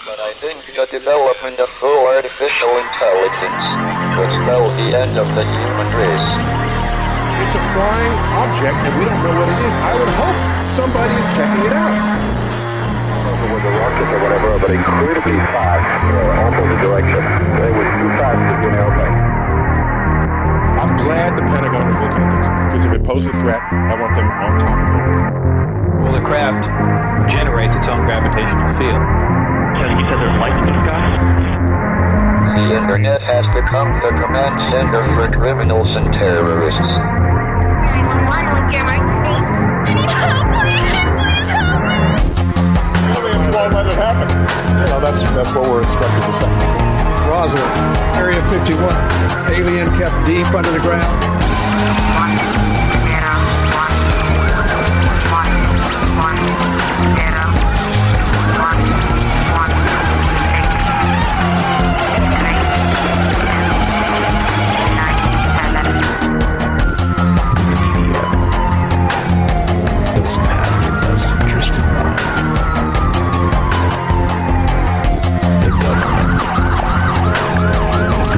But I think the development of full artificial intelligence will spell the end of the human race. It's a flying object, and we don't know what it is. I would hope somebody is checking it out. With a rocket or whatever, but incredibly fast, opposite direction. They were too fast to be an airplane. I'm glad the Pentagon is looking at this, because if it poses a threat, I want them on top of it. Well, the craft generates its own gravitational field. So you said there's lights in the sky? The internet has become the command center for criminals and terrorists. 911, what's your emergency? I need help, please help me! Aliens won't let it happen. You know, that's what we're instructed to say. Roswell, Area 51. Alien kept deep under the ground. 1, 0,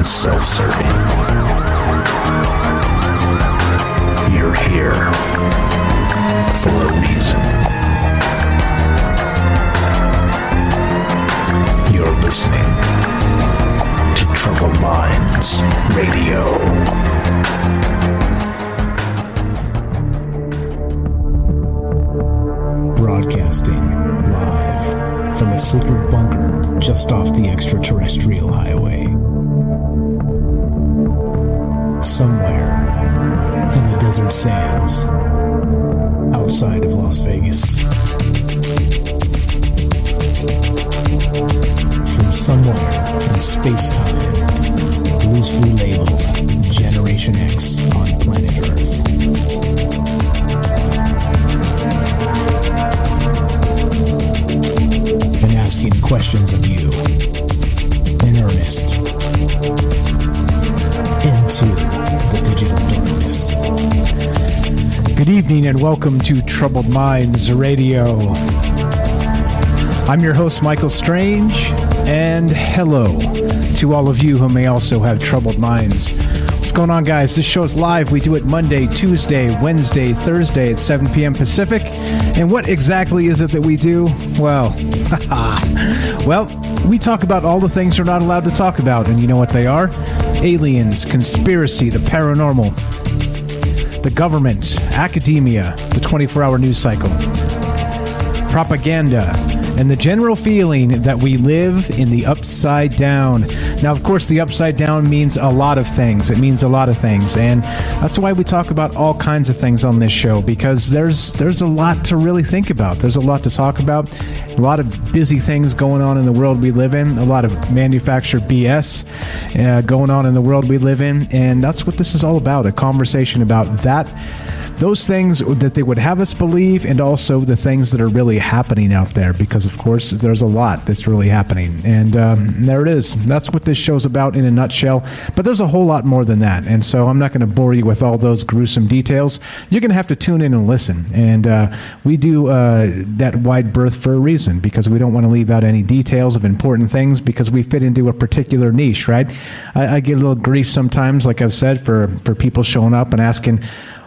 self-serving. You're here for a reason. You're listening to Troubled Minds Radio. Broadcasting live from a secret bunker just off the extraterrestrial highway. Somewhere in the desert sands outside of Las Vegas. From somewhere in space-time, loosely labeled Generation X on planet Earth. And asking questions of you in earnest into the digital darkness. Good evening and welcome to Troubled Minds Radio. I'm your host, Michael Strange, and hello to all of you who may also have troubled minds. What's going on, guys? This show is live. We do it Monday, Tuesday, Wednesday, Thursday at 7 p.m. Pacific. And what exactly is it that we do? Well, we talk about all the things we're not allowed to talk about, and you know what they are? Aliens, conspiracy, the paranormal, the government, academia, the 24-hour news cycle, propaganda, and the general feeling that we live in the upside down. Now, of course, the upside down means a lot of things. It means a lot of things, and that's why we talk about all kinds of things on this show, because there's a lot to really think about. There's a lot to talk about, a lot of busy things going on in the world we live in, a lot of manufactured BS going on in the world we live in, and that's what this is all about, a conversation about that. Those things that they would have us believe, and also the things that are really happening out there, because of course there's a lot that's really happening, and there it is. That's what this show's about in a nutshell, but there's a whole lot more than that, and so I'm not going to bore you with all those gruesome details. You're going to have to tune in and listen, and we do that wide berth for a reason, because we don't want to leave out any details of important things, because we fit into a particular niche, right? I get a little grief sometimes, like I've said, for people showing up and asking,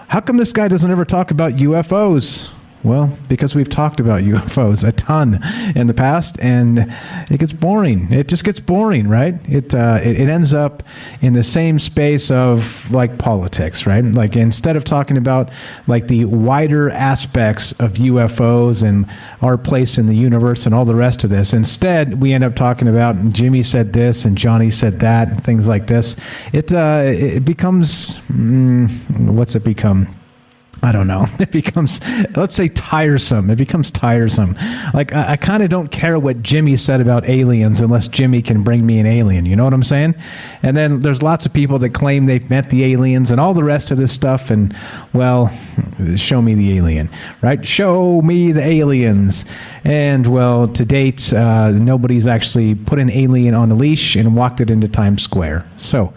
how come this guy doesn't ever talk about UFOs? Well, because we've talked about UFOs a ton in the past, and it gets boring. It just gets boring, right? It ends up in the same space of like politics, right? Like instead of talking about like the wider aspects of UFOs and our place in the universe and all the rest of this, instead we end up talking about Jimmy said this and Johnny said that and things like this. It becomes what's it become? I don't know. It becomes, let's say, tiresome. It becomes tiresome. Like, I kind of don't care what Jimmy said about aliens unless Jimmy can bring me an alien. You know what I'm saying? And then there's lots of people that claim they've met the aliens and all the rest of this stuff. And, well, show me the alien, right? Show me the aliens. And, well, to date, nobody's actually put an alien on a leash and walked it into Times Square. So,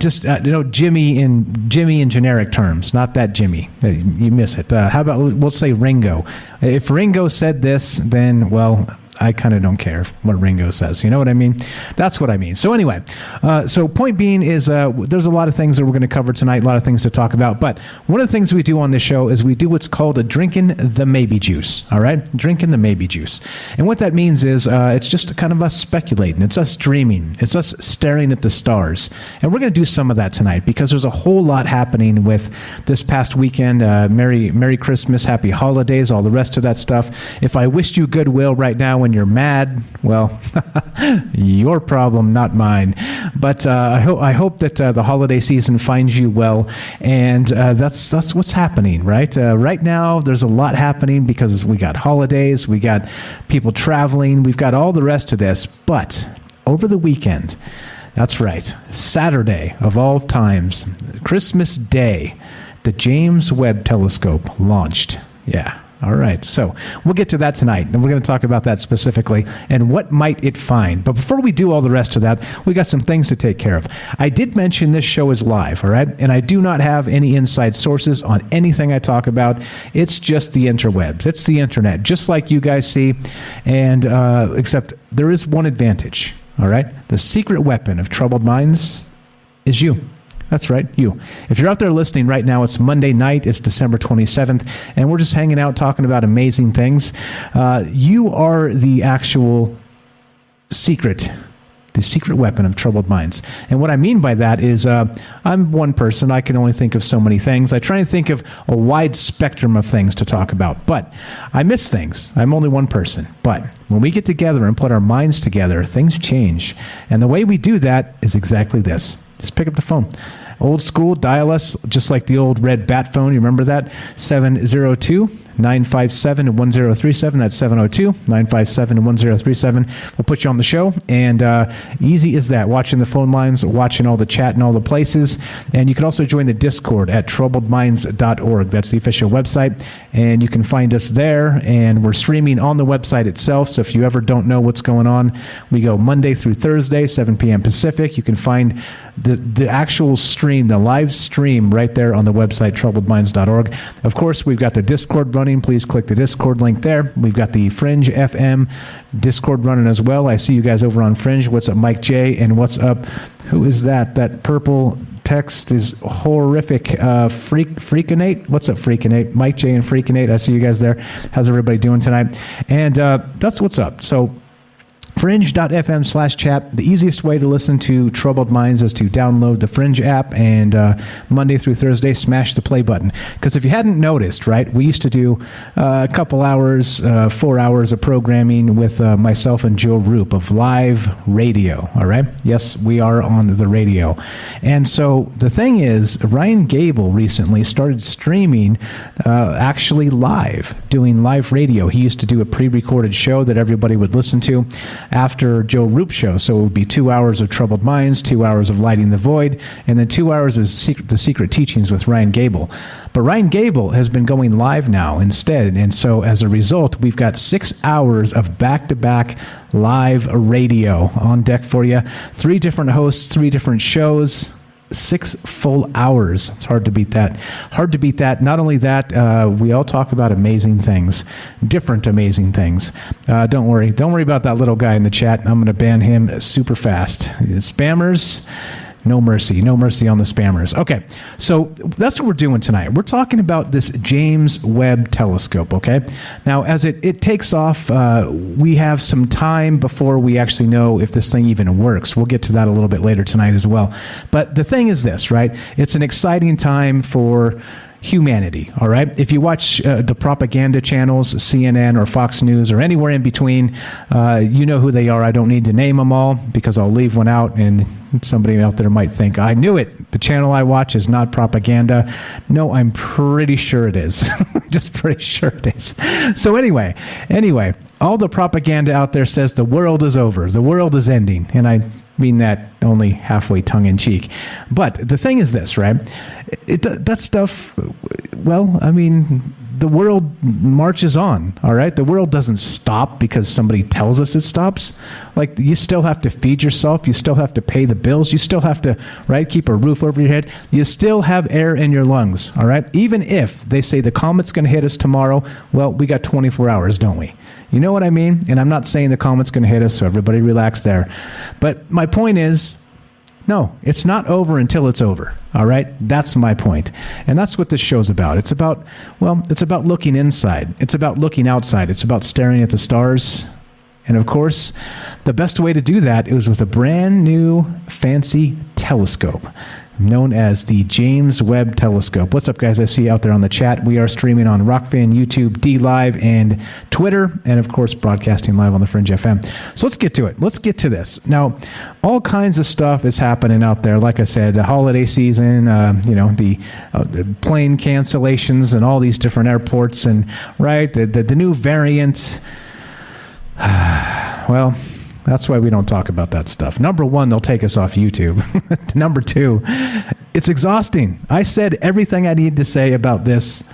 Jimmy in generic terms, not that Jimmy. You miss it. How about we'll say Ringo? If Ringo said this, then, well, I kind of don't care what Ringo says. You know what I mean? That's what I mean. So anyway, so point being is there's a lot of things that we're going to cover tonight, a lot of things to talk about. But one of the things we do on this show is we do what's called a drinking the maybe juice. All right? Drinking the maybe juice. And what that means is it's just kind of us speculating. It's us dreaming. It's us staring at the stars. And we're going to do some of that tonight because there's a whole lot happening with this past weekend. Merry Christmas, Happy Holidays, all the rest of that stuff. If I wished you goodwill right now when you're mad, well, your problem, not mine. But I hope that the holiday season finds you well. And that's what's happening, right? Right now, there's a lot happening because we got holidays, we got people traveling, we've got all the rest of this. But over the weekend, that's right, Saturday of all times, Christmas Day, the James Webb telescope launched. Yeah. All right. So we'll get to that tonight, and we're going to talk about that specifically and what might it find. But before we do all the rest of that, we got some things to take care of. I did mention this show is live, all right? And I do not have any inside sources on anything I talk about. It's just the interwebs. It's the internet, just like you guys see. And except there is one advantage, all right? The secret weapon of troubled minds is you. That's right, you. If you're out there listening right now, it's Monday night, it's December 27th, and we're just hanging out talking about amazing things. You are the actual secret weapon of troubled minds. And what I mean by that is I'm one person. I can only think of so many things. I try and think of a wide spectrum of things to talk about, but I miss things. I'm only one person. But when we get together and put our minds together, things change. And the way we do that is exactly this. Just pick up the phone. Old school, dial us, just like the old red bat phone. You remember that? 702-957-1037. That's 702-957-1037. We'll put you on the show. And easy as that. Watching the phone lines, watching all the chat in all the places. And you can also join the Discord at troubledminds.org. That's the official website. And you can find us there. And we're streaming on the website itself. So if you ever don't know what's going on, we go Monday through Thursday, 7 p.m. Pacific. You can find the actual stream, the live stream right there on the website, troubledminds.org. Of course, we've got the Discord running. Please click the Discord link there. We've got the Fringe FM Discord running as well. I see you guys over on Fringe. What's up, Mike J? And what's up? Who is that? That purple text is horrific. Freakinate? What's up, Freakinate? Mike J and Freakinate. I see you guys there. How's everybody doing tonight? And that's what's up. So Fringe.fm/chat. The easiest way to listen to Troubled Minds is to download the Fringe app and Monday through Thursday, smash the play button. Because if you hadn't noticed, right, we used to do a couple hours, 4 hours of programming with myself and Joe Roop of live radio, all right? Yes, we are on the radio. And so the thing is, Ryan Gable recently started streaming actually live, doing live radio. He used to do a pre-recorded show that everybody would listen to after Joe Roop's show. So it would be 2 hours of Troubled Minds, 2 hours of Lighting the Void, and then 2 hours of the Secret Teachings with Ryan Gable. But Ryan Gable has been going live now instead. And so as a result, we've got 6 hours of back-to-back live radio on deck for you. 3 different hosts, 3 different shows. 6 full hours. It's hard to beat that. Hard to beat that. Not only that, we all talk about amazing things, different amazing things. Don't worry about that little guy in the chat. I'm going to ban him super fast. Spammers, no mercy on the spammers. Okay, so that's what we're doing tonight. We're talking about this James Webb telescope, okay? Now, as it takes off, we have some time before we actually know if this thing even works. We'll get to that a little bit later tonight as well. But the thing is this, right? It's an exciting time for humanity, all right? If you watch the propaganda channels, CNN or Fox News or anywhere in between, you know who they are. I don't need to name them all because I'll leave one out and somebody out there might think, I knew it. The channel I watch is not propaganda. No, I'm pretty sure it is. Just pretty sure it is. So anyway, all the propaganda out there says the world is over. The world is ending. And I mean that only halfway tongue-in-cheek. But the thing is this, right? That stuff, well, I mean, the world marches on, all right? The world doesn't stop because somebody tells us it stops. Like, you still have to feed yourself. You still have to pay the bills. You still have to, right, keep a roof over your head. You still have air in your lungs, all right? Even if they say the comet's going to hit us tomorrow, well, we got 24 hours, don't we? You know what I mean? And I'm not saying the comet's going to hit us, so everybody relax there. But my point is, no, it's not over until it's over. All right? That's my point. And that's what this show's about. It's about looking inside. It's about looking outside. It's about staring at the stars. And of course, the best way to do that is with a brand new fancy telescope known as the James Webb telescope. What's up, guys? I see you out there on the chat. We are streaming on Rockfan, YouTube, D Live, and Twitter, and of course, broadcasting live on the Fringe FM. So let's get to it. Let's get to this. Now, all kinds of stuff is happening out there. Like I said, the holiday season, the plane cancellations and all these different airports, and right, the new variant. Well, that's why we don't talk about that stuff. Number one, they'll take us off YouTube. Number two, it's exhausting. I said everything I need to say about this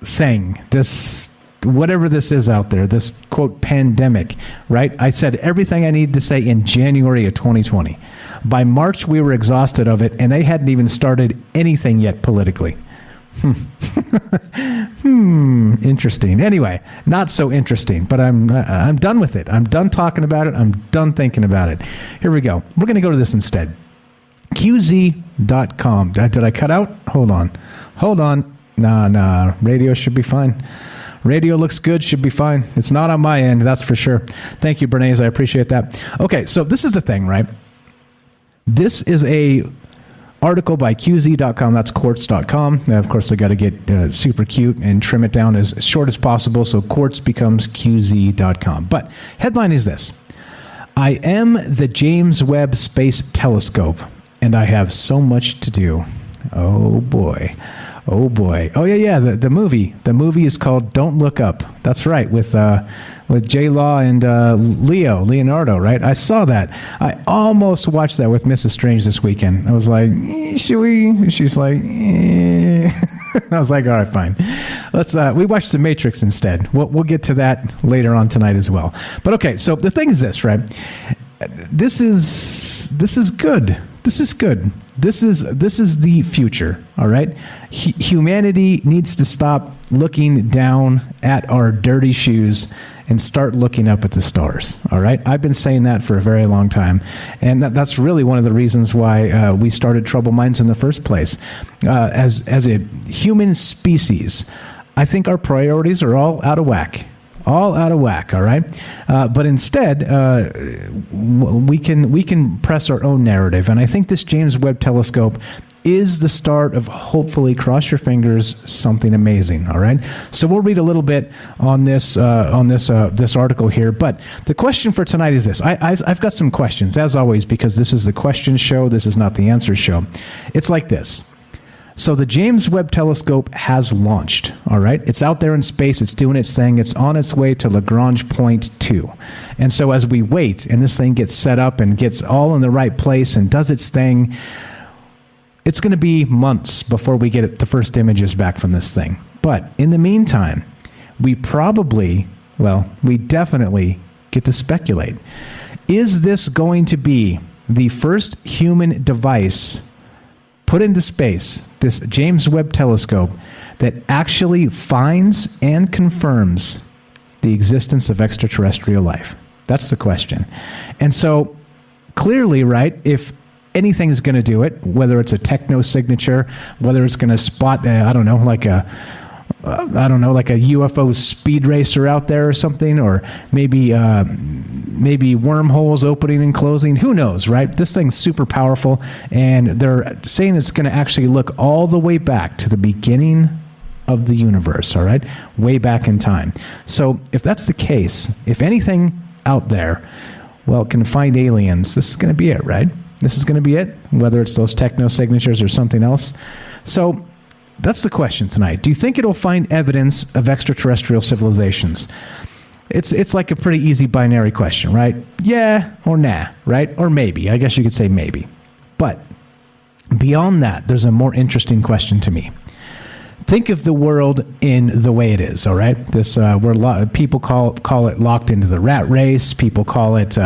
thing, this whatever this is out there, this quote pandemic, right? I said everything I need to say in January of 2020. By March, we were exhausted of it, and they hadn't even started anything yet politically. Interesting. Anyway, not so interesting, but I'm done with it. I'm done talking about it. I'm done thinking about it. Here we go. We're going to go to this instead. QZ.com. Did I cut out? Hold on. Nah. Radio should be fine. Radio looks good. Should be fine. It's not on my end. That's for sure. Thank you, Bernays. I appreciate that. Okay, so this is the thing, right? This is a article by QZ.com. That's quartz.com. Of course, they got to get super cute and trim it down as short as possible, so Quartz becomes QZ.com. But headline is this: I am the James Webb Space Telescope, and I have so much to do. Oh boy. Oh yeah. The movie is called Don't Look Up. That's right, with J Law and Leonardo, right? I saw that. I almost watched that with Mrs. Strange this weekend. I was like, should we? She's like, I was like, all right, fine. Let's. We watched The Matrix instead. We'll get to that later on tonight as well. But okay, so the thing is this, right? This is good. This is good. This is the future, all right? Humanity needs to stop looking down at our dirty shoes and start looking up at the stars, all right? I've been saying that for a very long time, and that's really one of the reasons why we started Troubled Minds in the first place. As a human species, I think our priorities are all out of whack. All right? But instead, we can press our own narrative. And I think this James Webb telescope is the start of, hopefully, cross your fingers, something amazing, all right? So we'll read a little bit on this article here. But the question for tonight is this. I've got some questions, as always, because this is the question show. This is not the answer show. It's like this. So the James Webb telescope has launched, all right? It's out there in space. It's doing its thing. It's on its way to Lagrange Point 2. And so as we wait and this thing gets set up and gets all in the right place and does its thing, it's going to be months before we get the first images back from this thing. But in the meantime, we definitely get to speculate. Is this going to be the first human device put into space, this James Webb telescope, that actually finds and confirms the existence of extraterrestrial life? That's the question. And so clearly, right, if anything is going to do it, whether it's a techno signature, whether it's going to spot, like a UFO speed racer out there or something, or maybe wormholes opening and closing. Who knows, right? This thing's super powerful, and they're saying it's going to actually look all the way back to the beginning of the universe, all right? Way back in time. So if that's the case, if anything out there, can find aliens, this is going to be it, right? This is going to be it, whether it's those techno signatures or something else. So that's the question tonight. Do you think it'll find evidence of extraterrestrial civilizations? It's like a pretty easy binary question, right? Yeah or nah, right? Or maybe. I guess you could say maybe. But beyond that, there's a more interesting question to me. Think of the world in the way it is, all right? This people call it locked into the rat race. People call it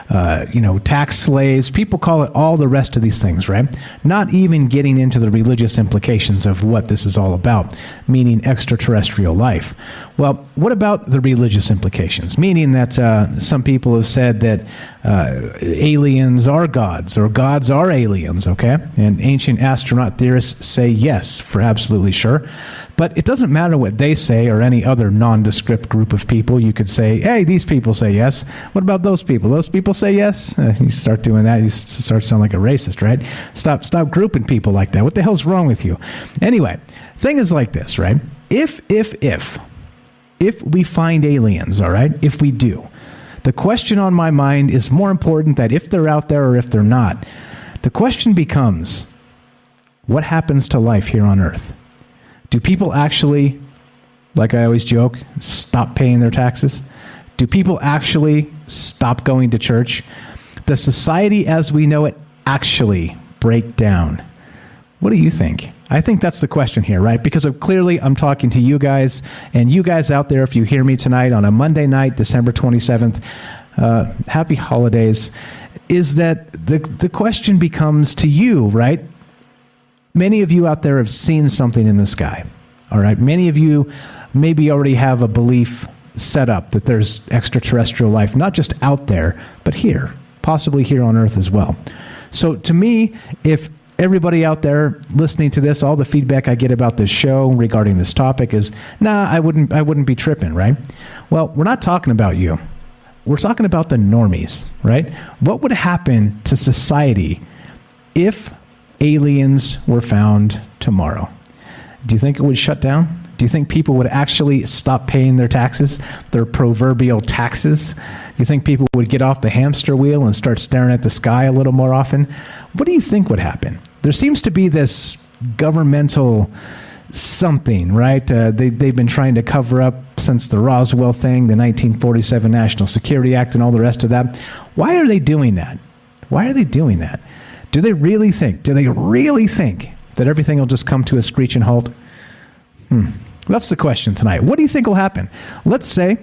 tax slaves. People call it all the rest of these things, right? Not even getting into the religious implications of what this is all about, meaning extraterrestrial life. Well, what about the religious implications? Meaning that some people have said that aliens are gods, or gods are aliens, okay? And ancient astronaut theorists say yes, for absolutely sure. But it doesn't matter what they say or any other nondescript group of people. You could say, hey, these people say yes. What about those people? Those people say yes? You start doing that, you start sounding like a racist, right? Stop grouping people like that. What the hell's wrong with you? Anyway, thing is like this, right? If we find aliens, all right, if we do, the question on my mind is more important that if they're out there or if they're not. The question becomes, what happens to life here on Earth? Do people actually, like I always joke, stop paying their taxes? Do people actually stop going to church? Does society as we know it actually break down? What do you think? I think that's the question here, right? Because clearly I'm talking to you guys, and you guys out there, if you hear me tonight on a Monday night, December 27th, happy holidays, is that the question becomes to you, right? Many of you out there have seen something in the sky, all right? Many of you maybe already have a belief set up that there's extraterrestrial life, not just out there, but here, possibly here on Earth as well. So to me, if everybody out there listening to this, all the feedback I get about this show regarding this topic is, nah, I wouldn't be tripping, right? Well, we're not talking about you. We're talking about the normies, right? What would happen to society if aliens were found tomorrow? Do you think it would shut down? Do you think people would actually stop paying their taxes, their proverbial taxes? Do you think people would get off the hamster wheel and start staring at the sky a little more often? What do you think would happen? There seems to be this governmental something, right? They've been trying to cover up since the Roswell thing, the 1947 National Security Act, and all the rest of that. Why are they doing that? Why are they doing that? Do they really think that everything will just come to a screeching halt? That's the question tonight. What do you think will happen? Let's say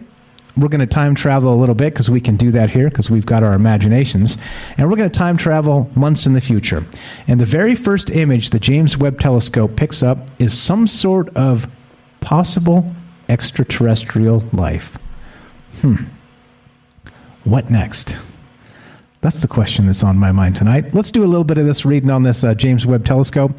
we're going to time travel a little bit, because we can do that here because we've got our imaginations, and we're going to time travel months in the future. And the very first image the James Webb telescope picks up is some sort of possible extraterrestrial life. What next? That's the question that's on my mind tonight. Let's do a little bit of this reading on this James Webb telescope,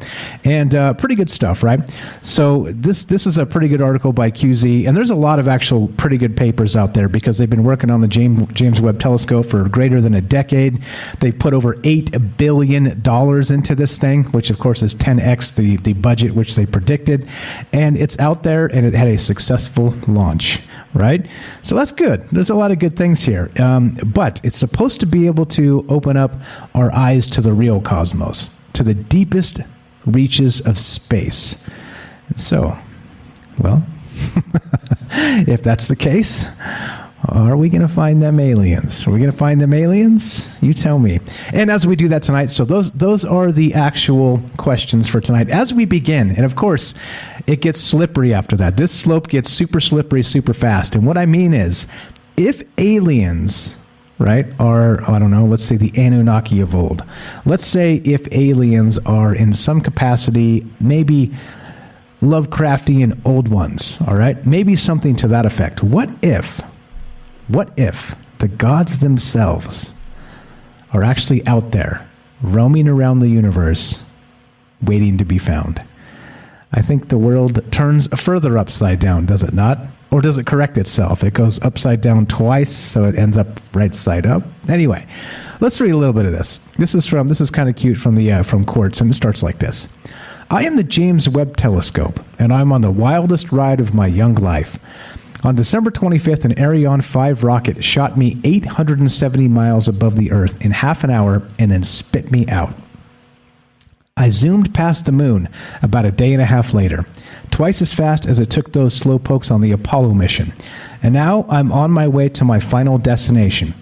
and pretty good stuff, right? So this is a pretty good article by QZ, and there's a lot of actual pretty good papers out there because they've been working on the James Webb telescope for greater than a decade. They've put over $8 billion into this thing, which of course is 10x the budget which they predicted, and it's out there, and it had a successful launch. Right? So that's good. There's a lot of good things here. But it's supposed to be able to open up our eyes to the real cosmos, to the deepest reaches of space. And so, well, if that's the case, are we going to find them aliens? Are we going to find them aliens? You tell me. And as we do that tonight, so those are the actual questions for tonight. As we begin, and of course, it gets slippery after that. This slope gets super slippery super fast. And what I mean is, if aliens, right, are, I don't know, let's say the Anunnaki of old. Let's say if aliens are in some capacity, maybe Lovecraftian old ones, all right? Maybe something to that effect. What if the gods themselves are actually out there, roaming around the universe, waiting to be found? I think the world turns further upside down, does it not? Or does it correct itself? It goes upside down twice, so it ends up right side up. Anyway, let's read a little bit of this. This is kind of cute from Quartz, and it starts like this. I am the James Webb telescope, and I'm on the wildest ride of my young life. On December 25th, an Ariane 5 rocket shot me 870 miles above the Earth in half an hour and then spit me out. I zoomed past the moon about a day and a half later, twice as fast as it took those slowpokes on the Apollo mission. And now I'm on my way to my final destination,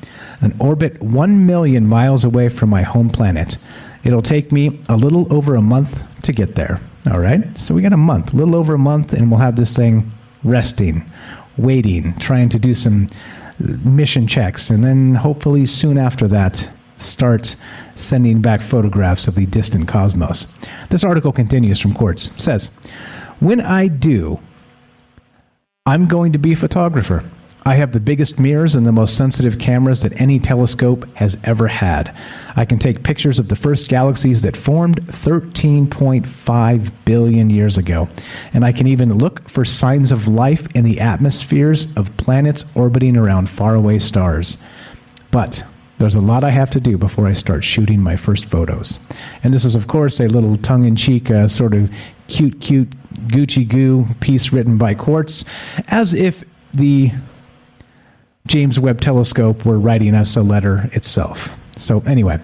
an orbit 1 million miles away from my home planet. It'll take me a little over a month to get there. All right? So we got a little over a month, and we'll have this thing resting, waiting, trying to do some mission checks, and then hopefully soon after that, start sending back photographs of the distant cosmos. This article continues from Quartz. It says, when I do, I'm going to be a photographer. I have the biggest mirrors and the most sensitive cameras that any telescope has ever had. I can take pictures of the first galaxies that formed 13.5 billion years ago. And I can even look for signs of life in the atmospheres of planets orbiting around faraway stars. But there's a lot I have to do before I start shooting my first photos. And this is, of course, a little tongue-in-cheek sort of cute Gucci goo piece written by Quartz, as if the James Webb Telescope were writing us a letter itself. So anyway,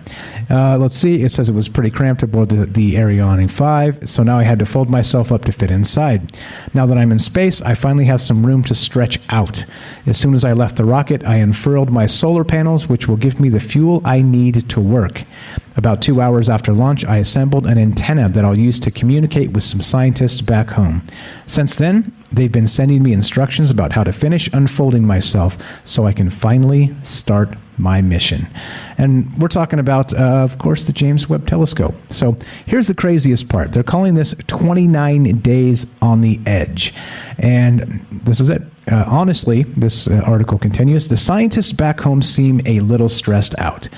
let's see. It says it was pretty cramped aboard the Ariane 5, so now I had to fold myself up to fit inside. Now that I'm in space, I finally have some room to stretch out. As soon as I left the rocket, I unfurled my solar panels, which will give me the fuel I need to work. About 2 hours after launch, I assembled an antenna that I'll use to communicate with some scientists back home. Since then, they've been sending me instructions about how to finish unfolding myself so I can finally start my mission. And we're talking about, of course, the James Webb Telescope. So here's the craziest part. They're calling this 29 days on the edge. And this is it. Honestly, this article continues, the scientists back home seem a little stressed out.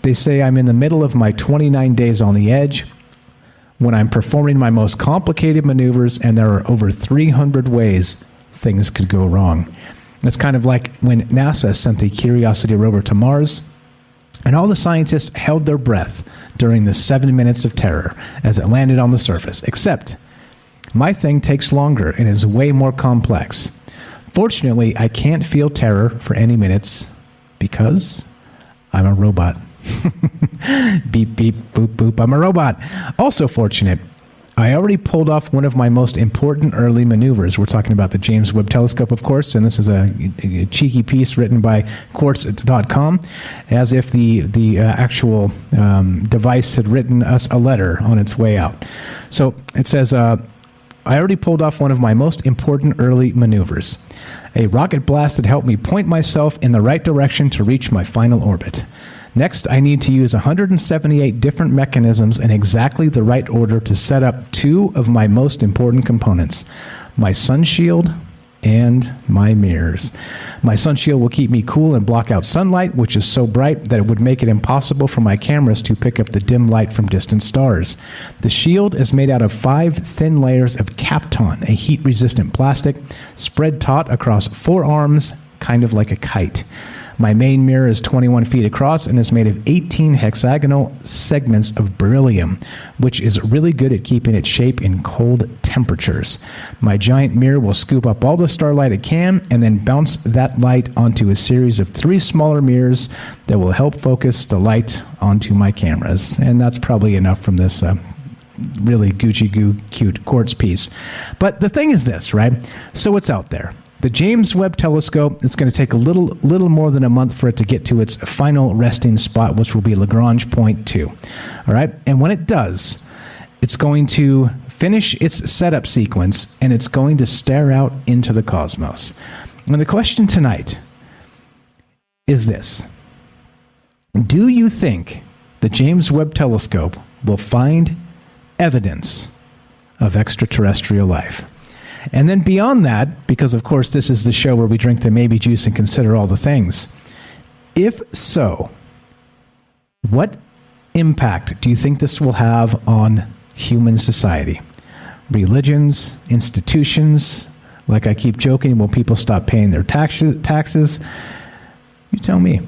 They say I'm in the middle of my 29 days on the edge when I'm performing my most complicated maneuvers, and there are over 300 ways things could go wrong. It's kind of like when NASA sent the Curiosity rover to Mars, and all the scientists held their breath during the 7 minutes of terror as it landed on the surface, except my thing takes longer and is way more complex. Fortunately, I can't feel terror for any minutes because I'm a robot. Beep, beep, boop, boop, I'm a robot. Also fortunate, I already pulled off one of my most important early maneuvers. We're talking about the James Webb Telescope, of course, and this is a cheeky piece written by Quartz.com, as if the actual device had written us a letter on its way out. So it says, I already pulled off one of my most important early maneuvers. A rocket blast had helped me point myself in the right direction to reach my final orbit. Next, I need to use 178 different mechanisms in exactly the right order to set up two of my most important components, my sun shield and my mirrors. My sun shield will keep me cool and block out sunlight, which is so bright that it would make it impossible for my cameras to pick up the dim light from distant stars. The shield is made out of 5 thin layers of Kapton, a heat-resistant plastic, spread taut across 4 arms, kind of like a kite. My main mirror is 21 feet across and is made of 18 hexagonal segments of beryllium, which is really good at keeping its shape in cold temperatures. My giant mirror will scoop up all the starlight it can and then bounce that light onto a series of 3 smaller mirrors that will help focus the light onto my cameras. And that's probably enough from this really Gucci goo cute Quartz piece. But the thing is this, right? So it's out there. The James Webb Telescope, it's going to take a little more than a month for it to get to its final resting spot, which will be Lagrange point 2. All right? And when it does, it's going to finish its setup sequence, and it's going to stare out into the cosmos. And the question tonight is this. Do you think the James Webb Telescope will find evidence of extraterrestrial life? And then beyond that, because of course this is the show where we drink the maybe juice and consider all the things, if so, what impact do you think this will have on human society? Religions, institutions, like I keep joking, will people stop paying their taxes? You tell me.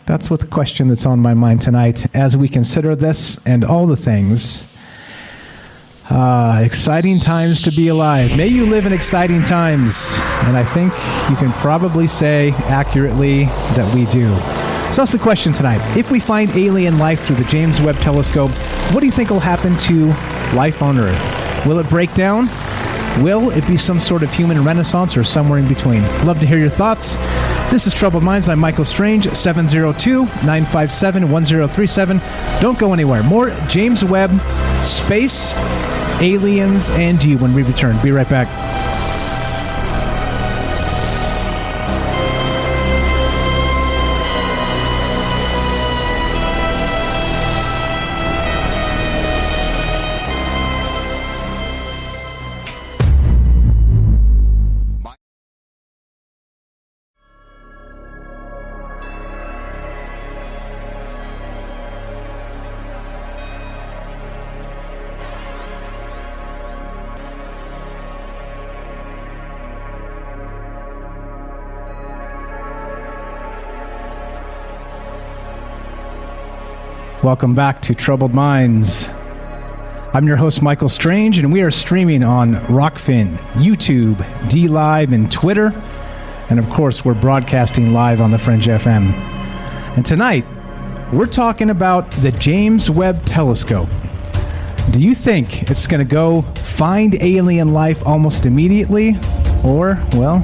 That's what the question that's on my mind tonight as we consider this and all the things. Exciting times to be alive. May you live in exciting times. And I think you can probably say accurately that we do. So that's the question tonight. If we find alien life through the James Webb Telescope, what do you think will happen to life on Earth? Will it break down? Will it be some sort of human renaissance or somewhere in between? Love to hear your thoughts. This is Troubled Minds. I'm Michael Strange, 702-957-1037. Don't go anywhere. More James Webb, space, aliens, and you when we return. Be right back. Welcome back to Troubled Minds. I'm your host, Michael Strange, and we are streaming on Rockfin, YouTube, DLive, and Twitter. And of course, we're broadcasting live on the Fringe FM. And tonight, we're talking about the James Webb Telescope. Do you think it's going to go find alien life almost immediately? Or, well,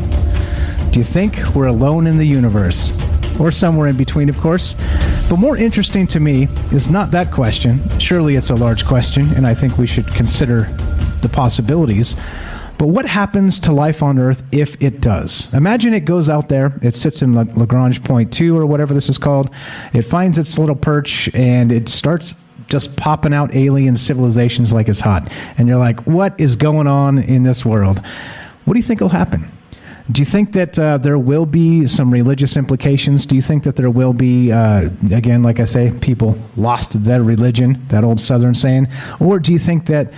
do you think we're alone in the universe? Or somewhere in between, of course. But more interesting to me is not that question. Surely it's a large question, and I think we should consider the possibilities. But what happens to life on Earth if it does? Imagine it goes out there, it sits in Lagrange point 2 or whatever this is called. It finds its little perch, and it starts just popping out alien civilizations like it's hot. And you're like, what is going on in this world? What do you think will happen? Do you think that there will be some religious implications? Do you think that there will be, again, like I say, people lost their religion, that old Southern saying? Or do you think that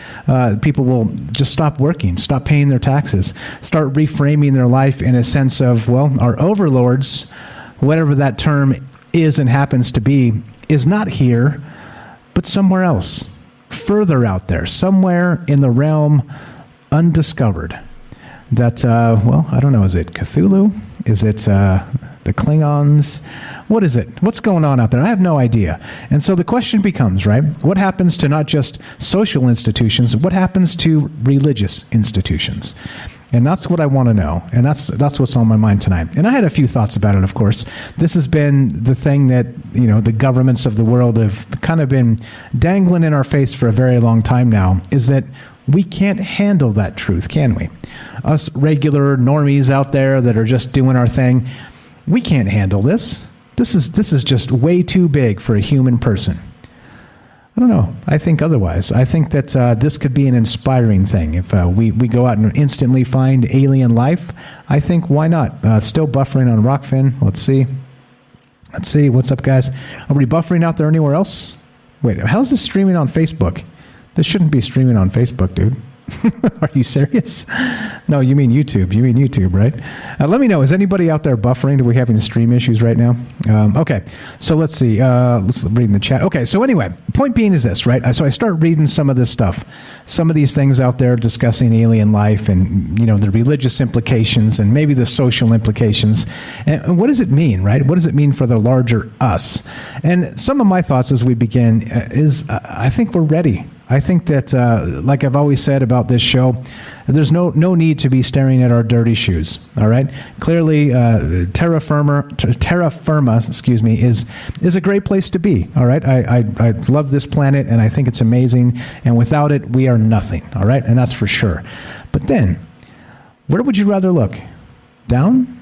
people will just stop working, stop paying their taxes, start reframing their life in a sense of, well, our overlords, whatever that term is and happens to be, is not here, but somewhere else, further out there, somewhere in the realm undiscovered? That, well, I don't know, is it Cthulhu? Is it the Klingons? What is it? What's going on out there? I have no idea. And so the question becomes, right, what happens to not just social institutions, what happens to religious institutions? And that's what I want to know. And that's what's on my mind tonight. And I had a few thoughts about it, of course. This has been the thing that, you know, the governments of the world have kind of been dangling in our face for a very long time now, is that we can't handle that truth, can we? Us regular normies out there that are just doing our thing, we can't handle this. This is just way too big for a human person. I don't know. I think otherwise. I think that this could be an inspiring thing. If we go out and instantly find alien life, I think why not? Still buffering on Rockfin. Let's see. What's up, guys? Are we buffering out there anywhere else? Wait, how's this streaming on Facebook? This shouldn't be streaming on Facebook, dude. Are you serious? No, you mean YouTube. You mean YouTube, right? Let me know. Is anybody out there buffering? Do we have any stream issues right now? Okay, so let's see. Let's read in the chat. Okay, so anyway, point being is this, right? So I start reading some of this stuff, some of these things out there discussing alien life and, you know, the religious implications and maybe the social implications. And what does it mean, right? What does it mean for the larger us? And some of my thoughts as we begin is I think we're ready. I think that, like I've always said about this show, there's no need to be staring at our dirty shoes. All right. Clearly, terra firma, is a great place to be. All right. I love this planet, and I think it's amazing. And without it, we are nothing. All right, and that's for sure. But then, where would you rather look, down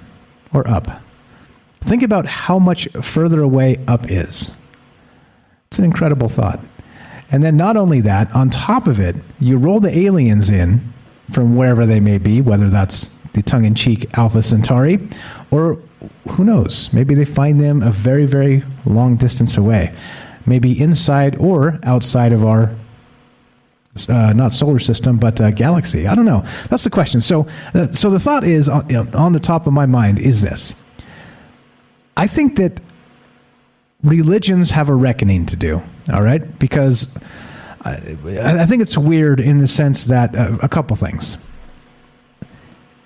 or up? Think about how much further away up is. It's an incredible thought. And then not only that, on top of it, you roll the aliens in from wherever they may be, whether that's the tongue-in-cheek Alpha Centauri, or who knows, maybe they find them a very, very long distance away. Maybe inside or outside of our, not solar system, but galaxy. I don't know. That's the question. So the thought is, on the top of my mind is this. I think that religions have a reckoning to do, all right? Because I think it's weird in the sense that a couple things.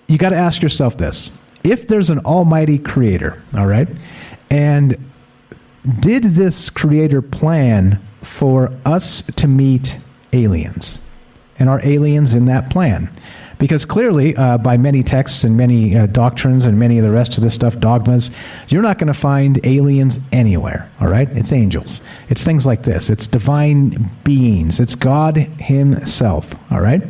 You got to ask yourself this. If there's an almighty creator, all right, and did this creator plan for us to meet aliens? And are aliens in that plan? Because clearly, by many texts and many doctrines and many of the rest of this stuff, dogmas, you're not going to find aliens anywhere, all right? It's angels. It's things like this. It's divine beings. It's God himself, all right?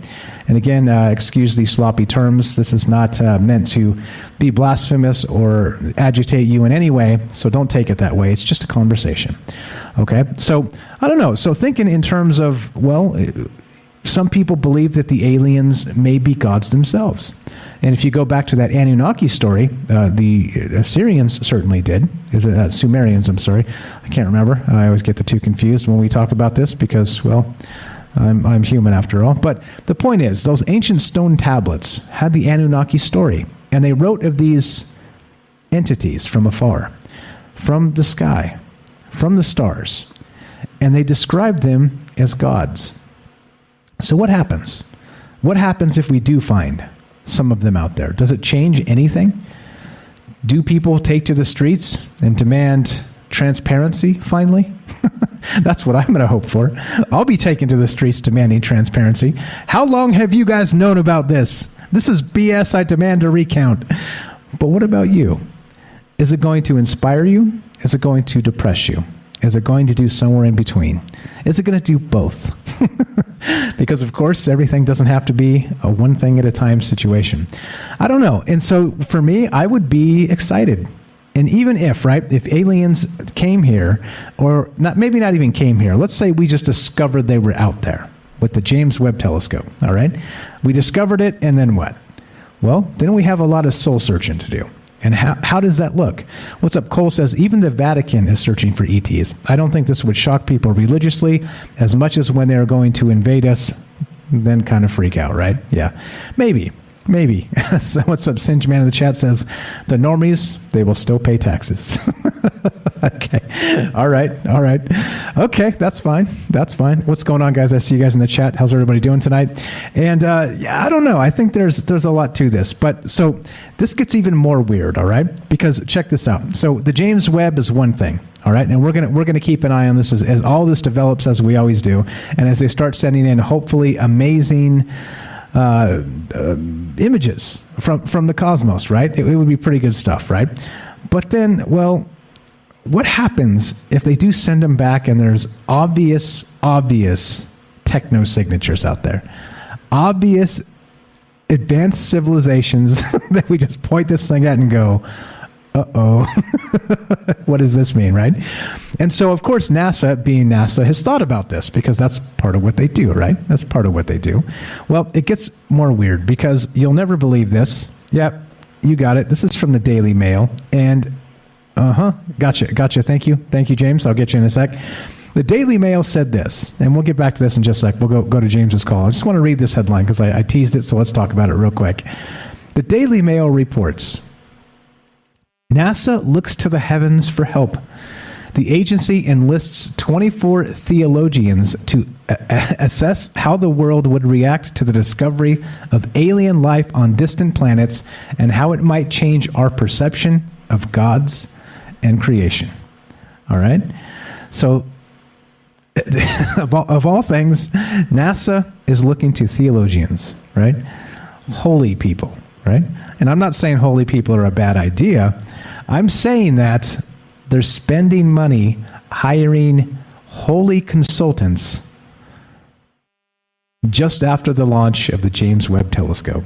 And again, excuse these sloppy terms. This is not meant to be blasphemous or agitate you in any way, so don't take it that way. It's just a conversation, okay? So, I don't know. So thinking in terms of, well, some people believe that the aliens may be gods themselves. And if you go back to that Anunnaki story, the Assyrians certainly did. Is it Sumerians, I'm sorry. I can't remember. I always get the two confused when we talk about this because, well, I'm human after all. But the point is, those ancient stone tablets had the Anunnaki story. And they wrote of these entities from afar, from the sky, from the stars. and they describe them as gods. So what happens? What happens if we do find some of them out there? Does it change anything? Do people take to the streets and demand transparency finally? That's what I'm going to hope for. I'll be taken to the streets demanding transparency. How long have you guys known about this? This is BS. I demand a recount. But what about you? Is it going to inspire you? Is it going to depress you? Is it going to do somewhere in between? Is it going to do both? Because, of course, everything doesn't have to be a one thing at a time situation. I don't know. And so for me, I would be excited. And even if, right, if aliens came here, or not, maybe not even came here, let's say we just discovered they were out there with the James Webb telescope, all right? We discovered it, and then what? Well, then we have a lot of soul searching to do. And how does that look? What's up? Cole says, even the Vatican is searching for ETs. I don't think this would shock people religiously as much as when they're going to invade us, then kind of freak out, right? Yeah, maybe. So what's up? Singe Man in the chat says, the normies, they will still pay taxes. Okay. All right. Okay, that's fine. What's going on, guys? I see you guys in the chat. How's everybody doing tonight? And I don't know. I think there's a lot to this. But so this gets even more weird, all right? Because check this out. So the James Webb is one thing. All right, and we're gonna keep an eye on this as all this develops, as we always do, and as they start sending in hopefully amazing images from the cosmos, right? It would be pretty good stuff, right? But then, well, what happens if they do send them back and there's obvious techno signatures out there, obvious advanced civilizations that we just point this thing at and go, uh-oh, what does this mean, right? And so, of course, NASA, being NASA, has thought about this because that's part of what they do, right? That's part of what they do. Well, it gets more weird because you'll never believe this. Yep, you got it. This is from the Daily Mail. And, gotcha. Thank you, James. I'll get you in a sec. The Daily Mail said this, and we'll get back to this in just a sec. We'll go to James's call. I just want to read this headline because I teased it, so let's talk about it real quick. The Daily Mail reports, NASA looks to the heavens for help. The agency enlists 24 theologians to assess how the world would react to the discovery of alien life on distant planets and how it might change our perception of gods and creation. All right? So, of all things, NASA is looking to theologians, right? Holy people, right? And I'm not saying holy people are a bad idea. I'm saying that they're spending money hiring holy consultants just after the launch of the James Webb telescope.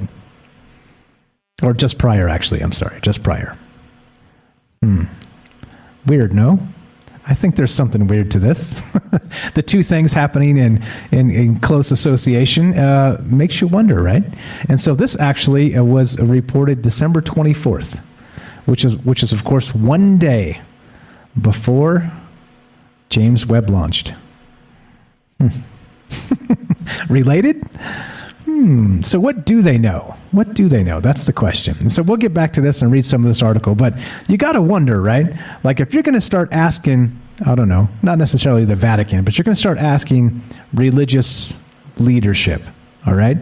Or just prior, actually. I'm sorry, just prior. Weird, no? I think there's something weird to this. The two things happening in close association makes you wonder, right? And so this actually was reported December 24th, which is of course one day before James Webb launched. Related? So what do they know? That's the question. And so we'll get back to this and read some of this article, but you got to wonder, right? Like if you're going to start asking, I don't know, not necessarily the Vatican, but you're going to start asking religious leadership, all right,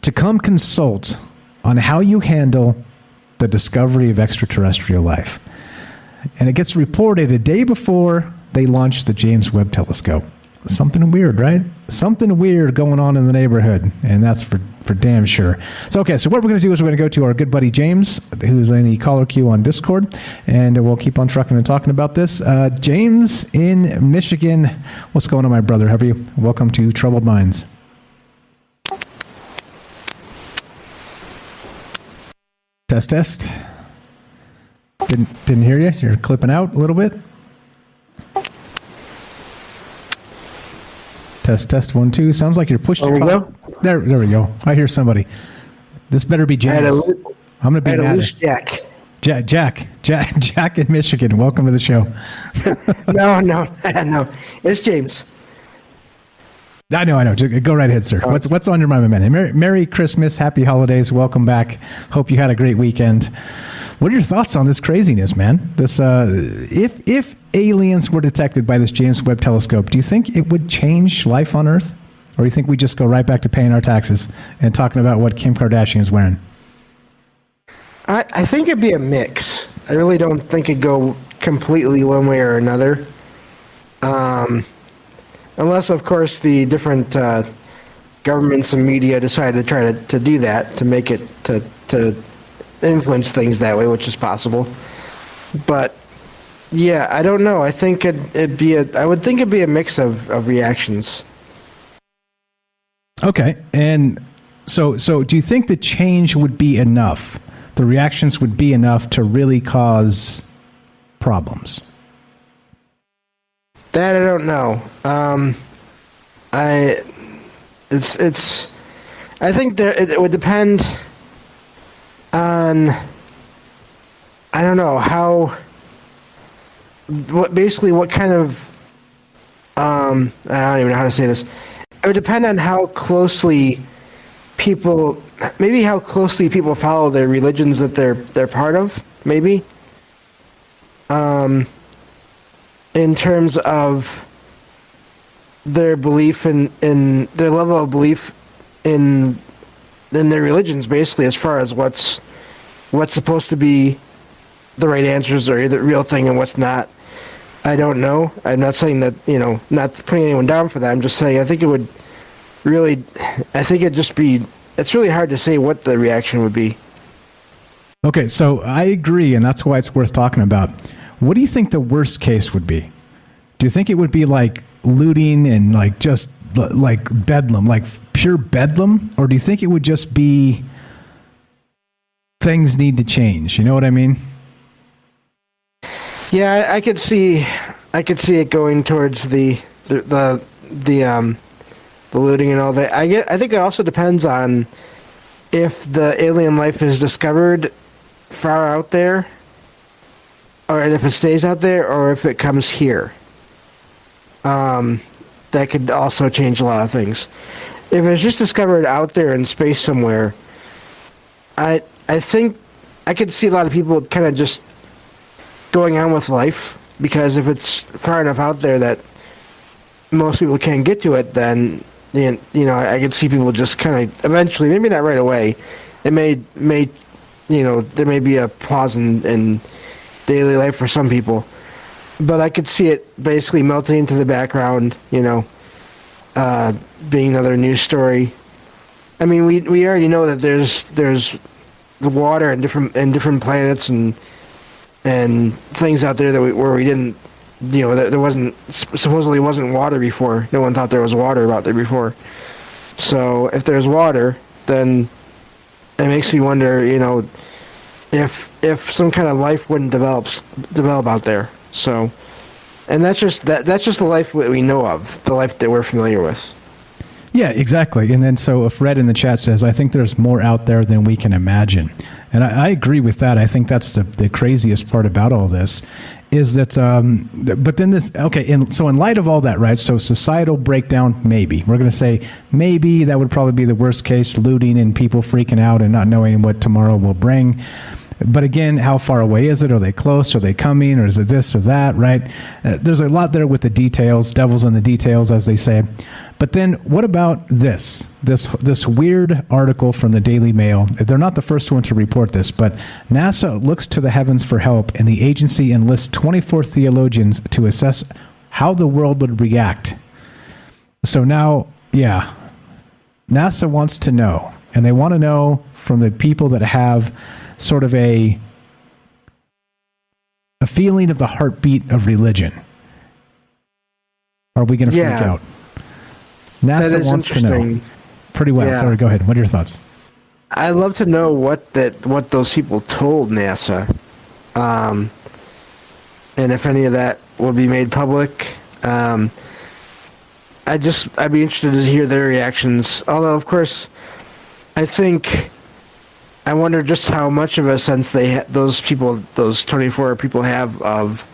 to come consult on how you handle the discovery of extraterrestrial life. And it gets reported a day before they launched the James Webb telescope. Something weird, right? Something weird going on in the neighborhood, and that's for damn sure. So, okay, so what we're going to do is we're going to go to our good buddy James, who's in the caller queue on Discord, and we'll keep on trucking and talking about this. James in Michigan, what's going on, my brother? How are you? Welcome to Troubled Minds. Test. Didn't hear you. You're clipping out a little bit. Test 1 2. Sounds like you're pushed. There we go. There we go. I hear somebody. This better be James. I'm gonna be mad. Loose Jack. Jack in Michigan. Welcome to the show. No. It's James. I know. Go right ahead, sir. What's on your mind, man? Merry Christmas, Happy Holidays. Welcome back. Hope you had a great weekend. What are your thoughts on this craziness, man? This, if aliens were detected by this James Webb telescope, do you think it would change life on Earth? Or do you think we just go right back to paying our taxes and talking about what Kim Kardashian is wearing? I think it'd be a mix. I really don't think it'd go completely one way or another. Unless, of course, the different governments and media decide to try to do that, to make it, to influence things that way, which is possible. But, yeah, I don't know. I think I would think it'd be a mix of reactions. Okay, and so do you think the change would be enough? The reactions would be enough to really cause problems? That I don't know. I think it would depend on, I don't know, what kind of, I don't even know how to say this. It would depend on how closely people follow their religions that they're part of, maybe. In terms of their belief in their level of belief in their religions, basically, as far as what's supposed to be the right answers or the real thing and what's not. I don't know. I'm not saying that, not putting anyone down for that. I'm just saying I think it's really hard to say what the reaction would be. Okay, so I agree, and that's why it's worth talking about. What do you think the worst case would be? Do you think it would be like looting and like just like bedlam, like pure bedlam? Or do you think it would just be things need to change? You know what I mean? Yeah, I could see it going towards the looting and all that. I think it also depends on if the alien life is discovered far out there, or if it stays out there, or if it comes here. That could also change a lot of things. If it's just discovered out there in space somewhere, I think I could see a lot of people kind of just going on with life, because if it's far enough out there that most people can't get to it, then I could see people just kind of eventually, maybe not right away. It may there may be a pause in daily life for some people, but I could see it basically melting into the background. Being another news story. I mean, we already know that there's the water in different planets and things out there where we didn't, there supposedly wasn't water before. No one thought there was water out there before. So if there's water, then it makes me wonder, if some kind of life wouldn't develop out there. So, and that's just the life that we know of, the life that we're familiar with. Yeah, exactly. And then so Fred in the chat says, I think there's more out there than we can imagine. And I agree with that. I think that's the craziest part about all this is that, but then this, okay, so in light of all that, right, so societal breakdown, maybe. We're going to say maybe that would probably be the worst case, looting and people freaking out and not knowing what tomorrow will bring. But again, how far away is it? Are they close? Are they coming? Or is it this or that, right? There's a lot there with the details, devils in the details, as they say. But then what about this weird article from the Daily Mail? They're not the first one to report this, but NASA looks to the heavens for help, and the agency enlists 24 theologians to assess how the world would react. So now, yeah, NASA wants to know, and they want to know from the people that have sort of a feeling of the heartbeat of religion. Are we going to freak out? NASA wants to know. Pretty well. Yeah. Sorry, go ahead. What are your thoughts? I'd love to know what those people told NASA, and if any of that will be made public. I'd be interested to hear their reactions. Although, of course, I wonder just how much of a sense those 24 people have of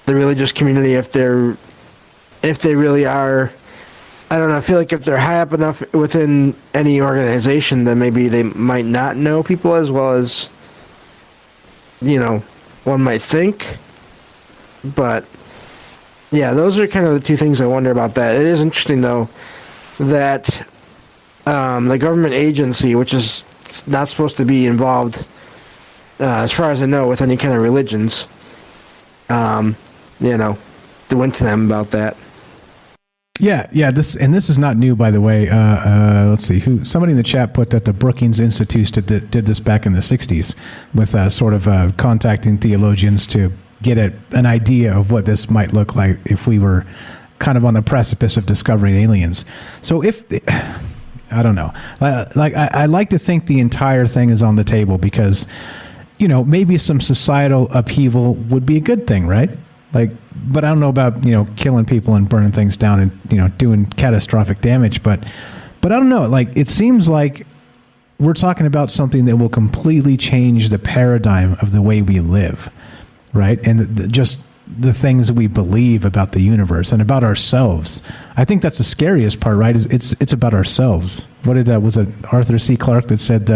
the religious community, if they really are. I don't know. I feel like if they're high up enough within any organization, then maybe they might not know people as well as one might think. But yeah, those are kind of the two things I wonder about that. It is interesting though that the government agency, which is not supposed to be involved, as far as I know, with any kind of religions, they went to them about that. Yeah. This is not new, by the way. Let's see, somebody in the chat put that the Brookings Institute did this back in the '60s with sort of contacting theologians to get an idea of what this might look like if we were kind of on the precipice of discovering aliens. So I don't know, I like to think the entire thing is on the table because, maybe some societal upheaval would be a good thing, right? But I don't know about, killing people and burning things down and, doing catastrophic damage. But I don't know. It seems like we're talking about something that will completely change the paradigm of the way we live, right? And just the things we believe about the universe and about ourselves. I think that's the scariest part, right? It's about ourselves. What was it Arthur C. Clarke that said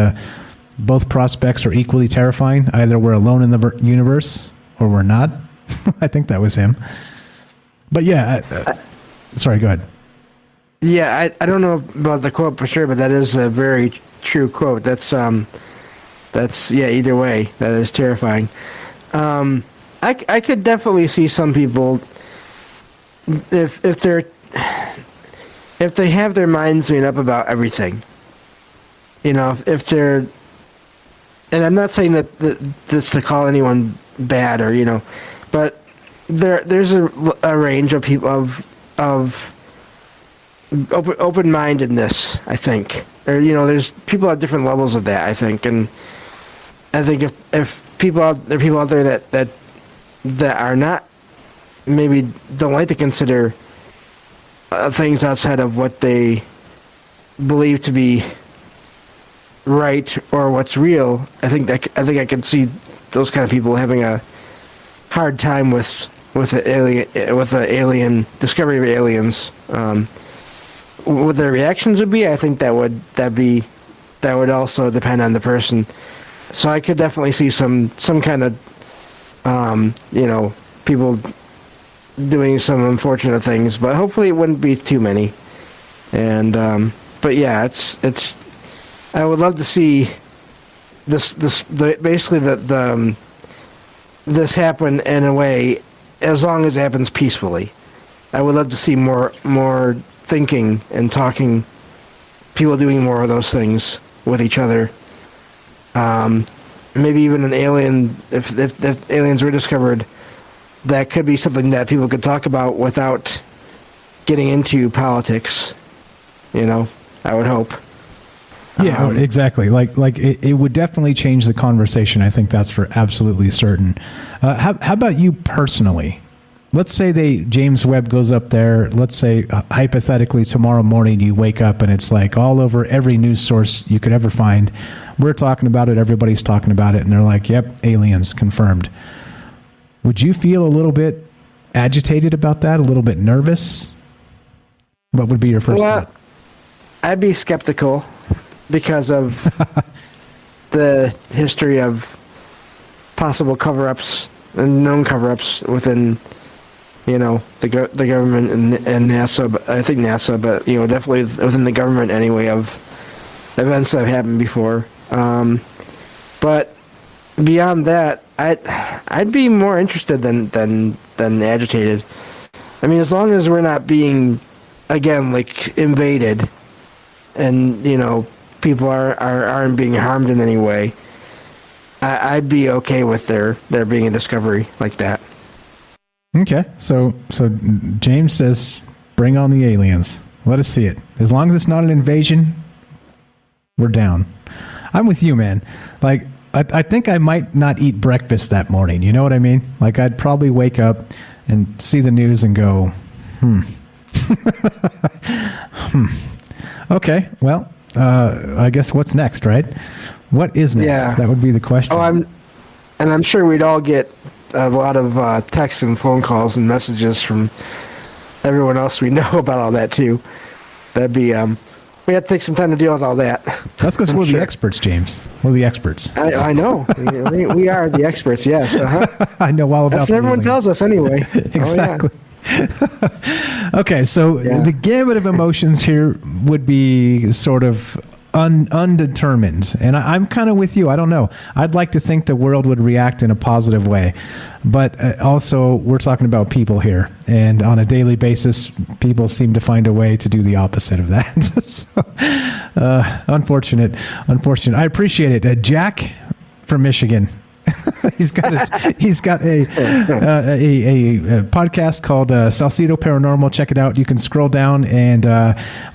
both prospects are equally terrifying? Either we're alone in the universe or we're not. I think that was him. But yeah, sorry, go ahead. Yeah, I don't know about the quote for sure, but that is a very true quote. That's either way, that is terrifying. I could definitely see some people if they have their minds made up about everything. If they're, and I'm not saying that this to call anyone bad or but there's a range of people of open-mindedness, I think. Or there's people at different levels of that, I think, and I think if there are people out there that are not, maybe don't like to consider things outside of what they believe to be right or what's real. I think I can see those kind of people having a hard time with the alien discovery of aliens. What their reactions would be, I think that would also depend on the person. So I could definitely see some kind of people doing some unfortunate things, but hopefully it wouldn't be too many. And but yeah, it's I would love to see this happen in a way, as long as it happens peacefully. I would love to see more thinking and talking, people doing more of those things with each other. Maybe even an alien, if aliens were discovered, that could be something that people could talk about without getting into politics. I would hope. Yeah, exactly. It would definitely change the conversation. I think that's for absolutely certain. How about you personally? Let's say James Webb goes up there. Let's say hypothetically tomorrow morning you wake up and it's all over every news source you could ever find. We're talking about it. Everybody's talking about it, and they're like, "Yep, aliens confirmed." Would you feel a little bit agitated about that? A little bit nervous? What would be your first thought? I'd be skeptical because of the history of possible cover-ups and known cover-ups within, the government and NASA. But I think NASA, but definitely within the government anyway, of events that have happened before. But beyond that, I'd be more interested than agitated. I mean, as long as we're not being, again, invaded, and people aren't being harmed in any way, I'd be okay with there being a discovery like that. Okay, so James says, "Bring on the aliens. Let us see it. As long as it's not an invasion, we're down." I'm with you, man. I think I might not eat breakfast that morning. You know what I mean? I'd probably wake up and see the news and go, Okay, well, I guess what's next, right? What is next? Yeah. That would be the question. I'm sure we'd all get a lot of texts and phone calls and messages from everyone else we know about all that too. That'd be we have to take some time to deal with all that. That's because we're Sure. the experts, James. We're the experts. I know. we are the experts, yes. I know all about That's what everyone tells us anyway. Exactly. Okay, so the gamut of emotions here would be sort of undetermined. And I'm kind of with you. I don't know. I'd like to think the world would react in a positive way. But also, we're talking about people here. And on a daily basis, people seem to find a way to do the opposite of that. So, unfortunate. I appreciate it. Jack from Michigan. he's got a podcast called Salcedo Paranormal. Check it out. You can scroll down and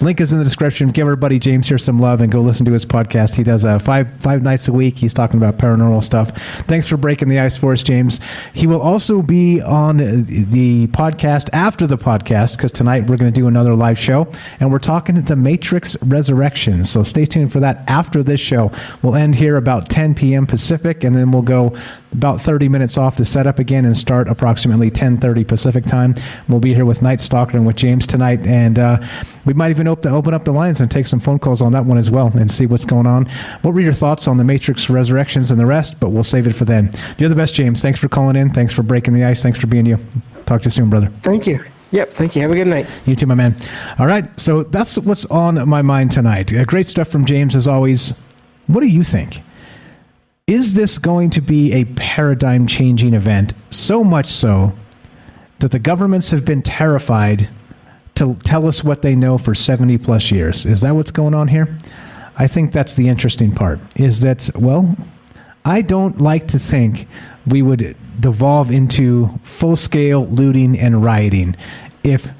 link is in the description. Give our buddy James here some love and go listen to his podcast. He does five nights a week. He's talking about paranormal stuff. Thanks for breaking the ice for us, James. He will also be on the podcast after the podcast because tonight we're going to do another live show and we're talking The Matrix Resurrections. So stay tuned for that after this show. We'll end here about 10 p.m. Pacific and then we'll go about 30 minutes off to set up again and start approximately 10:30 Pacific time. We'll be here with Night Stalker and with James tonight, and we might even open up the lines and take some phone calls on that one as well and see what's going on. What were your thoughts on the Matrix Resurrections and the rest? But we'll save it for then. You're the best, James. Thanks for calling in. Thanks for breaking the ice. Thanks for being you. Talk to you soon, brother. Thank you. Yep, thank you. Have a good night. You too, my man. All right, so that's what's on my mind tonight. Great stuff from James, as always. What do you think? Is this going to be a paradigm-changing event, so much so that the governments have been terrified to tell us what they know for 70-plus years? Is that what's going on here? I think that's the interesting part, is that, well, I don't like to think we would devolve into full-scale looting and rioting if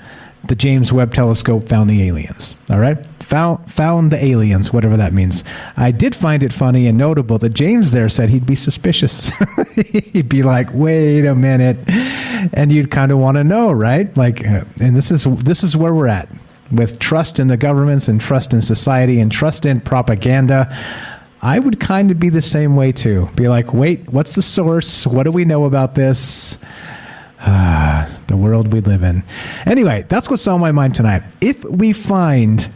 the James Webb telescope found the aliens, all right? Found the aliens, whatever that means. I did find it funny and notable that James there said he'd be suspicious. He'd be like, wait a minute. And you'd kind of want to know, right? Like, and this is where we're at with trust in the governments and trust in society and trust in propaganda. I would kind of be the same way too. Be like, wait, what's the source? What do we know about this? The world we live in. Anyway, that's what's on my mind tonight. If we find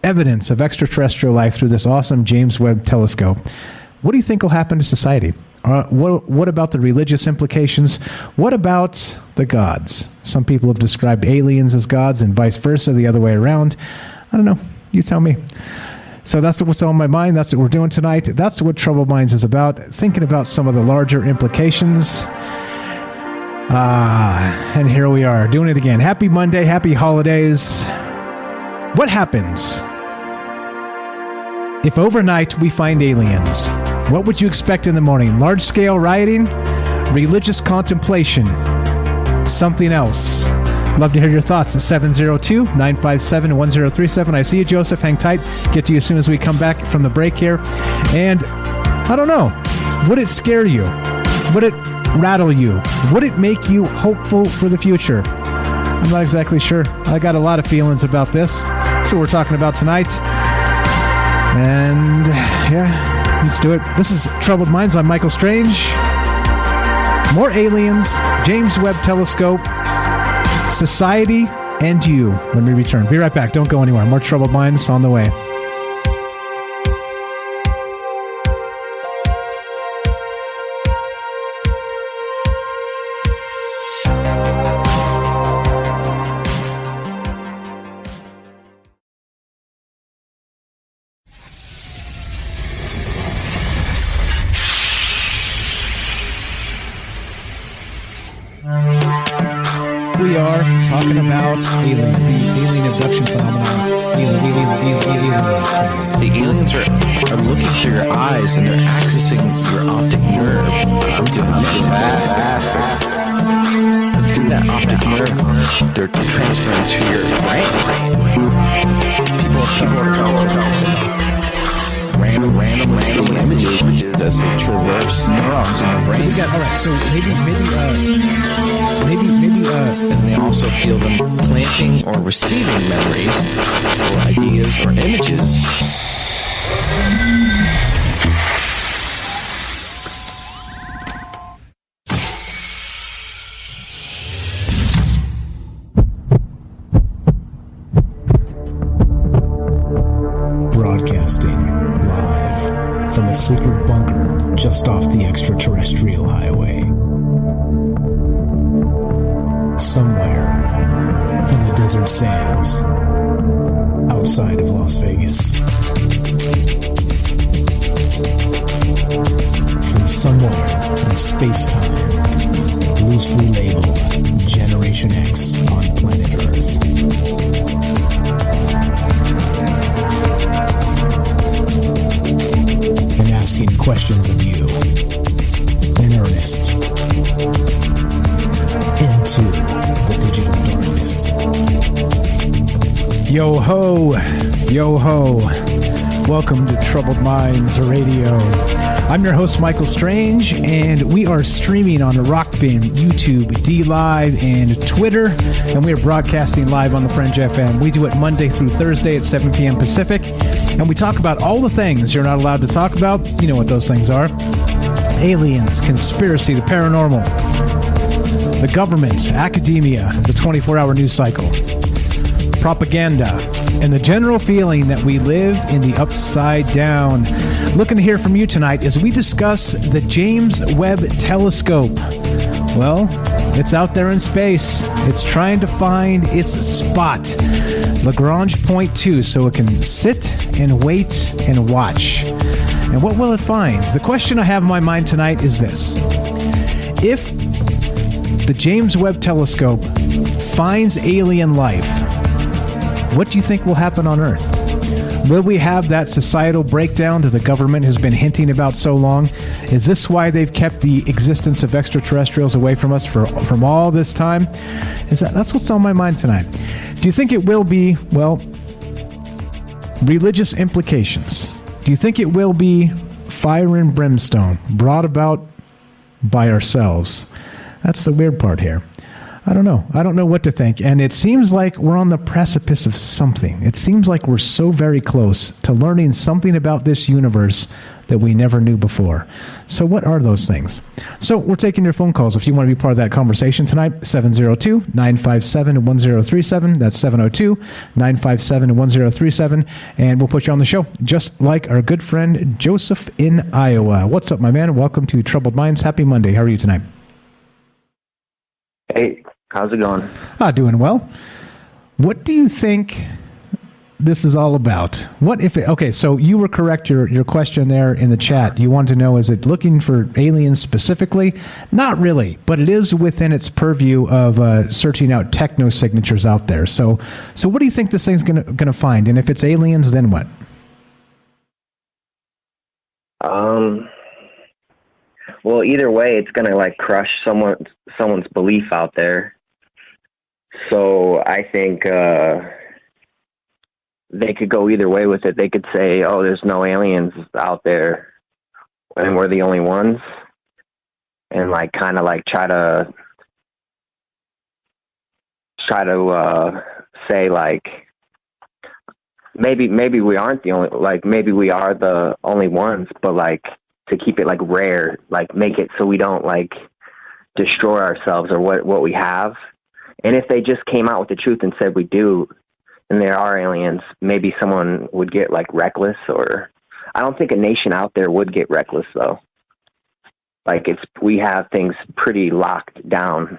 evidence of extraterrestrial life through this awesome James Webb telescope, what do you think will happen to society? What about the religious implications? What about the gods? Some people have described aliens as gods and vice versa, the other way around. I don't know. You tell me. So that's what's on my mind. That's what we're doing tonight. That's what Troubled Minds is about, thinking about some of the larger implications. And here we are, doing it again. Happy Monday, happy holidays. What happens if overnight we find aliens? What would you expect in the morning? Large-scale rioting? Religious contemplation? Something else? Love to hear your thoughts at 702-957-1037. I see you, Joseph. Hang tight. Get to you as soon as we come back from the break here. And I don't know. Would it scare you? Would it rattle you? Would it make you hopeful for the future? I'm not exactly sure. I got a lot of feelings about this. That's what we're talking about tonight. And yeah, let's do it. This is Troubled Minds. I'm Michael Strange. More aliens, James Webb Telescope, society, and you when we return. Be right back. Don't go anywhere. More Troubled Minds on the way. We are talking about the alien abduction phenomenon. The aliens are looking through your eyes and they're accessing your optic nerve. And through that optic nerve, they're transferring to your brain. People are random images as they traverse neurons in the brain. We got, all right, so maybe and they also feel them planting or receiving memories or ideas or images. secret bunker just off the extraterrestrial highway. Somewhere in the desert sands outside of Las Vegas. From somewhere in space-time, loosely labeled Generation X on planet Earth. And asking questions of you in earnest into the digital darkness. Yo ho, yo ho. Welcome to Troubled Minds Radio. I'm your host, Michael Strange, and we are streaming on Rockfin, YouTube, D-Live, and Twitter, and we are broadcasting live on the Fringe FM. We do it Monday through Thursday at 7 p.m. Pacific, and we talk about all the things you're not allowed to talk about. You know what those things are. Aliens, conspiracy, the paranormal, the government, academia, the 24-hour news cycle, propaganda, and the general feeling that we live in the upside down. Looking to hear from you tonight as we discuss the James Webb telescope. Well, it's out there in space. It's trying to find its spot, Lagrange point 2, so it can sit and wait and watch. And what will it find? The question I have in my mind tonight is this. If the James Webb telescope finds alien life, what do you think will happen on Earth? Will we have that societal breakdown that the government has been hinting about so long? Is this why they've kept the existence of extraterrestrials away from us from all this time? That's what's on my mind tonight. Do you think it will be, well, religious implications? Do you think it will be fire and brimstone brought about by ourselves? That's the weird part here. I don't know. I don't know what to think. And it seems like we're on the precipice of something. It seems like we're so very close to learning something about this universe that we never knew before. So what are those things? So we're taking your phone calls if you want to be part of that conversation tonight. 702-957-1037. That's 702-957-1037. And we'll put you on the show, just like our good friend Joseph in Iowa. What's up, my man? Welcome to Troubled Minds. Happy Monday. How are you tonight? Hey, how's it going? Doing well. What do you think this is all about? What if it, okay, so you were correct, your question there in the chat. You wanted to know, is it looking for aliens specifically? Not really, but it is within its purview of searching out techno signatures out there. So what do you think this thing's gonna find? And if it's aliens, then what? Well, either way, it's gonna like crush someone's belief out there. So I think they could go either way with it. They could say, "Oh, there's no aliens out there, and we're the only ones," and like kind of like try to say like maybe we aren't the only, like maybe we are the only ones, but like to keep it like rare, like make it so we don't like destroy ourselves or what we have. And if they just came out with the truth and said we do, and there are aliens, maybe someone would get like reckless, or I don't think a nation out there would get reckless though. Like we have things pretty locked down.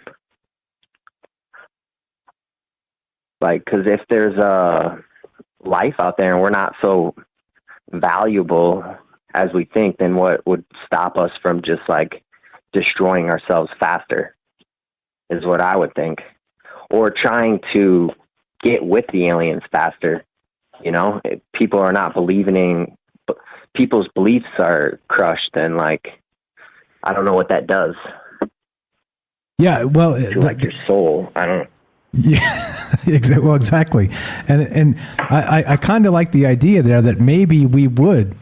Like, cause if there's a life out there and we're not so valuable as we think, then what would stop us from just like destroying ourselves faster is what I would think. Or trying to get with the aliens faster. You know, if people are not believing, people's beliefs are crushed, then like, I don't know what that does. Yeah, well, to like your soul. I don't know. Yeah, well, exactly. And I kind of like the idea there that maybe we would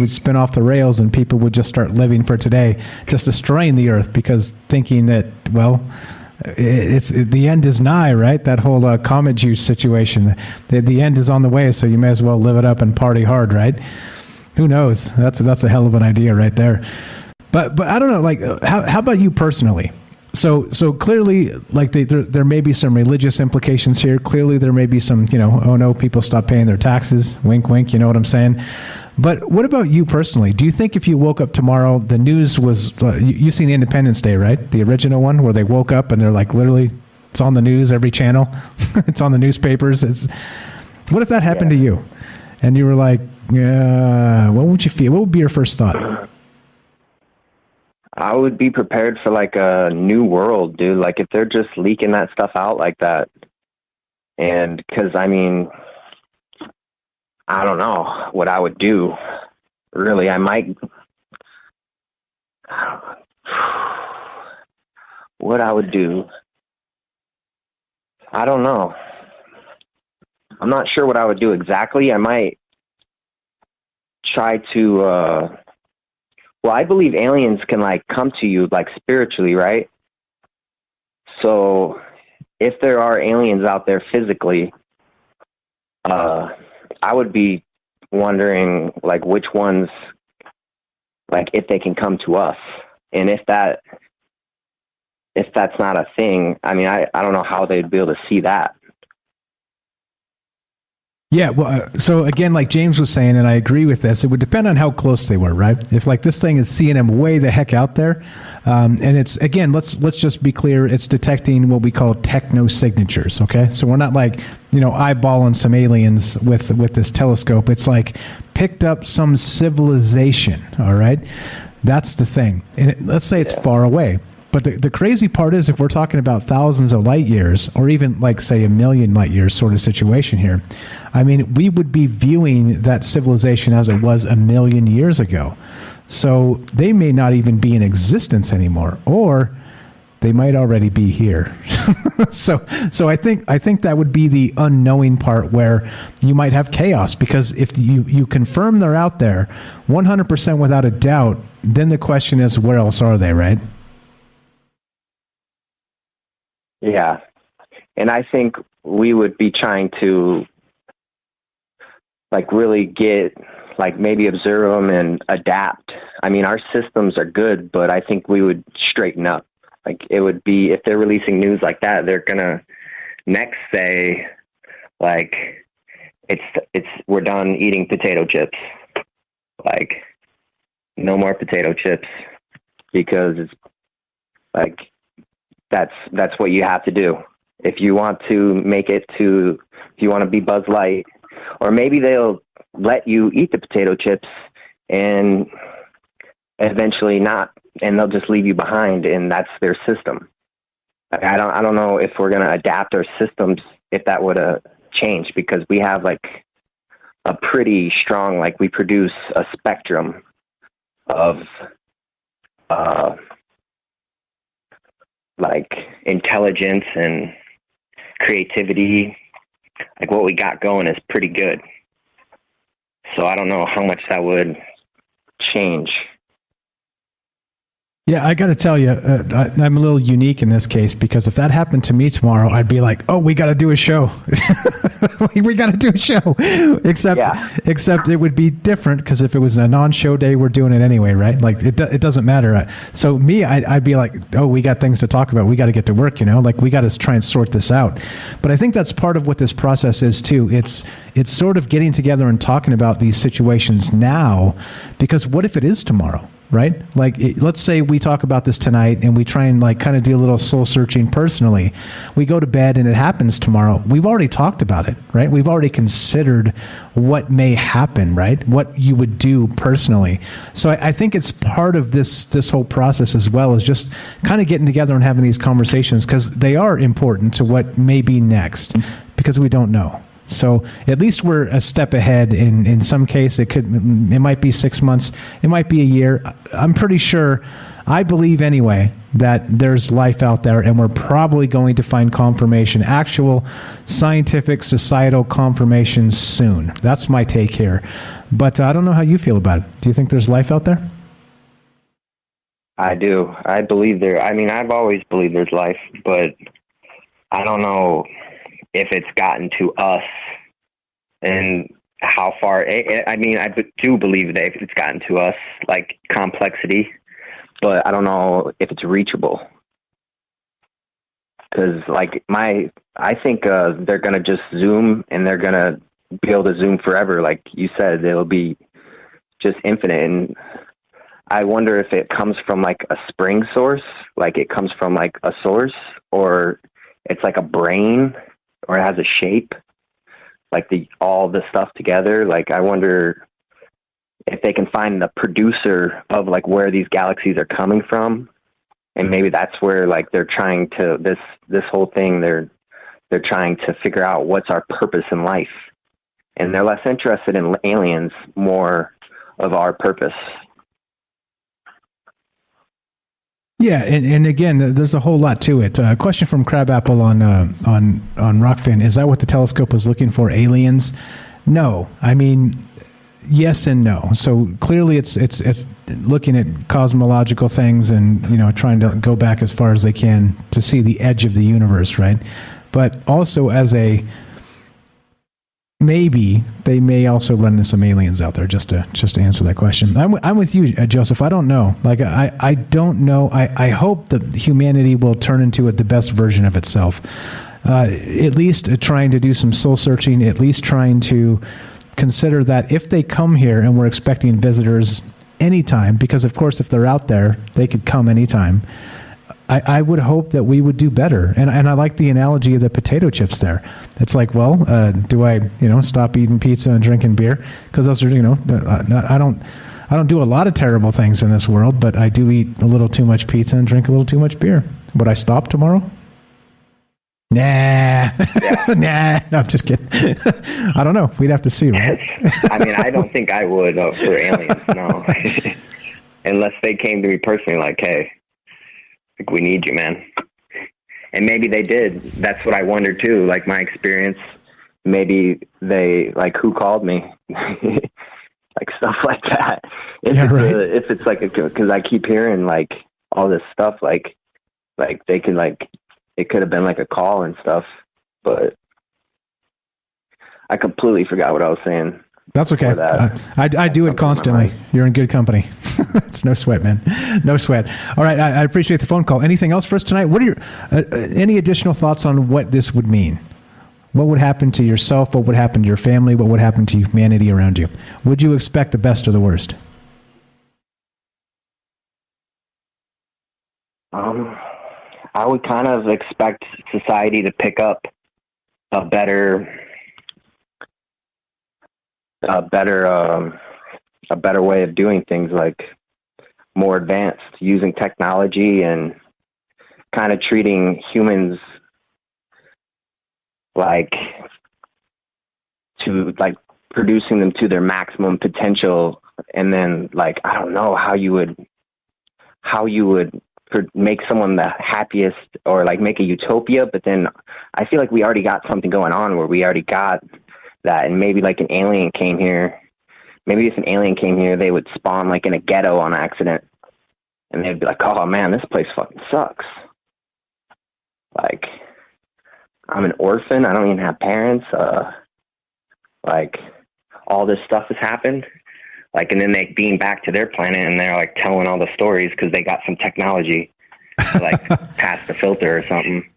spin off the rails and people would just start living for today, just destroying the earth because thinking that, well, it's the end is nigh, right? That whole comet juice situation. The end is on the way, so you may as well live it up and party hard, right? Who knows? That's a hell of an idea right there. But I don't know, like, how about you personally? So clearly, like there may be some religious implications here. Clearly, there may be some, oh no, people stop paying their taxes. Wink, wink. You know what I'm saying? But what about you personally? Do you think if you woke up tomorrow, the news was, you've seen Independence Day, right? The original one where they woke up and they're like, literally, it's on the news, every channel. It's on the newspapers. What if that happened to you? And you were like, what would you feel? What would be your first thought? I would be prepared for like a new world, dude. Like if they're just leaking that stuff out like that. And because, I mean, I don't know what I would do. Really, I might. What I would do. I don't know. I'm not sure what I would do exactly. I might try to, well, I believe aliens can like come to you like spiritually, right? So if there are aliens out there physically, I would be wondering like which ones, like if they can come to us. And if that's not a thing, I mean, I don't know how they'd be able to see that. Yeah, well, so again, like James was saying, and I agree with this, it would depend on how close they were, right? If like this thing is seeing them way the heck out there, and it's, again, let's just be clear, it's detecting what we call techno signatures, okay? So we're not like, eyeballing some aliens with this telescope. It's like picked up some civilization, all right? That's the thing. And let's say it's far away. But the crazy part is if we're talking about thousands of light years or even like, say, 1 million light years sort of situation here, I mean, we would be viewing that civilization as it was 1 million years ago. So they may not even be in existence anymore, or they might already be here. So I think that would be the unknowing part where you might have chaos, because if you confirm they're out there 100% without a doubt, then the question is, where else are they, right? Yeah. And I think we would be trying to like really get, like maybe observe them and adapt. I mean, our systems are good, but I think we would straighten up. Like it would be, if they're releasing news like that, they're going to next say like, we're done eating potato chips. Like no more potato chips, because it's like, that's what you have to do if you want to make it to, if you want to be Buzz Light. Or maybe they'll let you eat the potato chips and eventually not, and they'll just leave you behind, and that's their system. I don't know if we're going to adapt our systems, if that would change, because we have like a pretty strong, like we produce a spectrum of like intelligence and creativity. Like what we got going is pretty good. So I don't know how much that would change. Yeah, I got to tell you, I'm a little unique in this case, because if that happened to me tomorrow, I'd be like, "Oh, we got to do a show. We got to do a show." Except it would be different, because if it was a non-show day, we're doing it anyway, right? Like it doesn't matter. So me, I'd be like, "Oh, we got things to talk about. We got to get to work. Like we got to try and sort this out." But I think that's part of what this process is too. It's sort of getting together and talking about these situations now, because what if it is tomorrow? Right? Like, let's say we talk about this tonight and we try and like kind of do a little soul searching personally. We go to bed and it happens tomorrow. We've already talked about it, right? We've already considered what may happen, right? What you would do personally. So I think it's part of this whole process as well, is just kind of getting together and having these conversations, because they are important to what may be next, because we don't know. So at least we're a step ahead. In some case, it might be 6 months, it might be a year. I'm pretty sure, I believe anyway, that there's life out there, and we're probably going to find confirmation, actual scientific, societal confirmation soon. That's my take here. But I don't know how you feel about it. Do you think there's life out there? I do. I believe I've always believed there's life, but I don't know if it's gotten to us and how far. I do believe that it's gotten to us, like complexity, but I don't know if it's reachable. Because I think they're going to just zoom, and they're going to be able to zoom forever. Like you said, it'll be just infinite. And I wonder if it comes from like a spring source, like it comes from like a source, or it's like a brain, or it has a shape, like all the stuff together. Like I wonder if they can find the producer of like where these galaxies are coming from, and maybe that's where like they're trying to this whole thing. They're trying to figure out what's our purpose in life, and they're less interested in aliens, more of our purpose. Yeah, and again, there's a whole lot to it. A question from Crabapple on Rockfin: is that what the telescope was looking for? Aliens? No, I mean, yes and no. So clearly, it's looking at cosmological things and trying to go back as far as they can to see the edge of the universe, right? But also as a maybe they may also run into some aliens out there. Just to answer that question, I'm with you, Joseph. I don't know. Like I don't know. I hope that humanity will turn into the best version of itself. At least trying to do some soul searching. At least trying to consider that if they come here and we're expecting visitors anytime, because of course if they're out there, they could come anytime. I would hope that we would do better. And I like the analogy of the potato chips there. It's like, well, do I, stop eating pizza and drinking beer? Because those are, I don't do a lot of terrible things in this world, but I do eat a little too much pizza and drink a little too much beer. Would I stop tomorrow? Nah. Yeah. Nah. No, I'm just kidding. I don't know. We'd have to see, right? I mean, I don't think I would for aliens, no. Unless they came to me personally like, hey, like, we need you, man. And maybe they did. That's what I wonder too. Like my experience, maybe they like, who called me? Like stuff like that. If it's like, because I keep hearing like all this stuff, like they could like, it could have been like a call and stuff, but I completely forgot what I was saying. That's okay. I do it constantly. You're in good company. It's no sweat, man. No sweat. All right. I appreciate the phone call. Anything else for us tonight? What are your any additional thoughts on what this would mean? What would happen to yourself? What would happen to your family? What would happen to humanity around you? Would you expect the best or the worst? I would kind of expect society to pick up a better way of doing things, like more advanced, using technology and kind of treating humans like producing them to their maximum potential. And then like, I don't know how you would make someone the happiest, or like make a utopia. But then I feel like we already got something going on where we already got that. And maybe like an alien came here. Maybe if an alien came here, they would spawn like in a ghetto on accident, and they'd be like, "Oh man, this place fucking sucks. Like, I'm an orphan. I don't even have parents. Like, all this stuff has happened." Like, and then they beam back to their planet, and they're like telling all the stories because they got some technology to like pass the filter or something.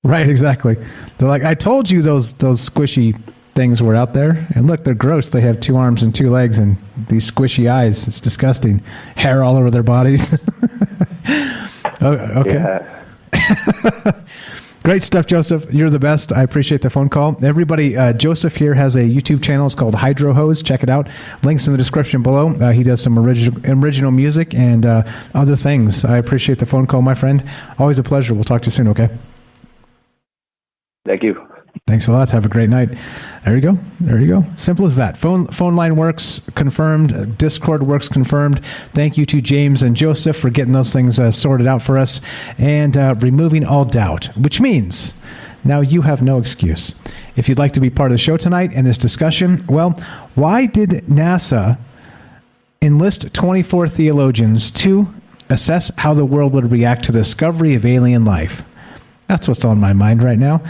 Right, exactly. They're like, "I told you those squishy things were out there, and look, they're gross. They have 2 arms and 2 legs and these squishy eyes. It's disgusting. Hair all over their bodies." Okay. Yeah. Great stuff, Joseph. You're the best. I appreciate the phone call. Everybody, Joseph here has a YouTube channel. It's called Hydro Hose. Check it out. Links in the description below. He does some original music and other things. I appreciate the phone call, my friend. Always a pleasure. We'll talk to you soon, okay? Thank you. Thanks a lot. Have a great night. There you go. There you go. Simple as that. Phone line works, confirmed. Discord works, confirmed. Thank you to James and Joseph for getting those things sorted out for us and removing all doubt, which means now you have no excuse. If you'd like to be part of the show tonight and this discussion, well, why did NASA enlist 24 theologians to assess how the world would react to the discovery of alien life? That's what's on my mind right now.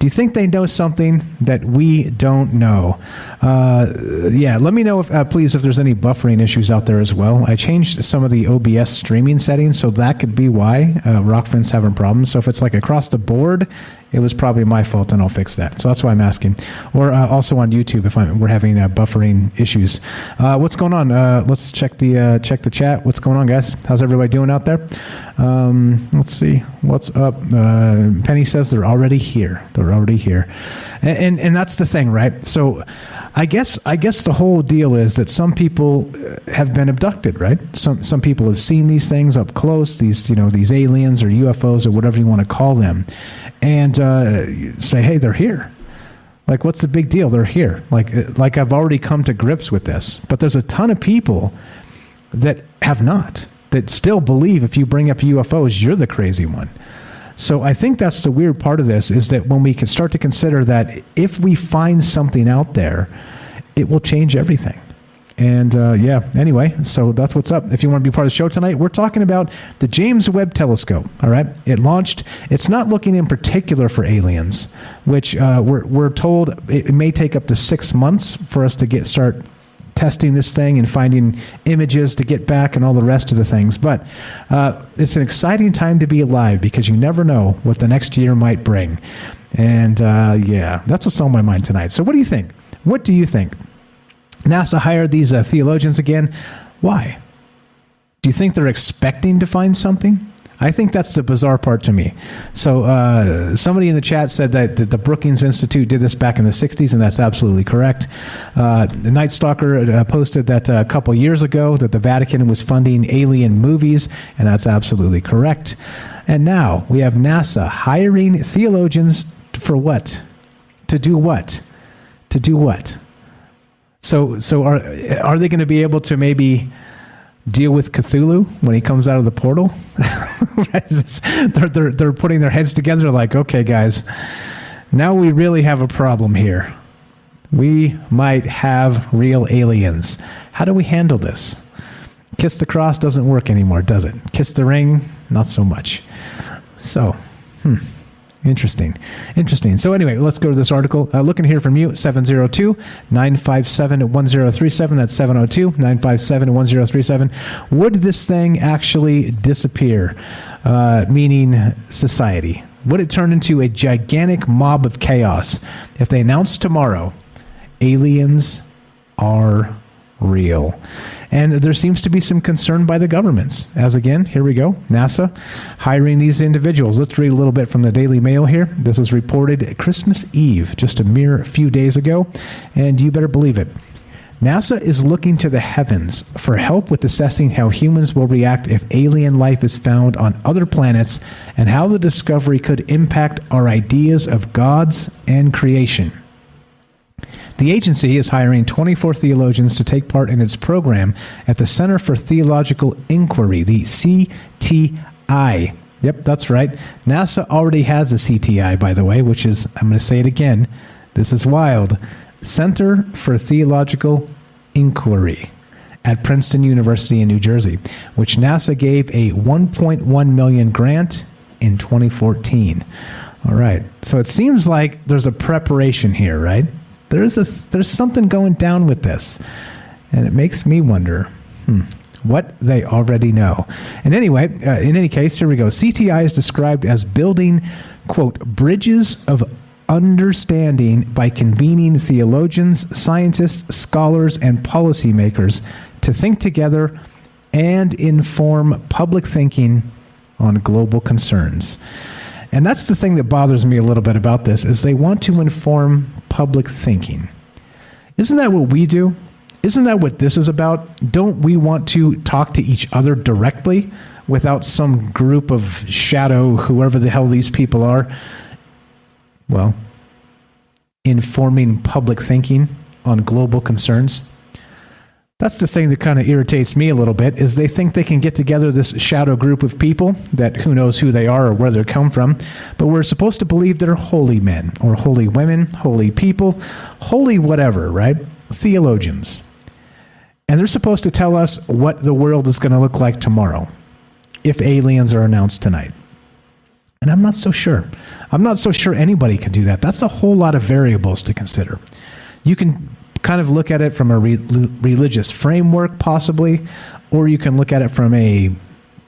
Do you think they know something that we don't know? Yeah, let me know, please, if there's any buffering issues out there as well. I changed some of the OBS streaming settings, so that could be why Rockfin's having problems. So if it's like across the board, it was probably my fault, and I'll fix that. So that's why I'm asking. Or also on YouTube if we're having buffering issues. What's going on? Let's check the chat. What's going on, guys? How's everybody doing out there? Let's see. What's up? Penny says they're already here. They're already here. And that's the thing, right? So I guess the whole deal is that some people have been abducted, right? Some people have seen these things up close, these aliens or UFOs or whatever you want to call them, and say, hey, they're here. Like, what's the big deal? They're here. Like I've already come to grips with this. But there's a ton of people that have not, that still believe if you bring up UFOs, you're the crazy one. So I think that's the weird part of this, is that when we can start to consider that if we find something out there, it will change everything. And anyway, so that's what's up. If you want to be part of the show tonight, we're talking about the James Webb telescope. All right, it launched. It's not looking in particular for aliens, which we're told it may take up to 6 months for us to start testing this thing and finding images to get back and all the rest of the things. But it's an exciting time to be alive, because you never know what the next year might bring. And that's what's on my mind tonight. So what do you think? What do you think? NASA hired these theologians again. Why? Do you think they're expecting to find something? I think that's the bizarre part to me. So somebody in the chat said that the Brookings Institute did this back in the 60s, and that's absolutely correct. The Night Stalker posted that a couple years ago that the Vatican was funding alien movies, and that's absolutely correct. And now we have NASA hiring theologians for what? To do what? To do what? So are they going to be able to maybe deal with Cthulhu when he comes out of the portal? They're putting their heads together like, okay, guys, now we really have a problem here. We might have real aliens. How do we handle this? Kiss the cross doesn't work anymore, does it? Kiss the ring, not so much. So, Interesting. So anyway, let's go to this article. Looking here from you, 702-957-1037. That's 702-957-1037. Would this thing actually disappear? Meaning society. Would it turn into a gigantic mob of chaos if they announced tomorrow, aliens are real? And there seems to be some concern by the governments. As again, here we go, NASA hiring these individuals. Let's read a little bit from the Daily Mail here. This was reported Christmas Eve, just a mere few days ago, and you better believe it. NASA is looking to the heavens for help with assessing how humans will react if alien life is found on other planets, and how the discovery could impact our ideas of gods and creation. The agency is hiring 24 theologians to take part in its program at the Center for Theological Inquiry, the CTI. Yep, that's right. NASA already has a CTI, by the way, which is, I'm going to say it again, this is wild, Center for Theological Inquiry at Princeton University in New Jersey, which NASA gave a $1.1 million grant in 2014. All right, so it seems like there's a preparation here, right? There's something going down with this, and it makes me wonder what they already know. And anyway, in any case, here we go. CTI is described as building, quote, bridges of understanding by convening theologians, scientists, scholars, and policymakers to think together and inform public thinking on global concerns. And that's the thing that bothers me a little bit about this, is they want to inform public thinking. Isn't that what we do? Isn't that what this is about? Don't we want to talk to each other directly without some group of shadow, whoever the hell these people are, well, informing public thinking on global concerns? That's the thing that kind of irritates me a little bit, is they think they can get together this shadow group of people that who knows who they are or where they come from, but we're supposed to believe they're holy men or holy women, holy people, holy whatever, right? Theologians. And they're supposed to tell us what the world is going to look like tomorrow if aliens are announced tonight. And I'm not so sure. I'm not so sure anybody can do that. That's a whole lot of variables to consider. You can kind of look at it from a religious framework, possibly, or you can look at it from a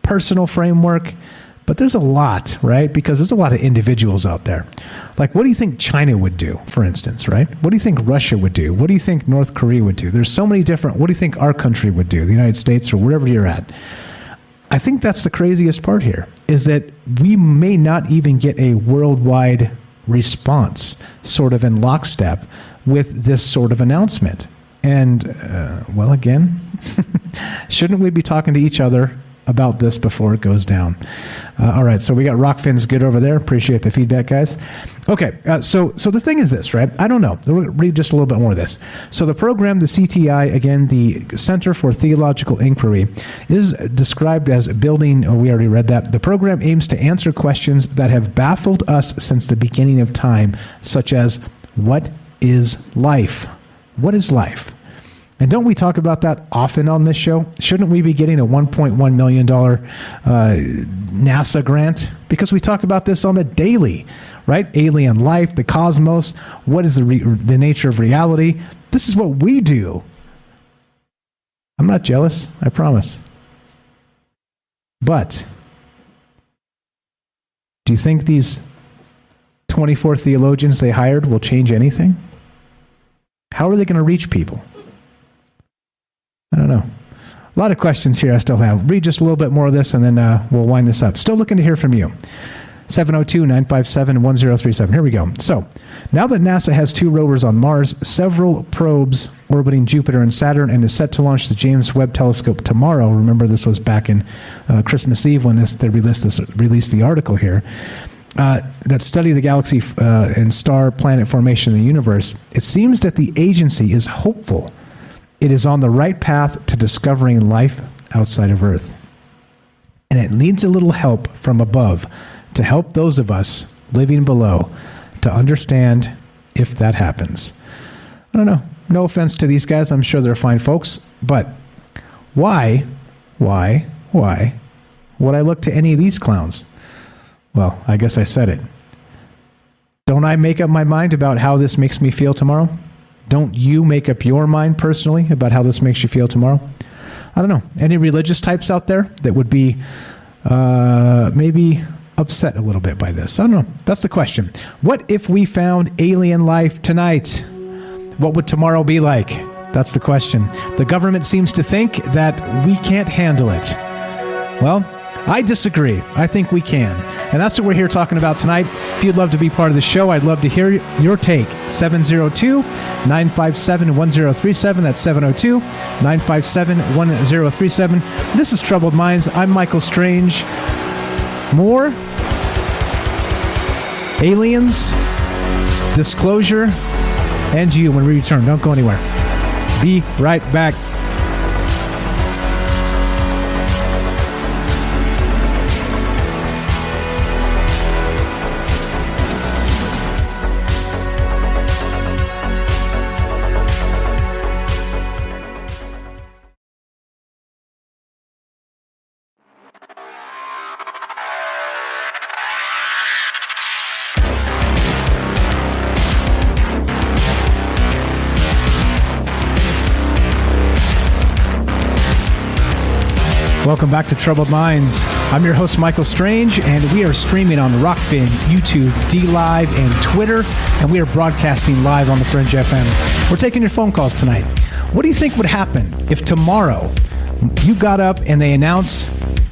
personal framework. But there's a lot, right? Because there's a lot of individuals out there. Like, what do you think China would do, for instance, right? What do you think Russia would do? What do you think North Korea would do? There's so many different, what do you think our country would do, the United States or wherever you're at? I think that's the craziest part here, is that we may not even get a worldwide response sort of in lockstep with this sort of announcement. And, well, again, shouldn't we be talking to each other about this before it goes down? All right, so we got Rockfin's good over there. Appreciate the feedback, guys. Okay, so the thing is this, right? I don't know. We'll read just a little bit more of this. So the program, the CTI, again, the Center for Theological Inquiry, is described as building, we already read that. The program aims to answer questions that have baffled us since the beginning of time, such as, what is life? What is life? And don't we talk about that often on this show? Shouldn't we be getting a $1.1 million NASA grant? Because we talk about this on the daily, right? Alien life, the cosmos, what is the nature of reality? This is what we do. I'm not jealous, I promise. But do you think these 24 theologians they hired will change anything? How are they going to reach people? I don't know. A lot of questions here I still have. Read just a little bit more of this, and then we'll wind this up. Still looking to hear from you. 702-957-1037. Here we go. So, now that NASA has 2 rovers on Mars, several probes orbiting Jupiter and Saturn, and is set to launch the James Webb telescope tomorrow. Remember, this was back in Christmas Eve when they released the article here. That study the galaxy and star planet formation in the universe. It seems that the agency is hopeful it is on the right path to discovering life outside of Earth. And it needs a little help from above to help those of us living below to understand if that happens. I don't know. No offense to these guys. I'm sure they're fine folks. But why would I look to any of these clowns? Well, I guess I said it. Don't I make up my mind about how this makes me feel tomorrow? Don't you make up your mind personally about how this makes you feel tomorrow? I don't know. Any religious types out there that would be maybe upset a little bit by this? I don't know. That's the question. What if we found alien life tonight? What would tomorrow be like? That's the question. The government seems to think that we can't handle it. Well, I disagree. I think we can. And that's what we're here talking about tonight. If you'd love to be part of the show, I'd love to hear your take. 702-957-1037. That's 702-957-1037. This is Troubled Minds. I'm Michael Strange. More aliens, disclosure, and you when we return. Don't go anywhere. Be right back. Welcome back to Troubled Minds. I'm your host, Michael Strange, and we are streaming on Rockfin, YouTube, DLive, and Twitter, and we are broadcasting live on the Fringe FM. We're taking your phone calls tonight. What do you think would happen if tomorrow you got up and they announced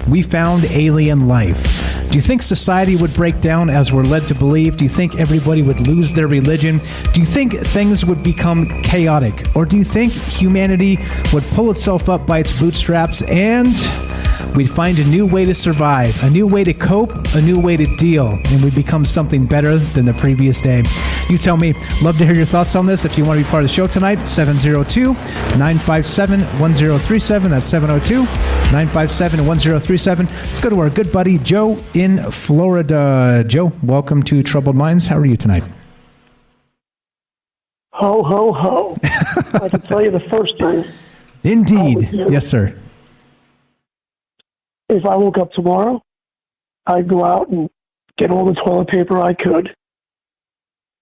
we found alien life? Do you think society would break down as we're led to believe? Do you think everybody would lose their religion? Do you think things would become chaotic? Or do you think humanity would pull itself up by its bootstraps and we'd find a new way to survive, a new way to cope, a new way to deal, and we'd become something better than the previous day? You tell me. Love to hear your thoughts on this. If you want to be part of the show tonight, 702-957-1037. That's 702-957-1037. Let's go to our good buddy Joe in Florida. Joe, welcome to Troubled Minds. How are you tonight? Ho, ho, ho. I can tell you the first thing. Indeed. Yes, sir. If I woke up tomorrow, I'd go out and get all the toilet paper I could.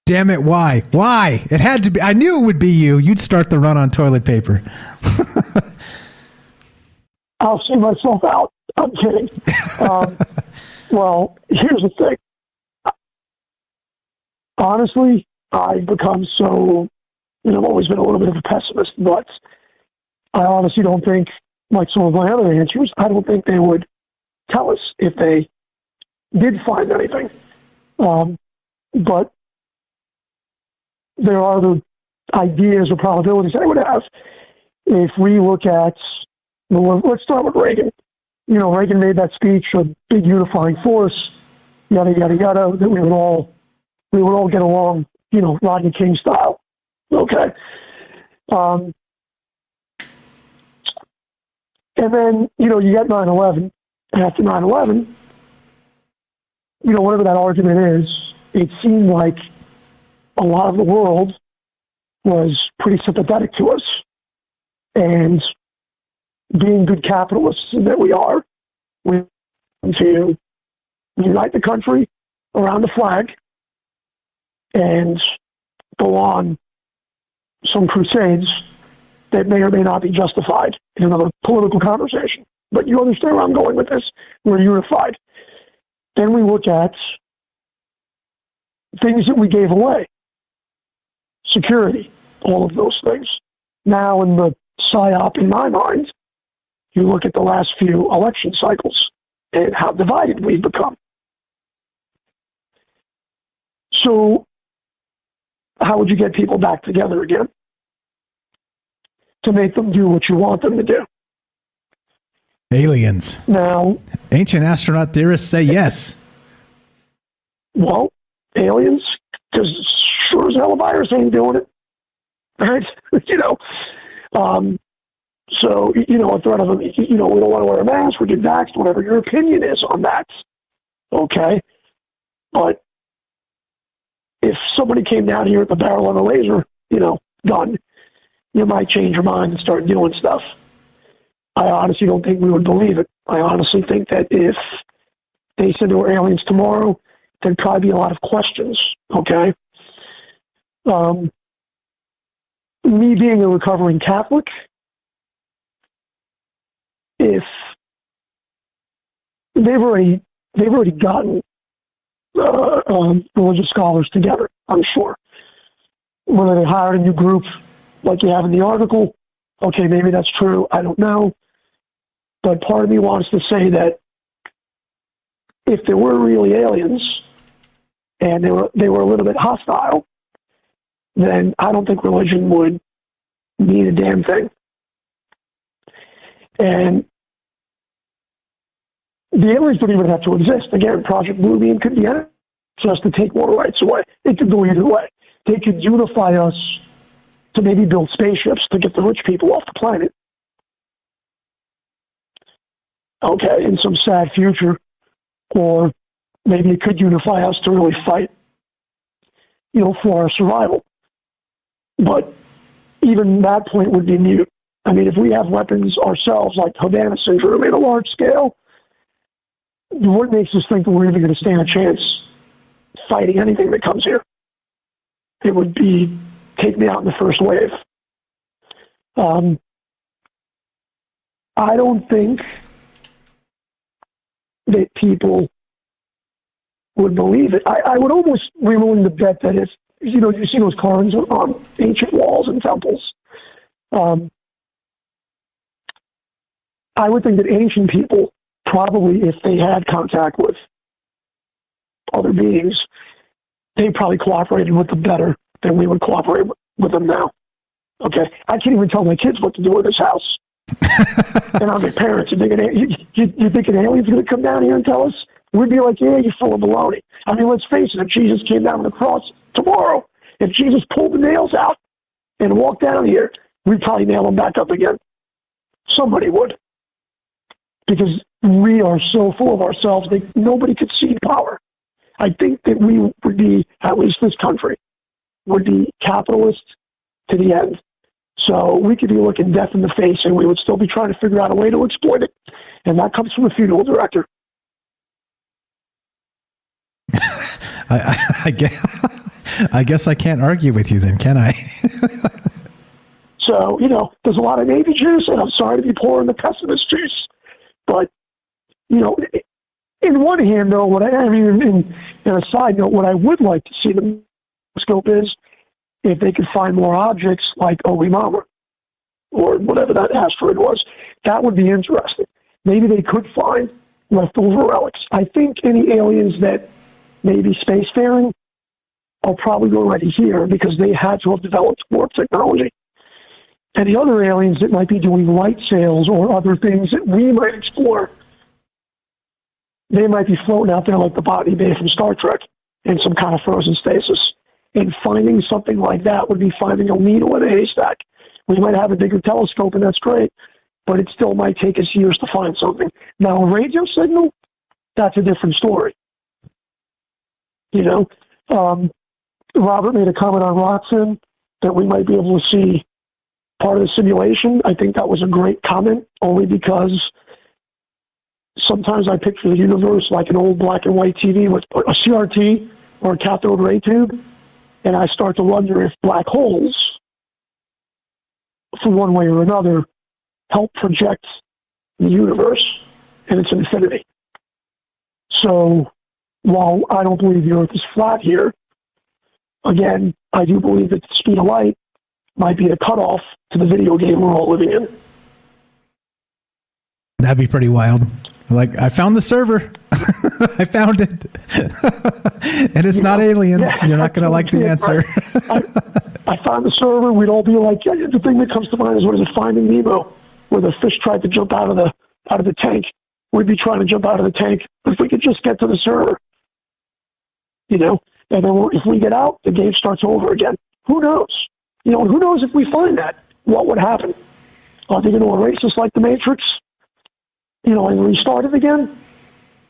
Damn it, why? Why? It had to be. I knew it would be you. You'd start the run on toilet paper. I'll see myself out. I'm kidding. Well, here's the thing. Honestly, I've become so, I've always been a little bit of a pessimist, but I honestly don't think, like some of my other answers, I don't think they would tell us if they did find anything. But there are the ideas or probabilities I would have. If we look at, let's start with Reagan. Reagan made that speech, a big unifying force, yada, yada, yada, that we would all get along, Rodney King style. Okay. And then, you get 9/11. After 9/11, whatever that argument is, it seemed like a lot of the world was pretty sympathetic to us. And being good capitalists that we are, we want to unite the country around the flag and go on some crusades that may or may not be justified in another political conversation. But you understand where I'm going with this. We're unified. Then we look at things that we gave away. Security, all of those things. Now in the PSYOP, in my mind, you look at the last few election cycles and how divided we've become. So how would you get people back together again to make them do what you want them to do? Aliens. Now, ancient astronaut theorists say yes. Well, aliens, because sure as hell a virus ain't doing it, right? So, a threat of, we don't want to wear a mask, we're getting vaxxed, whatever your opinion is on that, okay? But if somebody came down here with the barrel of a laser, gun, you might change your mind and start doing stuff. I honestly don't think we would believe it. I honestly think that if they said there were aliens tomorrow, there'd probably be a lot of questions, okay? Me being a recovering Catholic, if they've already gotten religious scholars together, I'm sure. Whether they hired a new group like you have in the article, okay, maybe that's true, I don't know. But part of me wants to say that if there were really aliens and they were a little bit hostile, then I don't think religion would mean a damn thing. And the aliens don't even have to exist. Again, Project Bluebeam could be anything just to take water rights away. It could go either way. They could unify us to maybe build spaceships to get the rich people off the planet. Okay, in some sad future. Or maybe it could unify us to really fight, for our survival. But even that point would be mute. I mean, if we have weapons ourselves, like Havana syndrome at a large scale, what makes us think that we're even going to stand a chance fighting anything that comes here? It would be take me out in the first wave. I don't think that people would believe it. I would almost be willing to bet that if, you see those carvings on ancient walls and temples. I would think that ancient people, probably if they had contact with other beings, they probably cooperated with them better than we would cooperate with them now. Okay? I can't even tell my kids what to do with this house. And I'm their parents. You think an alien's going to come down here and tell us? We'd be like, yeah, you're full of baloney. I mean, let's face it, if Jesus came down on the cross tomorrow, if Jesus pulled the nails out and walked down here, we'd probably nail him back up again. Somebody would. Because we are so full of ourselves that nobody could see power. I think that we would be, at least this country, would be capitalist to the end. So we could be looking death in the face and we would still be trying to figure out a way to exploit it. And that comes from a funeral director. I guess I can't argue with you then, can I? So, there's a lot of Navy juice, and I'm sorry to be pouring the pessimist juice. But, in one hand, though, in a side note, what I would like to see the scope is if they could find more objects like Oumuamua or whatever that asteroid was. That would be interesting. Maybe they could find leftover relics. I think any aliens that may be spacefaring are probably already here because they had to have developed warp technology. And the other aliens that might be doing light sails or other things that we might explore, they might be floating out there like the Botany Bay from Star Trek in some kind of frozen stasis. And finding something like that would be finding a needle in a haystack. We might have a bigger telescope, and that's great, but it still might take us years to find something. Now, a radio signal, that's a different story. You know, Robert made a comment on Roxanne that we might be able to see part of the simulation. I think that was a great comment, only because sometimes I picture the universe like an old black and white TV with a CRT or a cathode ray tube, and I start to wonder if black holes, for one way or another, help project the universe and its infinity. So while I don't believe the Earth is flat here, again, I do believe that the speed of light might be a cutoff to the video game we're all living in. That'd be pretty wild. Like, I found the server. I found it. And it's not aliens. Yeah. You're not going to like the answer. I found the server. We'd all be like, yeah, the thing that comes to mind is, what is it, Finding Nemo, where the fish tried to jump out of the tank. We'd be trying to jump out of the tank if we could just get to the server. You know? And then if we get out, the game starts over again. Who knows? You know, who knows if we find that? What would happen? Are they going to erase us like the Matrix? You know, and restart it again?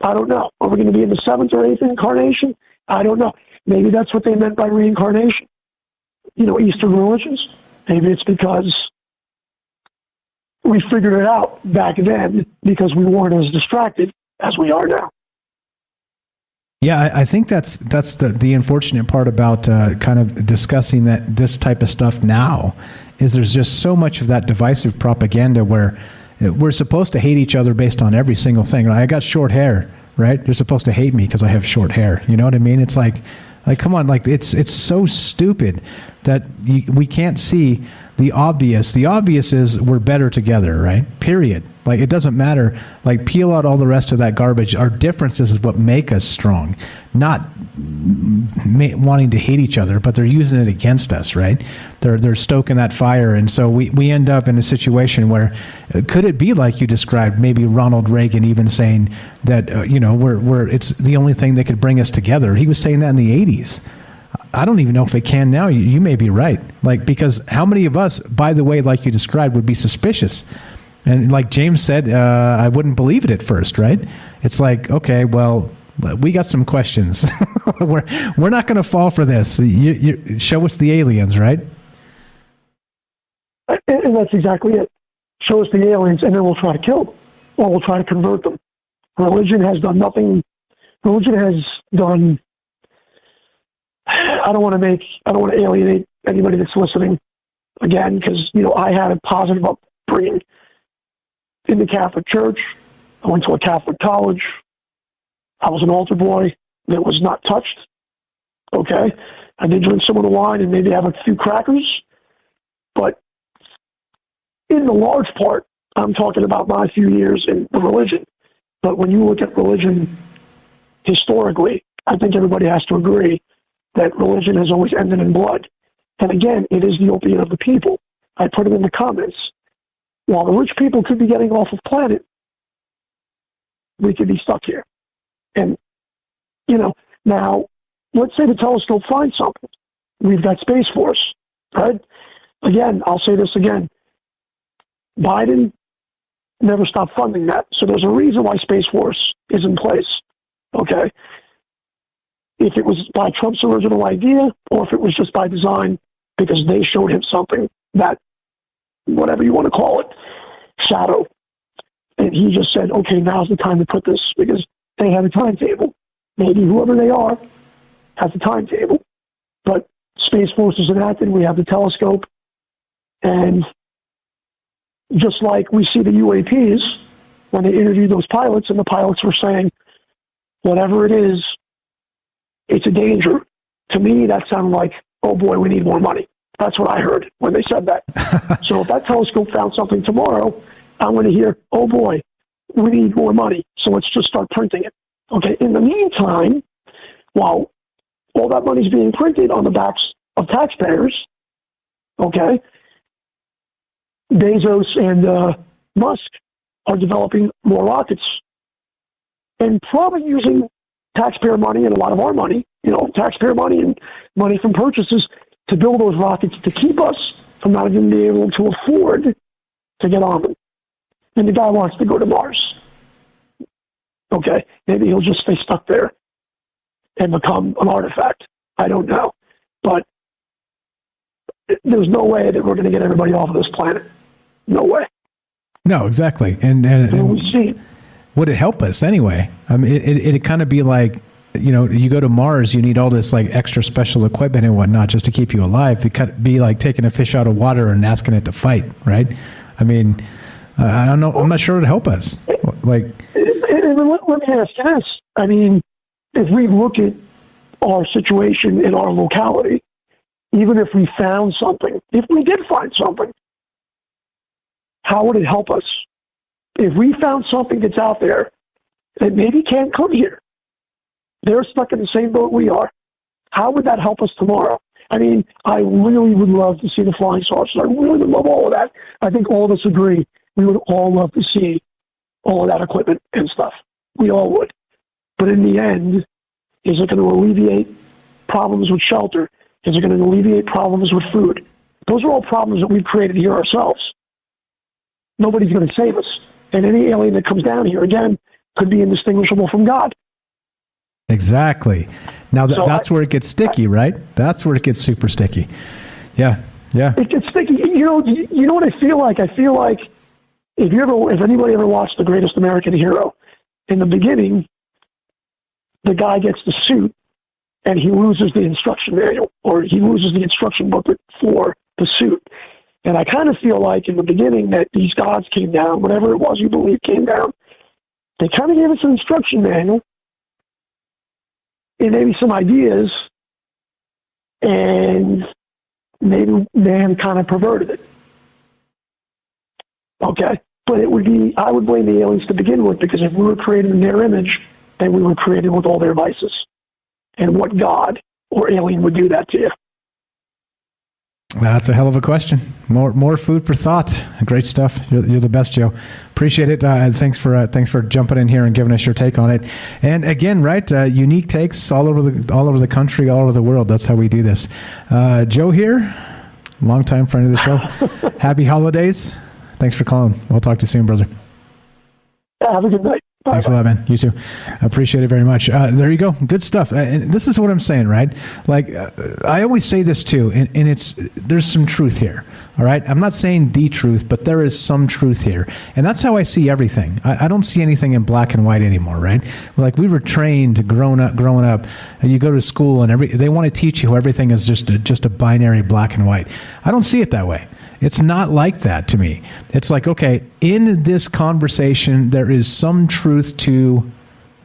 I don't know. Are we going to be in the 7th or 8th incarnation? I don't know. Maybe that's what they meant by reincarnation. You know, Eastern religions. Maybe it's because we figured it out back then because we weren't as distracted as we are now. Yeah, I think that's the unfortunate part about kind of discussing this type of stuff now, is there's just so much of that divisive propaganda where we're supposed to hate each other based on every single thing. I got short hair, right? You're supposed to hate me because I have short hair. You know what I mean? It's like come on, like it's so stupid that we can't see the obvious. The obvious is we're better together, right? Period. Like, it doesn't matter. Like, peel out all the rest of that garbage. Our differences is what make us strong, not wanting to hate each other, but they're using it against us, right? They're stoking that fire, and so we end up in a situation where could it be like you described? Maybe Ronald Reagan even saying that you know we're it's the only thing that could bring us together. He was saying that in the 80s. I don't even know if it can now. You may be right. Like, because how many of us, by the way, like you described, would be suspicious? And like James said, I wouldn't believe it at first, right? It's like, okay, well, we got some questions. we're not going to fall for this. You show us the aliens, right? And that's exactly it. Show us the aliens, and then we'll try to kill them, or we'll try to convert them. Religion has done nothing. Religion has done. I don't want to alienate anybody that's listening again, because, you know, I had a positive upbringing in the Catholic Church. I went to a Catholic college. I was an altar boy that was not touched. Okay? I did drink some of the wine and maybe have a few crackers. But in the large part, I'm talking about my few years in religion. But when you look at religion historically, I think everybody has to agree that religion has always ended in blood. And again, it is the opiate of the people. I put it in the comments. While the rich people could be getting off of planet, we could be stuck here. And, you know, now, let's say the telescope finds something. We've got Space Force, right? Again, I'll say this again. Biden never stopped funding that. So there's a reason why Space Force is in place, okay? If it was by Trump's original idea, or if it was just by design because they showed him something that, whatever you want to call it, shadow. And he just said, okay, now's the time to put this, because they have a timetable. Maybe whoever they are has a timetable. But Space Force is enacted, we have the telescope, and just like we see the UAPs, when they interviewed those pilots, and the pilots were saying, whatever it is, it's a danger. To me, that sounded like, oh boy, we need more money. That's what I heard when they said that. So if that telescope found something tomorrow, I'm going to hear, oh boy, we need more money. So let's just start printing it. Okay. In the meantime, while all that money's being printed on the backs of taxpayers, okay, Bezos and Musk are developing more rockets and probably using taxpayer money and a lot of our money, taxpayer money and money from purchases to build those rockets to keep us from not even being able to afford to get on them. And the guy wants to go to Mars. Okay, maybe he'll just stay stuck there and become an artifact. I don't know. But there's no way that we're going to get everybody off of this planet. No way. No, exactly. And we see it. Would it help us anyway? I mean, it'd kind of be like, you go to Mars, you need all this like extra special equipment and whatnot just to keep you alive. It could be like taking a fish out of water and asking it to fight, right? I mean, I don't know. I'm not sure it'd help us. Like, let me ask this. I mean, if we look at our situation in our locality, even if we found something, if we did find something, how would it help us? If we found something that's out there that maybe can't come here, they're stuck in the same boat we are. How would that help us tomorrow? I mean, I really would love to see the flying saucers. I really would love all of that. I think all of us agree. We would all love to see all of that equipment and stuff. We all would. But in the end, is it going to alleviate problems with shelter? Is it going to alleviate problems with food? Those are all problems that we've created here ourselves. Nobody's going to save us. And any alien that comes down here, again, could be indistinguishable from God. Exactly. Now that's where it gets sticky, right? That's where it gets super sticky. Yeah. It gets sticky. You know what I feel like? I feel like if anybody ever watched The Greatest American Hero, in the beginning, the guy gets the suit and he loses the instruction manual, or he loses the instruction booklet for the suit. And I kind of feel like in the beginning that these gods came down, whatever it was you believe came down, they kind of gave us an instruction manual and maybe some ideas, and maybe man kind of perverted it. Okay? But I would blame the aliens to begin with, because if we were created in their image, then we were created with all their vices. And what god or alien would do that to you? That's a hell of a question. More food for thought. Great stuff. You're the best, Joe. Appreciate it. Thanks for jumping in here and giving us your take on it. And again, right, unique takes all over the country, all over the world. That's how we do this. Joe here, longtime friend of the show. Happy holidays. Thanks for calling. We'll talk to you soon, brother. Have a good night. Bye. Thanks a lot, man. You too. Appreciate it very much. There you go. Good stuff. And this is what I'm saying, right? Like, I always say this too, and there's some truth here. All right. I'm not saying the truth, but there is some truth here. And that's how I see everything. I don't see anything in black and white anymore, right? Like, we were trained growing up, and you go to school and they want to teach you everything is just a binary black and white. I don't see it that way. It's not like that to me. It's like, okay, in this conversation, there is some truth to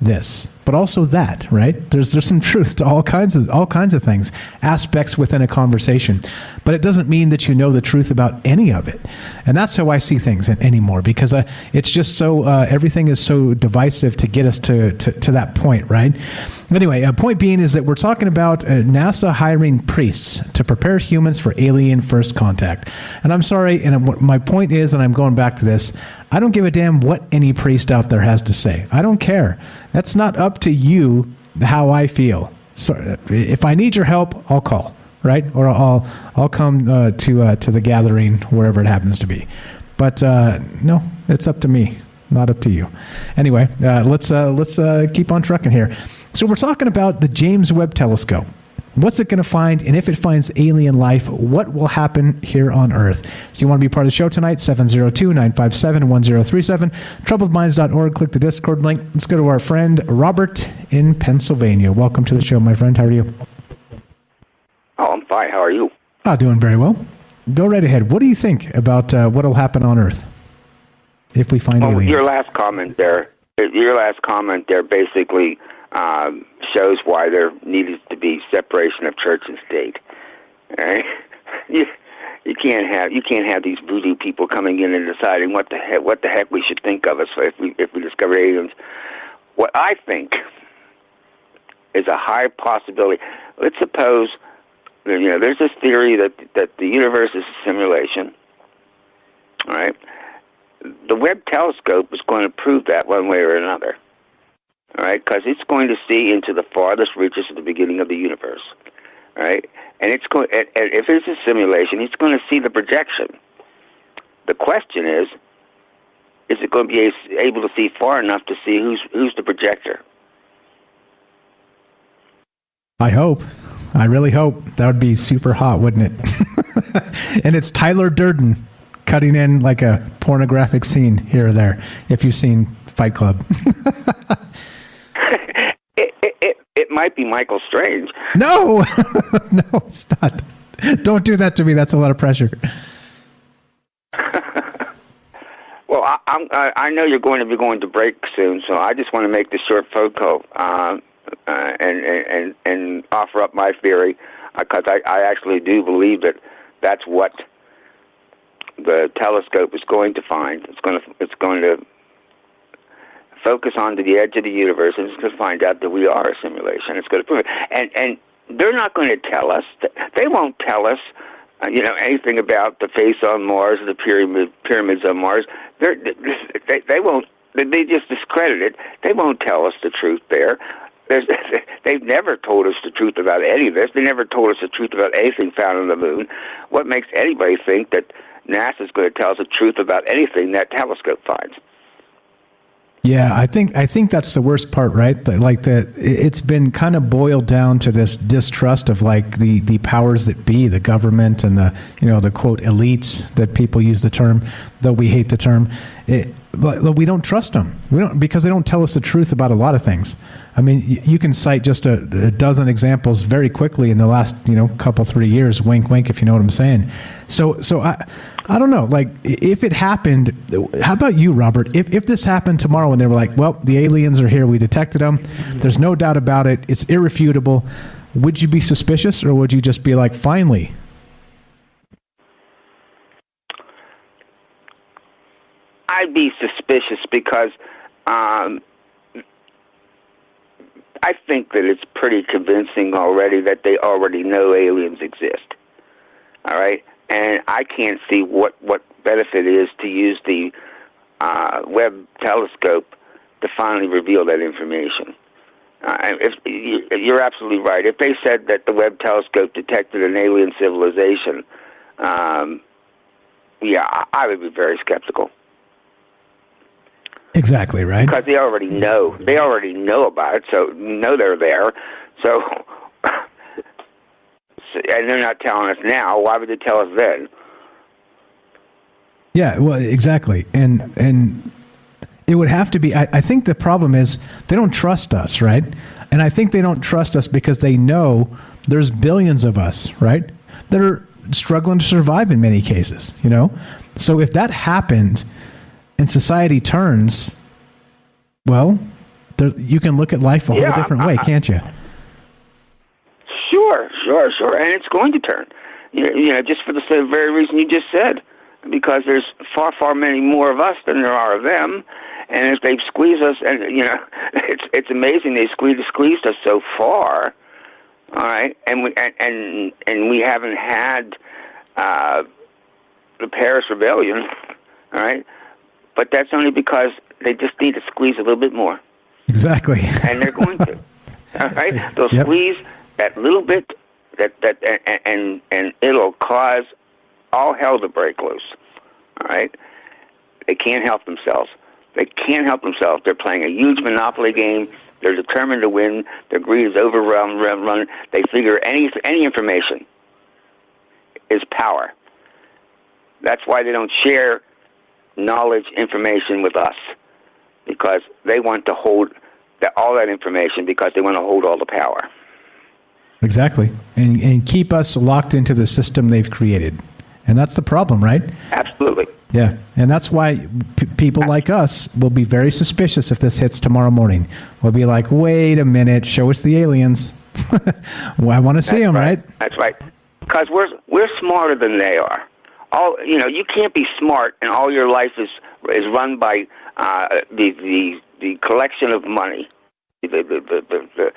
this, but also that, right? There's some truth to all kinds of things, aspects within a conversation, but it doesn't mean that you know the truth about any of it. And that's how I see things anymore, because it's just so everything is so divisive to get us to that point, right? Anyway, point being is that we're talking about NASA hiring priests to prepare humans for alien first contact. And I'm sorry, and my point is, and I'm going back to this, I don't give a damn what any priest out there has to say. I don't care. That's not up to you how I feel. So if I need your help, I'll call, right? Or I'll come to the gathering, wherever it happens to be. But no, it's up to me, not up to you. Anyway, let's keep on trucking here. So we're talking about the James Webb telescope. What's it going to find? And if it finds alien life, what will happen here on Earth? So you want to be part of the show tonight, 702-957-1037, troubledminds.org. Click the Discord link. Let's go to our friend Robert in Pennsylvania. Welcome to the show, my friend. How are you? Oh, I'm fine. How are you? Doing very well. Go right ahead. What do you think about what will happen on Earth if we find aliens? Your last comment there basically shows why there needed to be separation of church and state. All right? You can't have these voodoo people coming in and deciding what the heck we should think of us if we discover aliens. What I think is a high possibility. Let's suppose there's this theory that the universe is a simulation. All right, the Webb telescope is going to prove that one way or another. All right, because it's going to see into the farthest reaches of the beginning of the universe. All right. And it's going. And if it's a simulation, it's going to see the projection. The question is it going to be able to see far enough to see who's the projector? I hope. I really hope. That would be super hot, wouldn't it? And it's Tyler Durden cutting in like a pornographic scene here or there. If you've seen Fight Club. It might be Michael Strange. No, no, it's not. Don't do that to me. That's a lot of pressure. Well, I know you're going to be going to break soon, so I just want to make this short phone call and offer up my theory, because I actually do believe that that's what the telescope is going to find. It's going to focus onto the edge of the universe, and it's going to find out that we are a simulation. It's going to prove it. And they're not going to tell us. They won't tell us, anything about the face on Mars or the pyramids on Mars. They won't. They just discredit it. They won't tell us the truth there. They've never told us the truth about any of this. They never told us the truth about anything found on the moon. What makes anybody think that NASA's going to tell us the truth about anything that telescope finds? Yeah, I think that's the worst part, right? It's been kind of boiled down to this distrust of like the powers that be, the government and the quote elites that people use the term, though we hate the term. But we don't trust them. Because they don't tell us the truth about a lot of things. I mean, you can cite just a dozen examples very quickly in the last couple 3 years. Wink, wink, if you know what I'm saying. So I don't know. Like, if it happened, how about you, Robert? If this happened tomorrow and they were like, well, the aliens are here, we detected them, there's no doubt about it, it's irrefutable, would you be suspicious, or would you just be like, finally? I'd be suspicious because I think that it's pretty convincing already that they already know aliens exist. All right? And I can't see what benefit is to use the Webb telescope to finally reveal that information. You're absolutely right. If they said that the Webb telescope detected an alien civilization, I would be very skeptical. Exactly, right? Because they already know. They already know about it, so know they're there. So, and they're not telling us now. Why would they tell us then? Yeah, well, exactly. And it would have to be, I think the problem is they don't trust us, right? And I think they don't trust us because they know there's billions of us, right? That are struggling to survive in many cases, So if that happened and society turns, well, you can look at life a whole different way, can't you? Sure. And it's going to turn. Just for the very reason you just said. Because there's far many more of us than there are of them. And if they squeeze us, and it's amazing they squeezed us so far. All right, and we haven't had the Paris Rebellion. All right, but that's only because they just need to squeeze a little bit more. Exactly. And they're going to. All right, they'll squeeze that little bit, and it'll cause all hell to break loose. All right, they can't help themselves. They can't help themselves. They're playing a huge monopoly game. They're determined to win. Their greed is overrun. They figure any information is power. That's why they don't share knowledge, information with us, because they want to hold all that information because they want to hold all the power. Exactly, and keep us locked into the system they've created. And that's the problem, right? Absolutely. Yeah, and that's why people like us will be very suspicious if this hits tomorrow morning. We'll be like, wait a minute, show us the aliens. Well, I want to see them, right? That's right. Because we're smarter than they are. You can't be smart and all your life is run by the collection of money, the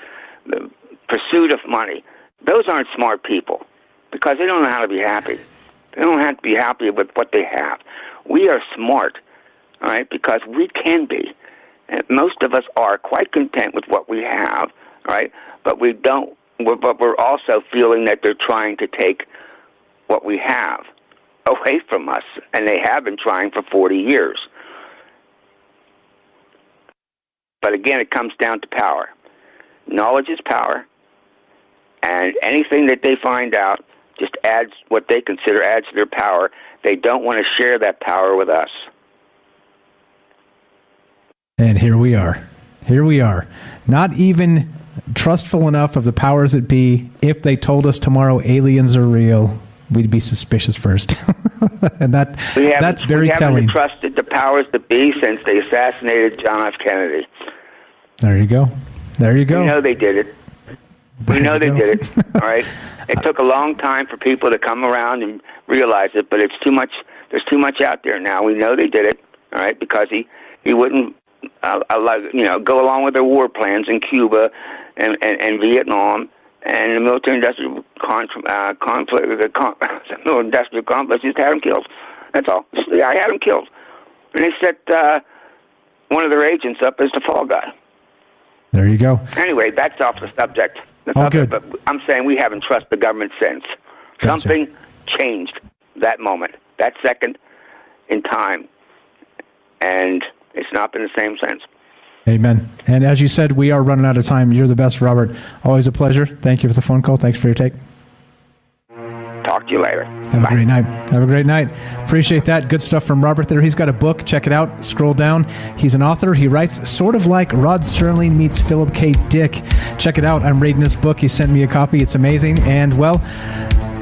pursuit of money. Those aren't smart people because they don't know how to be happy. They don't have to be happy with what they have. We are smart, all right, because we can be. And most of us are quite content with what we have, all right, but we don't. But we're also feeling that they're trying to take what we have away from us, and they have been trying for 40 years. But again, it comes down to power. Knowledge is power, and anything that they find out just adds what they consider adds to their power. They don't want to share that power with us. And here we are. Here we are. Not even trustful enough of the powers that be. If they told us tomorrow aliens are real, we'd be suspicious first. And that's very telling. We haven't trusted the powers that be since they assassinated John F. Kennedy. There you go. There you go. We know they did it. We know they did it. All right. It took a long time for people to come around and realize it, but it's too much. There's too much out there now. We know they did it. All right, because he wouldn't go along with their war plans in Cuba and Vietnam and the military-industrial conflict. The military-industrial complex just had him killed. That's all. I had him killed, and they set one of their agents up as the fall guy. There you go. Anyway, that's off the subject. All good. But I'm saying we haven't trusted the government since. Gotcha. Something changed that moment, that second in time, and it's not been the same since. Amen. And as you said, we are running out of time. You're the best, Robert. Always a pleasure. Thank you for the phone call. Thanks for your take. Talk to you later. Have a great night. Have a great night. Appreciate that. Good stuff from Robert there. He's got a book. Check it out. Scroll down. He's an author. He writes sort of like Rod Serling meets Philip K. Dick. Check it out. I'm reading his book. He sent me a copy. It's amazing. And, well,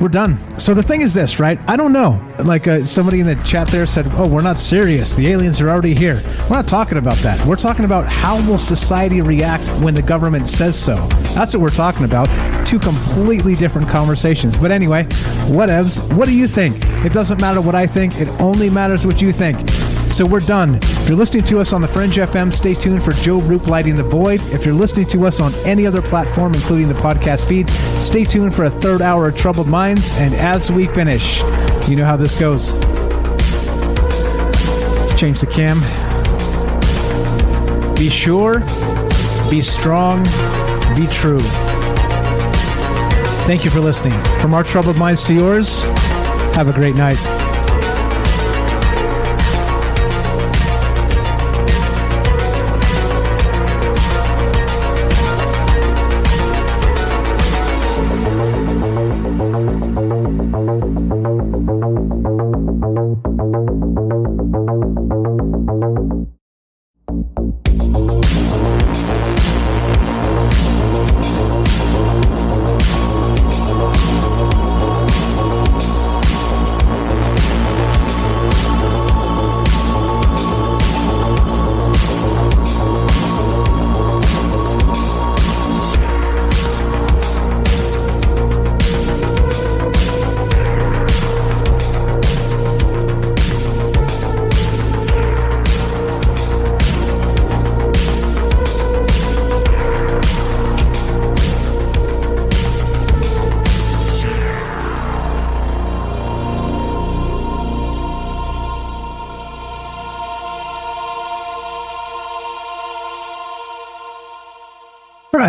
we're done. So the thing is this, right? I don't know. Like somebody in the chat there said, oh, we're not serious. The aliens are already here. We're not talking about that. We're talking about how will society react when the government says so. That's what we're talking about. Two completely different conversations. But anyway, whatevs. What do you think? It doesn't matter what I think. It only matters what you think. So we're done. If you're listening to us on the Fringe FM, stay tuned for Joe Roop Lighting the Void. If you're listening to us on any other platform, including the podcast feed, stay tuned for a third hour of Troubled Minds. And as we finish, you know how this goes. Let's change the cam. Be sure, be strong, be true. Thank you for listening. From our Troubled Minds to yours, have a great night.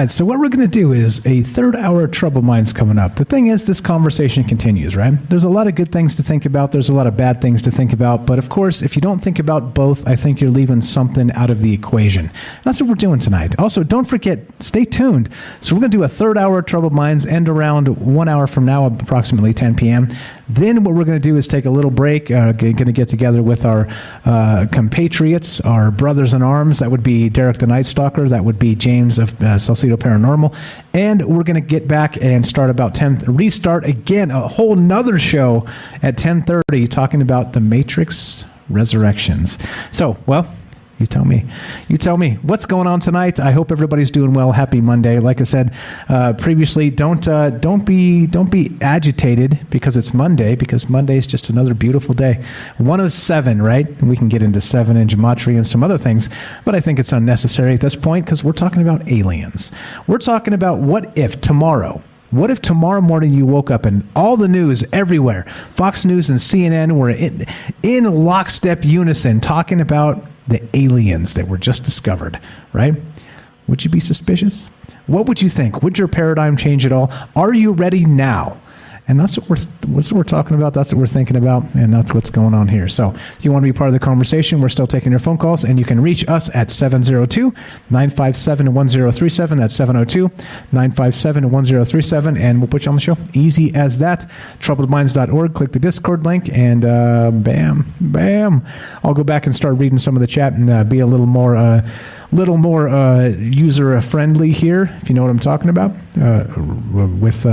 right, so what we're going to do is a third hour of Troubled Minds coming up. The thing is, this conversation continues, right? There's a lot of good things to think about. There's a lot of bad things to think about. But of course, if you don't think about both, I think you're leaving something out of the equation. That's what we're doing tonight. Also, don't forget, stay tuned. So we're going to do a third hour of Troubled Minds, end around 1 hour from now, approximately 10 p.m. Then what we're going to do is take a little break. Going to get together with our compatriots, our brothers in arms. That would be Derek the Night Stalker. That would be James of Salcedo Paranormal. And we're going to get back and start about 10. Restart again, a whole nother show at 10:30 talking about the Matrix resurrections. So, well, you tell me. You tell me what's going on tonight. I hope everybody's doing well. Happy Monday. Like I said previously, don't be agitated because it's Monday, because Monday is just another beautiful day. 107, right? And we can get into 7 and gematria and some other things, but I think it's unnecessary at this point because we're talking about aliens. We're talking about what if tomorrow morning you woke up and all the news everywhere, Fox News and CNN were in lockstep unison talking about the aliens that were just discovered, right? Would you be suspicious? What would you think? Would your paradigm change at all? Are you ready now? And that's what we're talking about. That's what we're thinking about. And that's what's going on here. So if you want to be part of the conversation, we're still taking your phone calls, and you can reach us at 702-957-1037. That's 702-957-1037. And we'll put you on the show. Easy as that. Troubledminds.org. Click the Discord link, and bam. I'll go back and start reading some of the chat and be a little more user friendly here, if you know what I'm talking about, with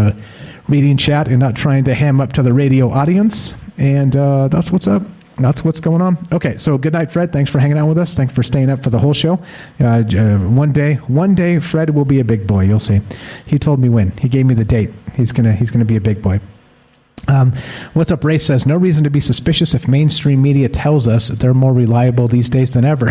reading chat and not trying to ham up to the radio audience. And that's what's up. That's what's going on. Okay, so good night, Fred. Thanks for hanging out with us. Thanks for staying up for the whole show. One day, Fred will be a big boy. You'll see. He told me when. He gave me the date. He's gonna be a big boy. What's up? Ray says, no reason to be suspicious if mainstream media tells us they're more reliable these days than ever.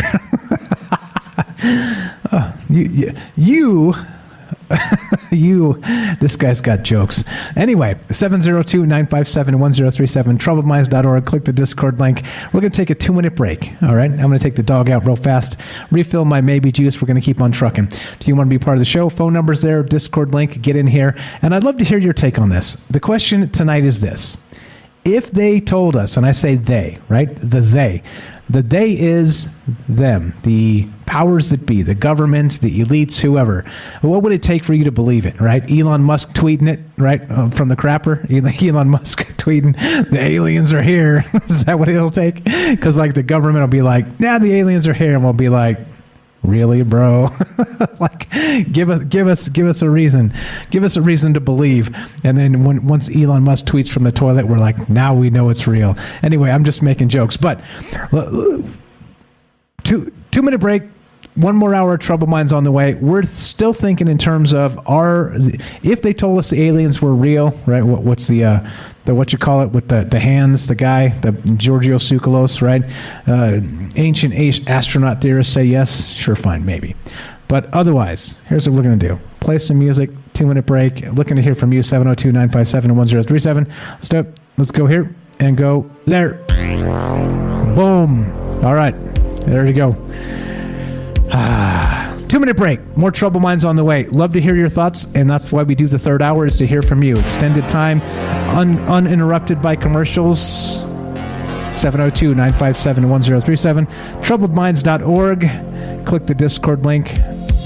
This guy's got jokes. Anyway, 702-957-1037, troubledminds.org. Click the Discord link. We're going to take a 2-minute break. All right. I'm going to take the dog out real fast, refill my maybe juice. We're going to keep on trucking. Do you want to be part of the show? Phone number's there, Discord link, get in here. And I'd love to hear your take on this. The question tonight is this. If they told us, and I say they, right? The they is them, the powers that be, the governments, the elites, whoever. What would it take for you to believe it, right? Elon Musk tweeting it, right, from the crapper? Elon Musk tweeting, the aliens are here. Is that what it'll take? Because, like, the government will be like, yeah, the aliens are here. And we'll be like, really, bro? Like, give us a reason. Give us a reason to believe. And then once Elon Musk tweets from the toilet, we're like, now we know it's real. Anyway, I'm just making jokes. But 2-minute break. 1 more hour of Trouble Minds on the way. We're still thinking in terms of if they told us the aliens were real, right? What's the what you call it with the hands? The guy, the Giorgio Tsoukalos, right? Ancient astronaut theorists say yes. Sure, fine, maybe. But otherwise, here's what we're going to do. Play some music, 2-minute break. Looking to hear from you, 702-957-1037. Let's do it. Let's go here and go there. Boom. All right. There you go. 2-minute break. More Trouble Minds on the way. Love to hear your thoughts, and that's why we do the third hour, is to hear from you. Extended time, uninterrupted by commercials. 702-957-1037. Troubledminds.org. Click the Discord link.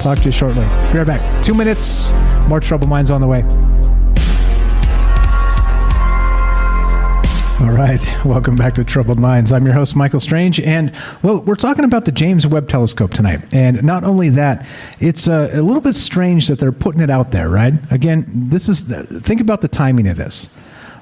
Talk to you shortly. Be right back. 2 minutes. More Trouble Minds on the way. All right. Welcome back to Troubled Minds. I'm your host, Michael Strange. And, well, we're talking about the James Webb telescope tonight. And not only that, it's a little bit strange that they're putting it out there, right? Again, think about the timing of this.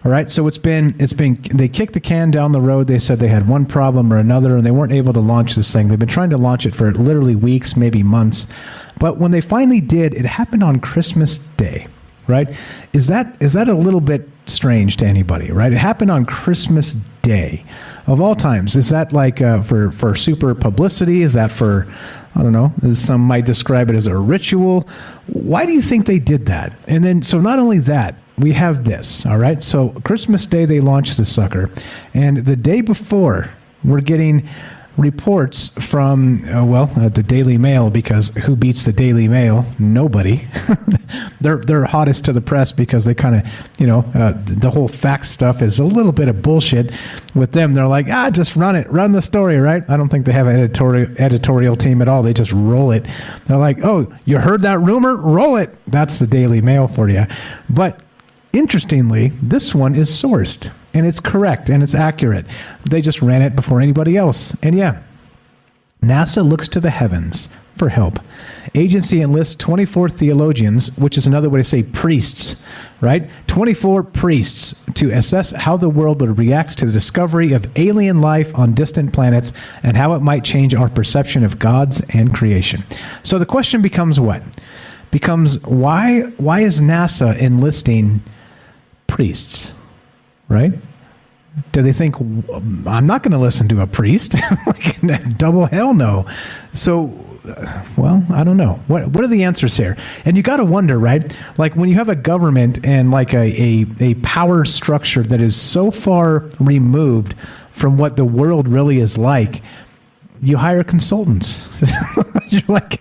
All right. So they kicked the can down the road. They said they had one problem or another, and they weren't able to launch this thing. They've been trying to launch it for literally weeks, maybe months. But when they finally did, it happened on Christmas Day. Right? Is that a little bit strange to anybody? Right? It happened on Christmas Day, of all times. Is that like for super publicity? Is that for, I don't know? Some might describe it as a ritual. Why do you think they did that? And then, so not only that, we have this. All right. So Christmas Day they launched this sucker, and the day before we're getting reports from the Daily Mail, because who beats the Daily Mail? Nobody. they're hottest to the press because they kind of, the whole fact stuff is a little bit of bullshit with them. They're like, just run the story, right? I don't think they have an editorial team at all. They just roll it. They're like, oh, you heard that rumor? Roll it. That's the Daily Mail for you. But interestingly, this one is sourced, and it's correct, and it's accurate. They just ran it before anybody else. And yeah, NASA looks to the heavens for help. Agency enlists 24 theologians, which is another way to say priests, right? 24 priests to assess how the world would react to the discovery of alien life on distant planets and how it might change our perception of gods and creation. So the question becomes what? Becomes why is NASA enlisting priests, right? Do they think, I'm not going to listen to a priest? Like, double hell no. So, well, I don't know. What are the answers here? And you got to wonder, right? Like when you have a government and like a power structure that is so far removed from what the world really is like, you hire consultants. You're like,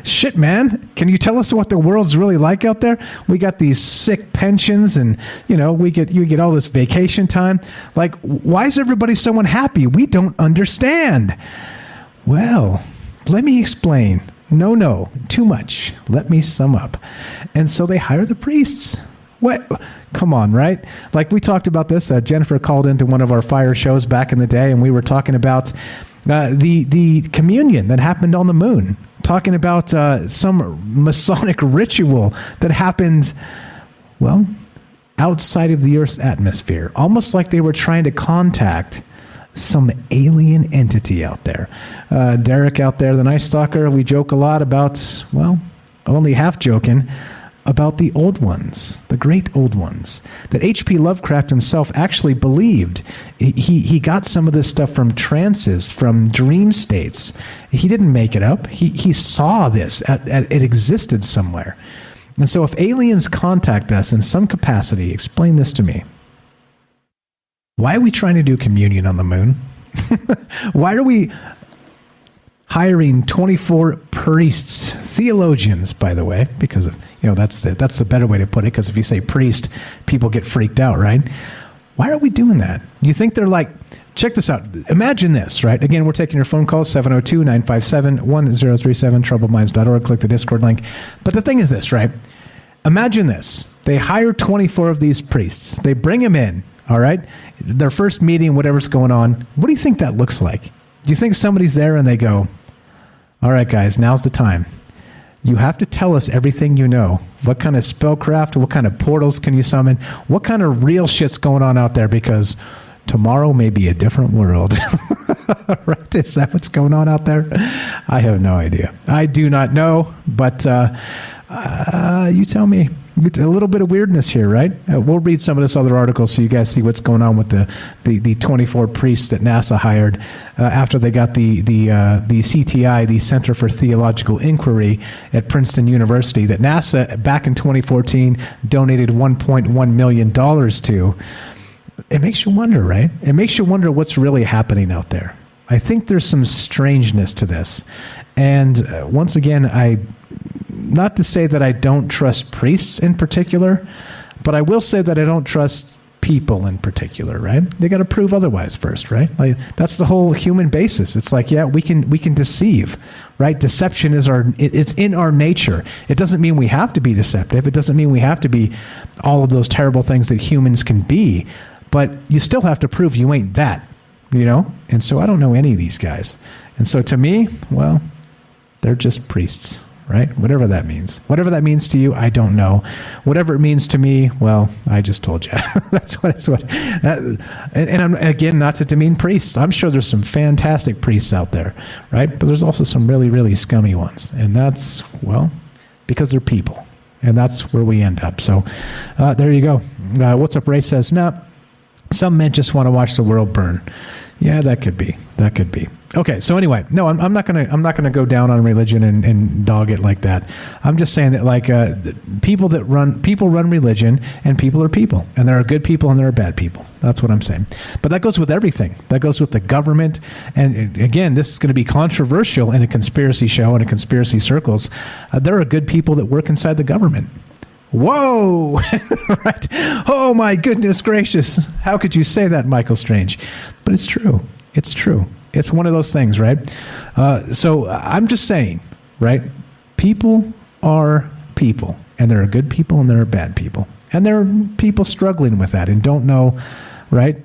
shit, man, can you tell us what the world's really like out there? We got these sick pensions and, you get all this vacation time. Like, why is everybody so unhappy? We don't understand. Well, let me explain. No, too much. Let me sum up. And so they hire the priests. What? Come on, right? Like we talked about this. Jennifer called into one of our fire shows back in the day, and we were talking about the communion that happened on the moon, talking about some Masonic ritual that happened, well, outside of the Earth's atmosphere, almost like they were trying to contact some alien entity out there. Derek out there, the Night Stalker, we joke a lot about, well, only half joking, about the old ones, the great old ones, that H.P. Lovecraft himself actually believed. He got some of this stuff from trances, from dream states. He didn't make it up. He saw this. It existed somewhere. And so if aliens contact us in some capacity, explain this to me. Why are we trying to do communion on the moon? Why are we hiring 24 priests, theologians, by the way, because of, that's the better way to put it, because if you say priest, people get freaked out, right? Why are we doing that? You think they're like, check this out. Imagine this, right? Again, we're taking your phone calls, 702-957-1037, troubleminds.org. Click the Discord link. But the thing is this, right? Imagine this. They hire 24 of these priests. They bring them in, all right? Their first meeting, whatever's going on. What do you think that looks like? Do you think somebody's there and they go, all right, guys, now's the time. You have to tell us everything you know. What kind of spellcraft, what kind of portals can you summon? What kind of real shit's going on out there? Because tomorrow may be a different world. Right? Is that what's going on out there? I have no idea. I do not know, but you tell me. It's a little bit of weirdness here, right? We'll read some of this other article so you guys see what's going on with the 24 priests that NASA hired after they got the CTI, the Center for Theological Inquiry at Princeton University, that NASA back in 2014 donated $1.1 million to. It makes you wonder, right? It makes you wonder what's really happening out there. I think there's some strangeness to this. And once again, not to say that I don't trust priests in particular, but I will say that I don't trust people in particular, right? They got to prove otherwise first, right? Like that's the whole human basis. It's like, yeah, we can deceive, right? Deception is it's in our nature. It doesn't mean we have to be deceptive. It doesn't mean we have to be all of those terrible things that humans can be, but you still have to prove you ain't that, And so I don't know any of these guys. And so to me, well, they're just priests. Right? Whatever that means. Whatever that means to you, I don't know. Whatever it means to me, well, I just told you. That's what. And I'm, again, not to demean priests. I'm sure there's some fantastic priests out there, right? But there's also some really, really scummy ones. And that's, well, because they're people. And that's where we end up. So there you go. What's Up Ray says, no, some men just want to watch the world burn. Yeah, that could be. That could be. Okay, so anyway, no, I'm not gonna go down on religion and dog it like that. I'm just saying that like people run religion, and people are people, and there are good people and there are bad people. That's what I'm saying. But that goes with everything. That goes with the government. And again, this is going to be controversial in a conspiracy show and in conspiracy circles. There are good people that work inside the government. Whoa! Right? Oh my goodness gracious! How could you say that, Michael Strange? But it's true. It's true. It's one of those things, right? So I'm just saying, right? People are people, and there are good people and there are bad people, and there are people struggling with that and don't know, right,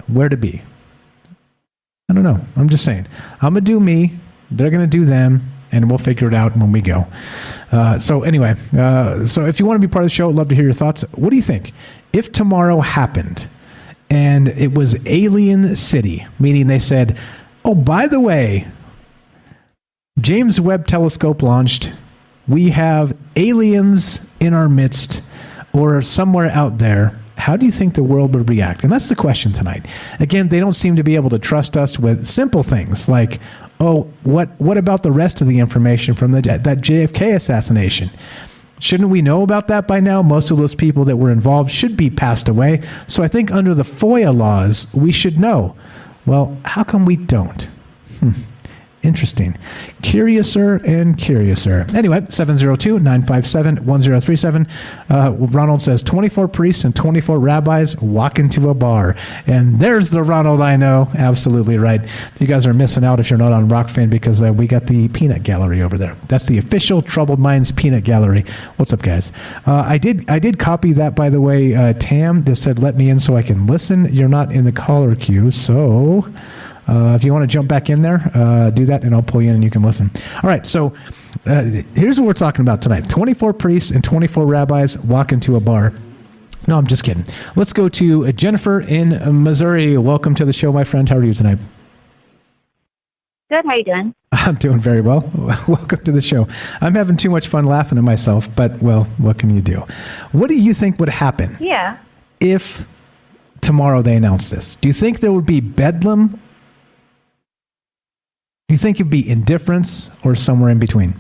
where to be. I don't know. I'm just saying. I'm gonna do me. They're gonna do them, and we'll figure it out when we go. So anyway, so if you want to be part of the show, I'd love to hear your thoughts. What do you think? If tomorrow happened and it was Alien City, meaning they said, oh, by the way, James Webb telescope launched, we have aliens in our midst or somewhere out there, how do you think the world would react? And that's the question tonight. Again, they don't seem to be able to trust us with simple things like, oh, what about the rest of the information from that JFK assassination? Shouldn't we know about that by now? Most of those people that were involved should be passed away. So I think under the FOIA laws, we should know. Well, how come we don't? Interesting. Curiouser and curiouser. Anyway, 702-957-1037. Ronald says 24 priests and 24 rabbis walk into a bar. And there's the Ronald I know. Absolutely right. You guys are missing out if you're not on Rockfin because we got the peanut gallery over there. That's the official Troubled Minds peanut gallery. What's up, guys? I did copy that, by the way, Tam. That said, let me in so I can listen. You're not in the caller queue, so... if you want to jump back in there, do that, and I'll pull you in and you can listen. All right, so here's what we're talking about tonight. 24 priests and 24 rabbis walk into a bar. No, I'm just kidding. Let's go to Jennifer in Missouri. Welcome to the show, my friend. How are you tonight? Good. How you doing? I'm doing very well. Welcome to the show. I'm having too much fun laughing at myself, but, well, what can you do? What do you think would happen if tomorrow they announce this? Do you think there would be bedlam? Do you think it'd be indifference or somewhere in between?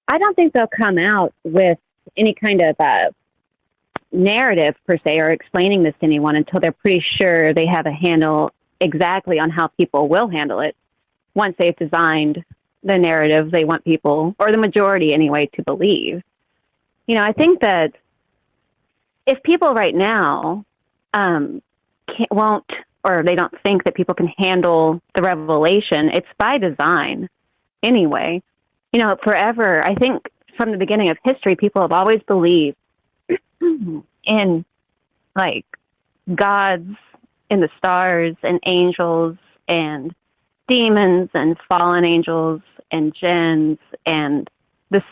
I don't think they'll come out with any kind of narrative, per se, or explaining this to anyone until they're pretty sure they have a handle exactly on how people will handle it. Once they've designed the narrative they want people, or the majority anyway, to believe. You know, I think that if people right now won't, or they don't think that people can handle the revelation, it's by design anyway. You know, forever, I think from the beginning of history, people have always believed in, like, gods in the stars and angels and demons and fallen angels and jinns and the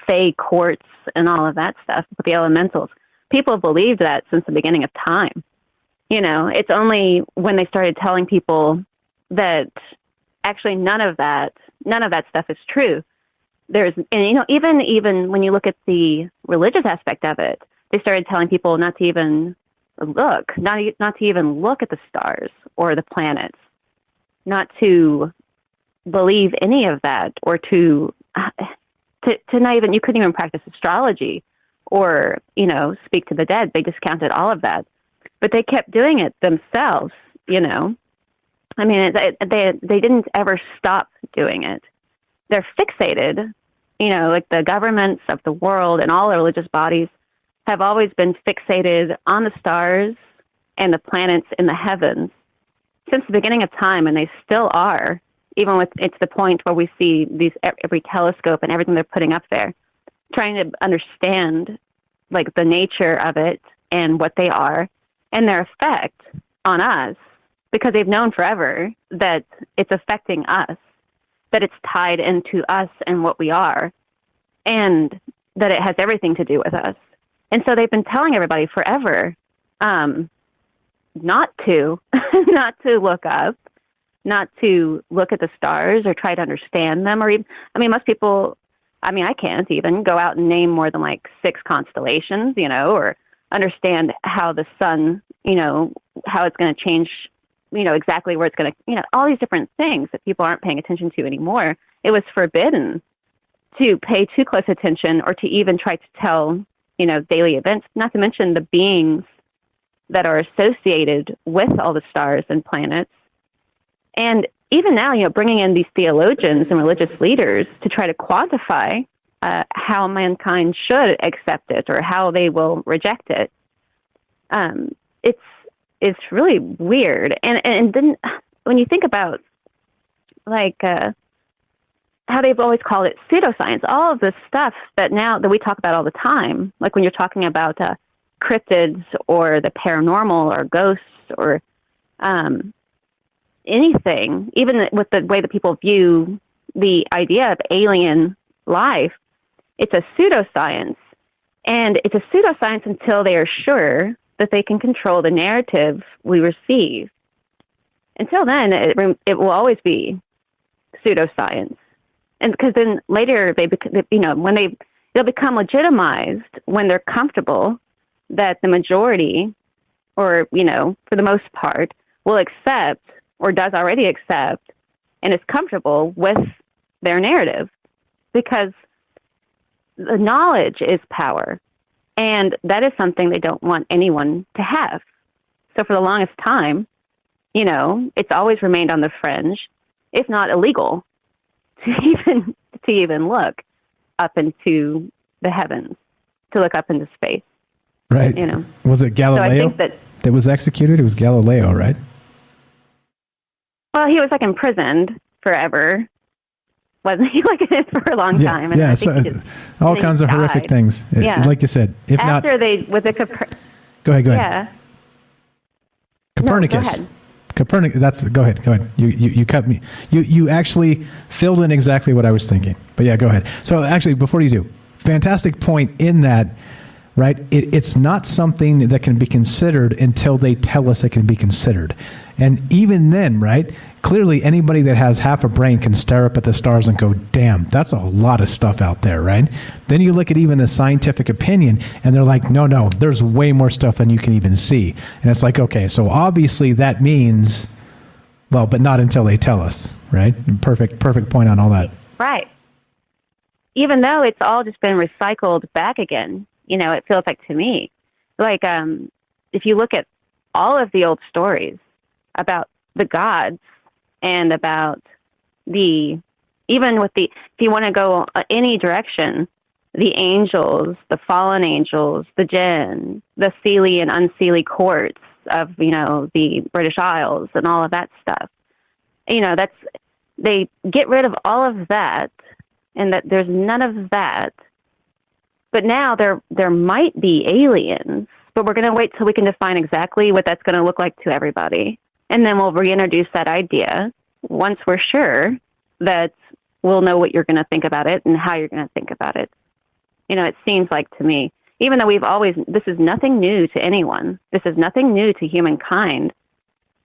fey courts and all of that stuff with the elementals. People have believed that since the beginning of time. You know, it's only when they started telling people that actually none of that stuff is true. And you know, even when you look at the religious aspect of it, they started telling people not to even look, not to even look at the stars or the planets, not to believe any of that, or to not even, you couldn't even practice astrology or, you know, speak to the dead. They discounted all of that. But they kept doing it themselves, you know. I mean, they didn't ever stop doing it. They're fixated, you know, like the governments of the world and all the religious bodies have always been fixated on the stars and the planets in the heavens since the beginning of time, and they still are, even with it's the point where we see every telescope and everything they're putting up there, trying to understand, like, the nature of it and what they are, and their effect on us, because they've known forever that it's affecting us, that it's tied into us and what we are, and that it has everything to do with us. And so they've been telling everybody forever not to look up, not to look at the stars or try to understand them, or even, I mean, most people, I mean, I can't even go out and name more than like 6 constellations, you know, or understand how the sun, you know, how it's going to change, you know, exactly where it's going to, you know, all these different things that people aren't paying attention to anymore. It was forbidden to pay too close attention or to even try to tell, you know, daily events, not to mention the beings that are associated with all the stars and planets. And even now, you know, bringing in these theologians and religious leaders to try to quantify how mankind should accept it or how they will reject it. It's really weird. And then when you think about, like, how they've always called it pseudoscience, all of this stuff that we talk about all the time, like when you're talking about cryptids or the paranormal or ghosts or anything, even with the way that people view the idea of alien life, it's a pseudoscience. And it's a pseudoscience until they are sure that they can control the narrative we receive. Until then, it will always be pseudoscience. And because then later they'll become legitimized when they're comfortable that the majority, or, for the most part, will accept or does already accept and is comfortable with their narrative. Because the knowledge is power, and that is something they don't want anyone to have. So for the longest time, it's always remained on the fringe, if not illegal, to even look up into the heavens, to look up into space. Right. Was it Galileo so I think that was executed? It was Galileo, right? Well, he was imprisoned forever. Wasn't he for a long time? And all kinds of horrific things. Yeah. Like you said, if after not, they with the go ahead. Yeah. Copernicus. No, go ahead. Copernicus. Go ahead. You cut me. You actually filled in exactly what I was thinking. But yeah, go ahead. So actually, before you do, fantastic point in that. Right? It's not something that can be considered until they tell us it can be considered. And even then, right? Clearly, anybody that has half a brain can stare up at the stars and go, damn, that's a lot of stuff out there, right? Then you look at even the scientific opinion, and they're like, no, there's way more stuff than you can even see. And it's like, okay, so obviously that means, well, but not until they tell us, right? Perfect point on all that. Right. Even though it's all just been recycled back again. It feels like to me, if you look at all of the old stories about the gods and about if you want to go any direction, the angels, the fallen angels, the jinn, the Seelie and unseelie courts of, the British Isles and all of that stuff. They get rid of all of that, and that there's none of that. But now there might be aliens, but we're going to wait till we can define exactly what that's going to look like to everybody. And then we'll reintroduce that idea once we're sure that we'll know what you're going to think about it and how you're going to think about it. It seems like to me, even though this is nothing new to anyone. This is nothing new to humankind.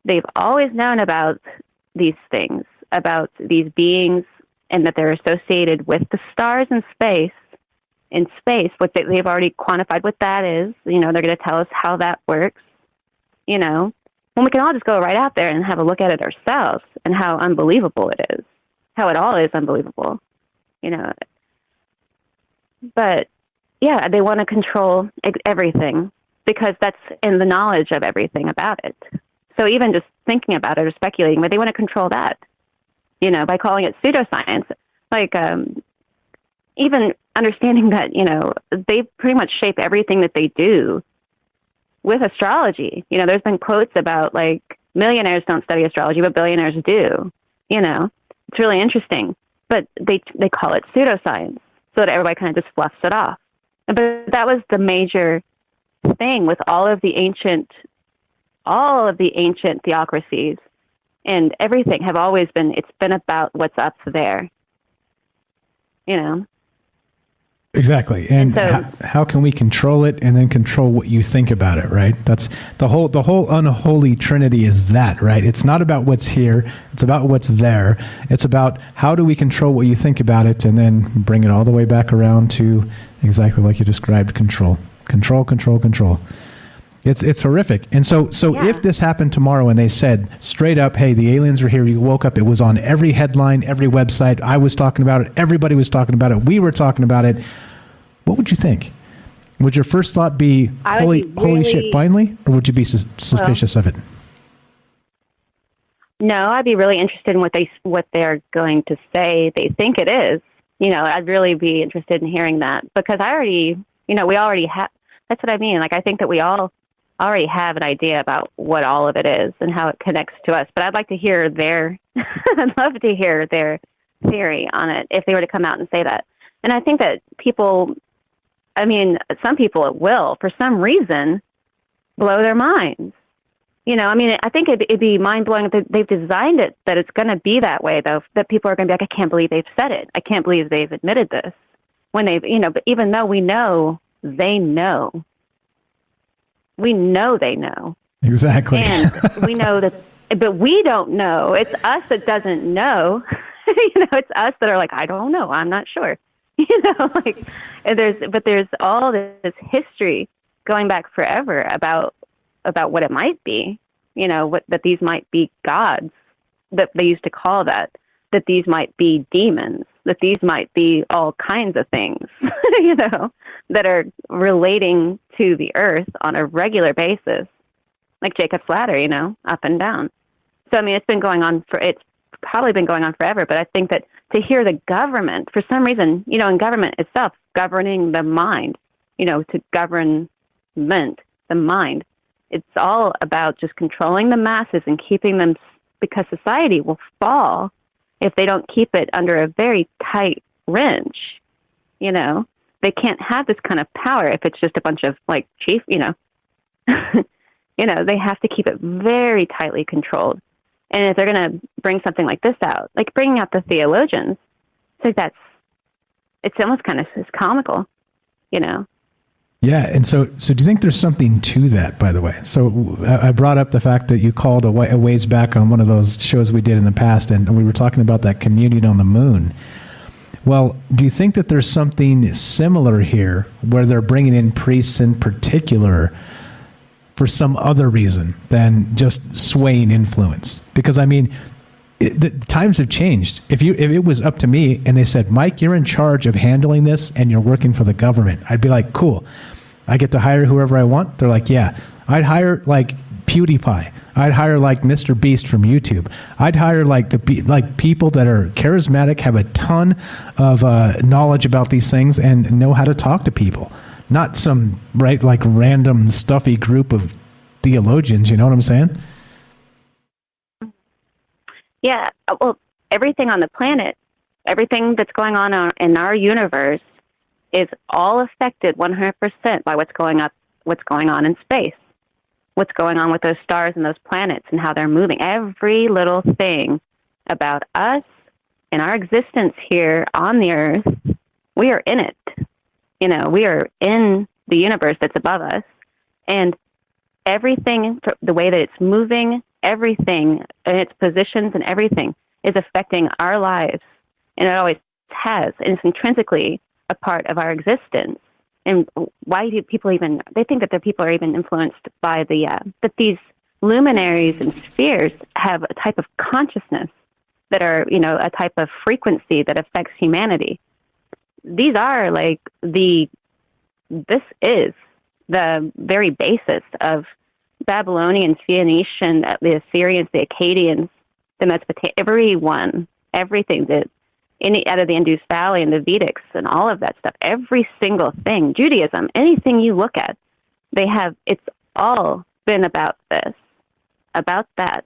They've always known about these things, about these beings, and that they're associated with the stars in space. In space, what they've already quantified what that is. They're going to tell us how that works. When we can all just go right out there and have a look at it ourselves and how unbelievable it is, how it all is unbelievable. But yeah, they want to control everything because that's in the knowledge of everything about it. So even just thinking about it or speculating, but they want to control that. By calling it pseudoscience, even understanding that, they pretty much shape everything that they do with astrology. There's been quotes about millionaires don't study astrology, but billionaires do. It's really interesting, but they call it pseudoscience so that everybody kind of just fluffs it off. But that was the major thing with all of the ancient theocracies and everything have always been, it's been about what's up there. Exactly. And so, how can we control it and then control what you think about it, right? That's the whole unholy trinity is that, right? It's not about what's here. It's about what's there. It's about how do we control what you think about it and then bring it all the way back around to exactly like you described, control. It's horrific. And so if this happened tomorrow and they said straight up, hey, the aliens are here, you woke up, it was on every headline, every website, I was talking about it, everybody was talking about it, we were talking about it, what would you think? Would your first thought be, holy shit, finally? Or would you be suspicious of it? No, I'd be really interested in what they're going to say they think it is. I'd really be interested in hearing that because we already have, that's what I mean. I think that we all already have an idea about what all of it is and how it connects to us. But I'd like to hear I'd love to hear their theory on it if they were to come out and say that. And I think that some people it will, for some reason, blow their minds. You know, I mean, I think it'd be mind-blowing that they've designed it that it's going to be that way, though, that people are going to be like, I can't believe they've said it. I can't believe they've admitted this. When they've, you know, but even though we know they know. We know they know. Exactly. And we know that, but we don't know. It's us that doesn't know. You know, it's us that are like, I don't know. I'm not sure. You know, like, and there's all this history going back forever about what it might be, you know, that these might be gods, that they used to call that these might be demons, that these might be all kinds of things, you know, that are relating to the earth on a regular basis, like Jacob's ladder, you know, up and down. So, I mean, it's probably been going on forever, but I think that to hear the government, for some reason, you know, in government itself, governing the mind, you know, to government, the mind, it's all about just controlling the masses and keeping them, because society will fall if they don't keep it under a very tight wrench. You know, they can't have this kind of power if it's just a bunch of like chief, you know, you know, they have to keep it very tightly controlled. And if they're going to bring something like this out, like bringing out the theologians, I think it's almost kind of it's comical, you know. Yeah, and so do you think there's something to that, by the way? So I brought up the fact that you called a ways back on one of those shows we did in the past, and we were talking about that communion on the moon. Well, do you think that there's something similar here where they're bringing in priests in particular for some other reason than just swaying influence? Because, I mean, the times have changed. If it was up to me and they said, Mike, you're in charge of handling this and you're working for the government, I'd be like, cool. I get to hire whoever I want. They're like, yeah. I'd hire like PewDiePie. I'd hire like Mr. Beast from YouTube. I'd hire like people that are charismatic, have a ton of knowledge about these things, and know how to talk to people. Not some like random stuffy group of theologians. You know what I'm saying? Yeah. Well, everything on the planet, everything that's going on in our universe, is all affected 100% by what's going on in space, what's going on with those stars and those planets and how they're moving. Every little thing about us and our existence here on the earth, we are in it. You know, we are in the universe that's above us, and everything, the way that it's moving, everything, and its positions and everything is affecting our lives, and it always has, and it's intrinsically a part of our existence. And why do people they think that the people are even influenced by that these luminaries and spheres have a type of consciousness that are, you know, a type of frequency that affects humanity. These are like this is the very basis of Babylonians, Phoenician, the Assyrians, the Akkadians, the Mesopotamians, everything that out of the Indus Valley and the Vedics and all of that stuff, every single thing, Judaism, anything you look at, it's all been about this, about that.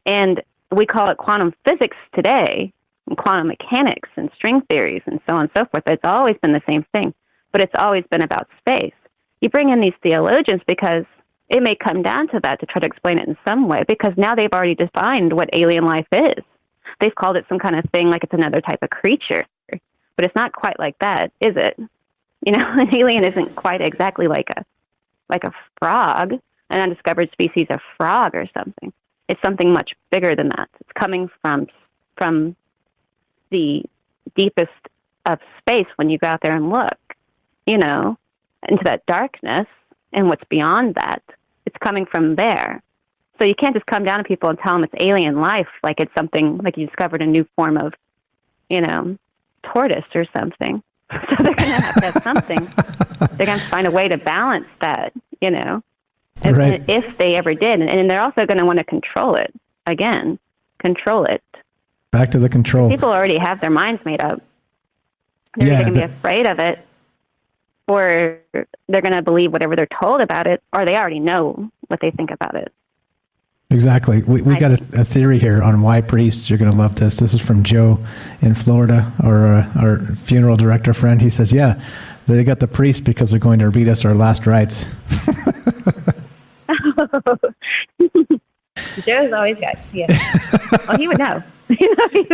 And we call it quantum physics today, and quantum mechanics and string theories and so on and so forth. It's always been the same thing, but it's always been about space. You bring in these theologians because it may come down to that to try to explain it in some way, because now they've already defined what alien life is. They've called it some kind of thing like it's another type of creature, but it's not quite like that, is it? You know, an alien isn't quite exactly like a frog, an undiscovered species of frog or something. It's something much bigger than that. It's coming from the deepest of space when you go out there and look, you know, into that darkness and what's beyond that. It's coming from there. So you can't just come down to people and tell them it's alien life, like it's something, like you discovered a new form of, you know, tortoise or something. So they're going to have something. They're going to find a way to balance that, you know, right. If they ever did. And they're also going to want to control it. Again, control it. Back to the control. People already have their minds made up. They're either going to be afraid of it, or they're going to believe whatever they're told about it, or they already know what they think about it. Exactly. We got a theory here on why priests. You're going to love this. This is from Joe in Florida, our funeral director friend. He says, yeah, they got the priests because they're going to read us our last rites. Joe's always got, yeah. Well, he would know. I think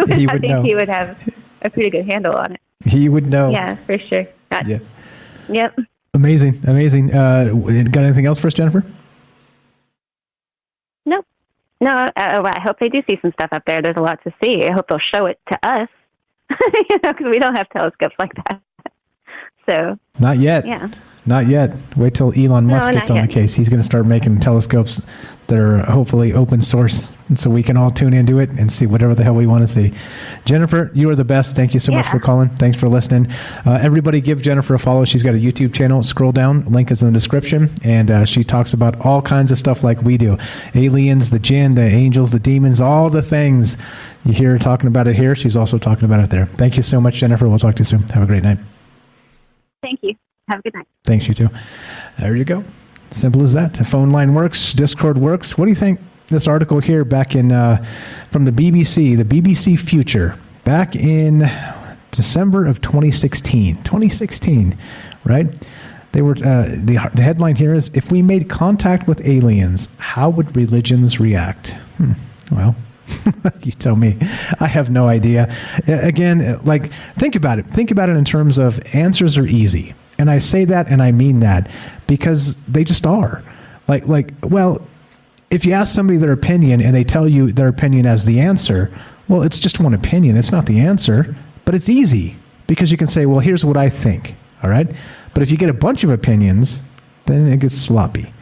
he would have a pretty good handle on it. He would know. Yeah, for sure. Yeah. Yep. Amazing. Got anything else for us, Jennifer? Nope. No, I hope they do see some stuff up there. There's a lot to see. I hope they'll show it to us, because we don't have telescopes like that. So. Not yet. Yeah. Not yet. Wait till Elon Musk gets on the case. He's going to start making telescopes that are hopefully open source, so we can all tune into it and see whatever the hell we want to see. Jennifer, you are the best. Thank you so much for calling. Thanks for listening. Everybody give Jennifer a follow. She's got a YouTube channel. Scroll down. Link is in the description. And she talks about all kinds of stuff like we do. Aliens, the jinn, the angels, the demons, all the things. You hear her talking about it here. She's also talking about it there. Thank you so much, Jennifer. We'll talk to you soon. Have a great night. Thank you. Have a good night. Thanks, you too. There you go. Simple as that. The phone line works. Discord works. What do you think? This article here back in from the BBC Future, back in December of 2016, right? They were the headline here is, if we made contact with aliens, how would religions react? Well, you tell me. I have no idea. Again, like, think about it. Think about it in terms of answers are easy. And I say that and I mean that because they just are. Well, if you ask somebody their opinion and they tell you their opinion as the answer, well, it's just one opinion. It's not the answer, but it's easy because you can say, well, here's what I think. All right. But if you get a bunch of opinions, then it gets sloppy.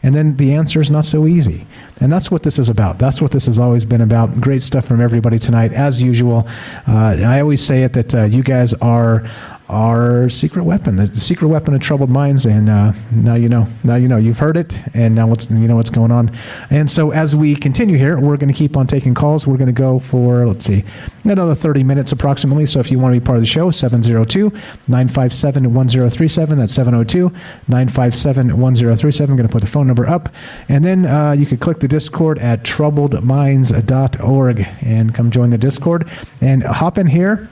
And then the answer is not so easy. And that's what this is about. That's what this has always been about. Great stuff from everybody tonight, as usual. I always say it that you guys are our secret weapon, the secret weapon of troubled minds. And now you know. Now you know. You've heard it, and now you know what's going on. And so as we continue here, we're going to keep on taking calls. We're going to go for, let's see, another 30 minutes approximately. So if you want to be part of the show, 702-957-1037. That's 702-957-1037. I'm going to put the phone number up. And then you could click the Discord at troubledminds.org and come join the Discord and hop in here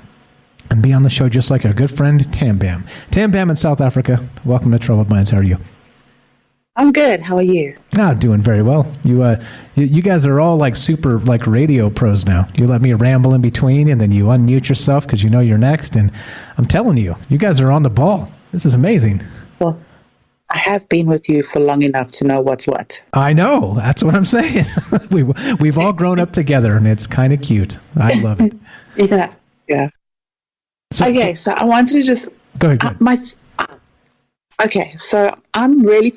and be on the show just like our good friend Tam Bam. Tam Bam in South Africa. Welcome to Troubled Minds. How are you? I'm good. How are you? Doing very well. You guys are all like super like radio pros now. You let me ramble in between and then you unmute yourself because you know you're next. And I'm telling you, you guys are on the ball. This is amazing. Well, I have been with you for long enough to know what's what. I know. That's what I'm saying. We've all grown up together and it's kind of cute. I love it. Yeah. So I wanted to just go ahead. Okay, so I'm really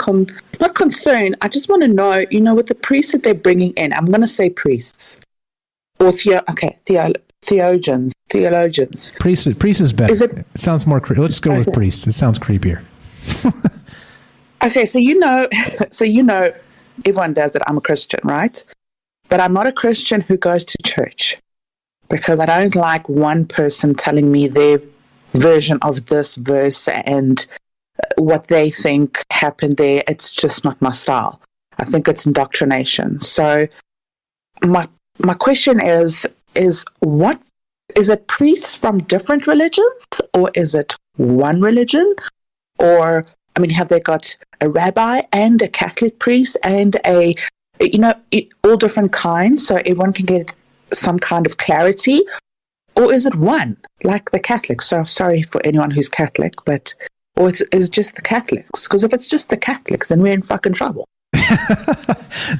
not concerned. I just want to know, with the priests that they're bringing in, I'm going to say priests or theologians. Priest is better. It sounds more. Let's go with priest. It sounds creepier. Okay, so everyone does that. I'm a Christian, right? But I'm not a Christian who goes to church because I don't like one person telling me their version of this verse and what they think happened there. It's just not my style. I think it's indoctrination. So my question is what is it, priests from different religions or is it one religion? Or have they got a rabbi and a Catholic priest and all different kinds so everyone can get some kind of clarity? Or is it one, like the Catholics? So sorry for anyone who's Catholic, or is it just the Catholics? Because if it's just the Catholics, then we're in fucking trouble.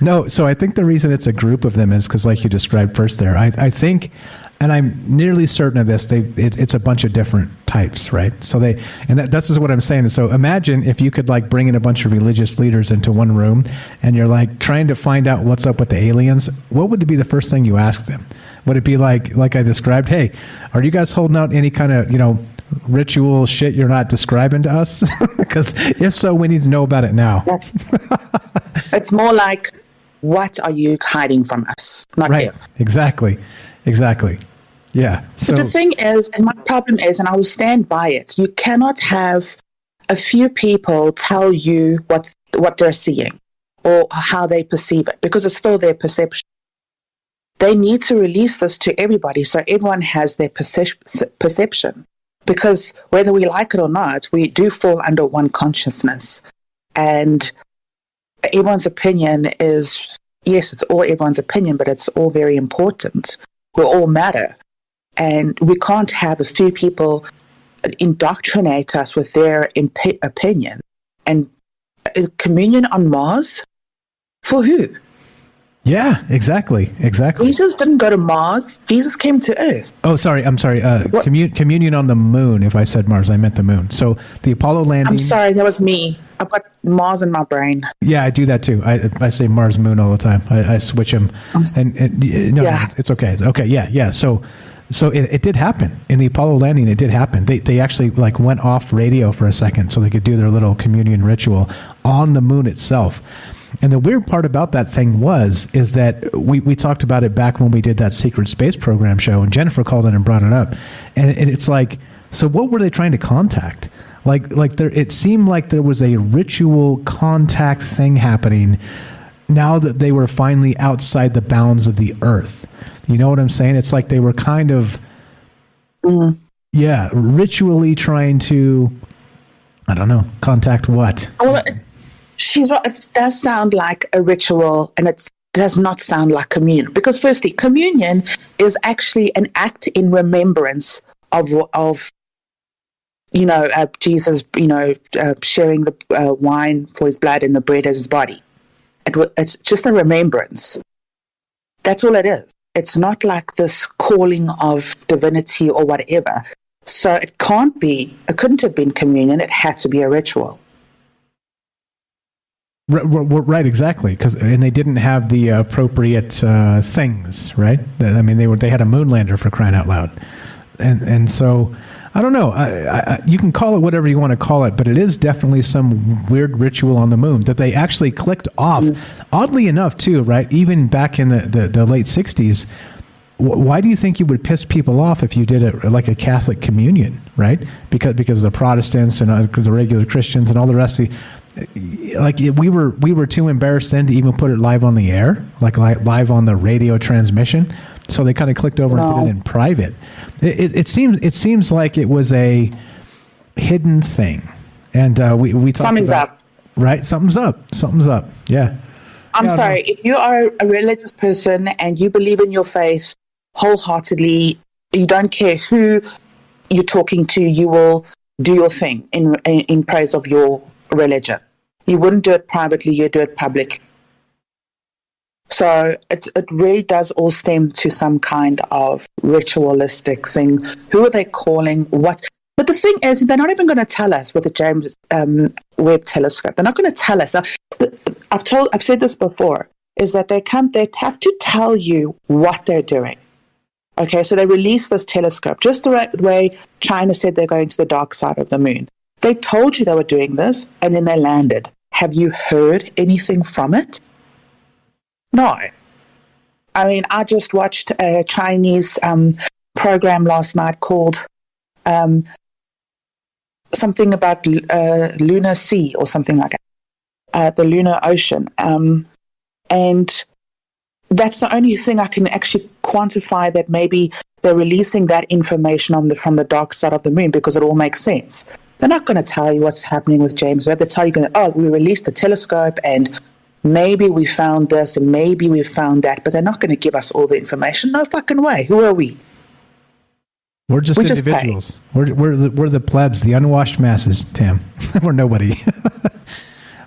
No, so I think the reason it's a group of them is because, like you described first there, I think, and I'm nearly certain of this, it's a bunch of different types, right? So that's what I'm saying. So imagine if you could like bring in a bunch of religious leaders into one room and you're like trying to find out what's up with the aliens. What would be the first thing you ask them? Would it be like I described, hey, are you guys holding out any kind of, ritual shit you're not describing to us? Because if so, we need to know about it now. It's more like, what are you hiding from us? Not right. If. Exactly. Yeah. So the thing is, and my problem is, and I will stand by it, you cannot have a few people tell you what they're seeing or how they perceive it, because it's still their perception. They need to release this to everybody so everyone has their perception. Because whether we like it or not, we do fall under one consciousness. And everyone's opinion is yes, it's all everyone's opinion, but it's all very important. We all matter. And we can't have a few people indoctrinate us with their opinion. And communion on Mars? For who? Yeah, exactly. Jesus didn't go to Mars. Jesus came to Earth. Oh, sorry. I'm sorry. Communion on the moon. If I said Mars, I meant the moon. So the Apollo landing. I'm sorry. That was me. I've got Mars in my brain. Yeah, I do that too. I say Mars, moon all the time. I switch them. No, yeah. It's okay. It's okay. Yeah. So it did happen in the Apollo landing. It did happen. They actually like went off radio for a second so they could do their little communion ritual on the moon itself. And the weird part about that thing is that we talked about it back when we did that secret space program show, and Jennifer called in and brought it up. And it's like, so what were they trying to contact? Like there, it seemed like there was a ritual contact thing happening now that they were finally outside the bounds of the Earth. You know what I'm saying? It's like they were kind of, ritually trying to, I don't know, contact what? Well, she's right. It does sound like a ritual, and it does not sound like communion. Because firstly, communion is actually an act in remembrance of Jesus, sharing the wine for his blood and the bread as his body. It's just a remembrance. That's all it is. It's not like this calling of divinity or whatever. So it couldn't have been communion. It had to be a ritual. Right, exactly. And they didn't have the appropriate things, right? I mean, they had a moon lander, for crying out loud, and so I don't know. You can call it whatever you want to call it, but it is definitely some weird ritual on the moon that they actually clicked off. Oddly enough, too, right? Even back in the late '60s, why do you think you would piss people off if you did it like a Catholic communion, right? Because of the Protestants and the regular Christians and all the rest of the. Like we were too embarrassed then to even put it live on the air, like live on the radio transmission. So they kind of clicked over and did it in private. It seems like it was a hidden thing, and we talked something's about, up, right? Something's up. Yeah. I'm sorry. If you are a religious person and you believe in your faith wholeheartedly, you don't care who you're talking to. You will do your thing in praise of your religion. You wouldn't do it privately, you do it publicly. So it really does all stem to some kind of ritualistic thing. Who are they calling? What? But the thing is, they're not even going to tell us with the James Webb telescope. They're not going to tell us. I've said this before, is that they have to tell you what they're doing. Okay, so they release this telescope, just the way China said they're going to the dark side of the moon. They told you they were doing this, and then they landed. Have you heard anything from it? No. I mean, I just watched a Chinese program last night called something about lunar sea or something like that, the lunar ocean. And that's the only thing I can actually quantify that maybe they're releasing that information from the dark side of the moon, because it all makes sense. They're not going to tell you what's happening with James Webb. They tell you, we released the telescope and maybe we found this and maybe we found that, but they're not going to give us all the information. No fucking way. Who are we? We're just individuals. We're the plebs, the unwashed masses, Tam. We're nobody.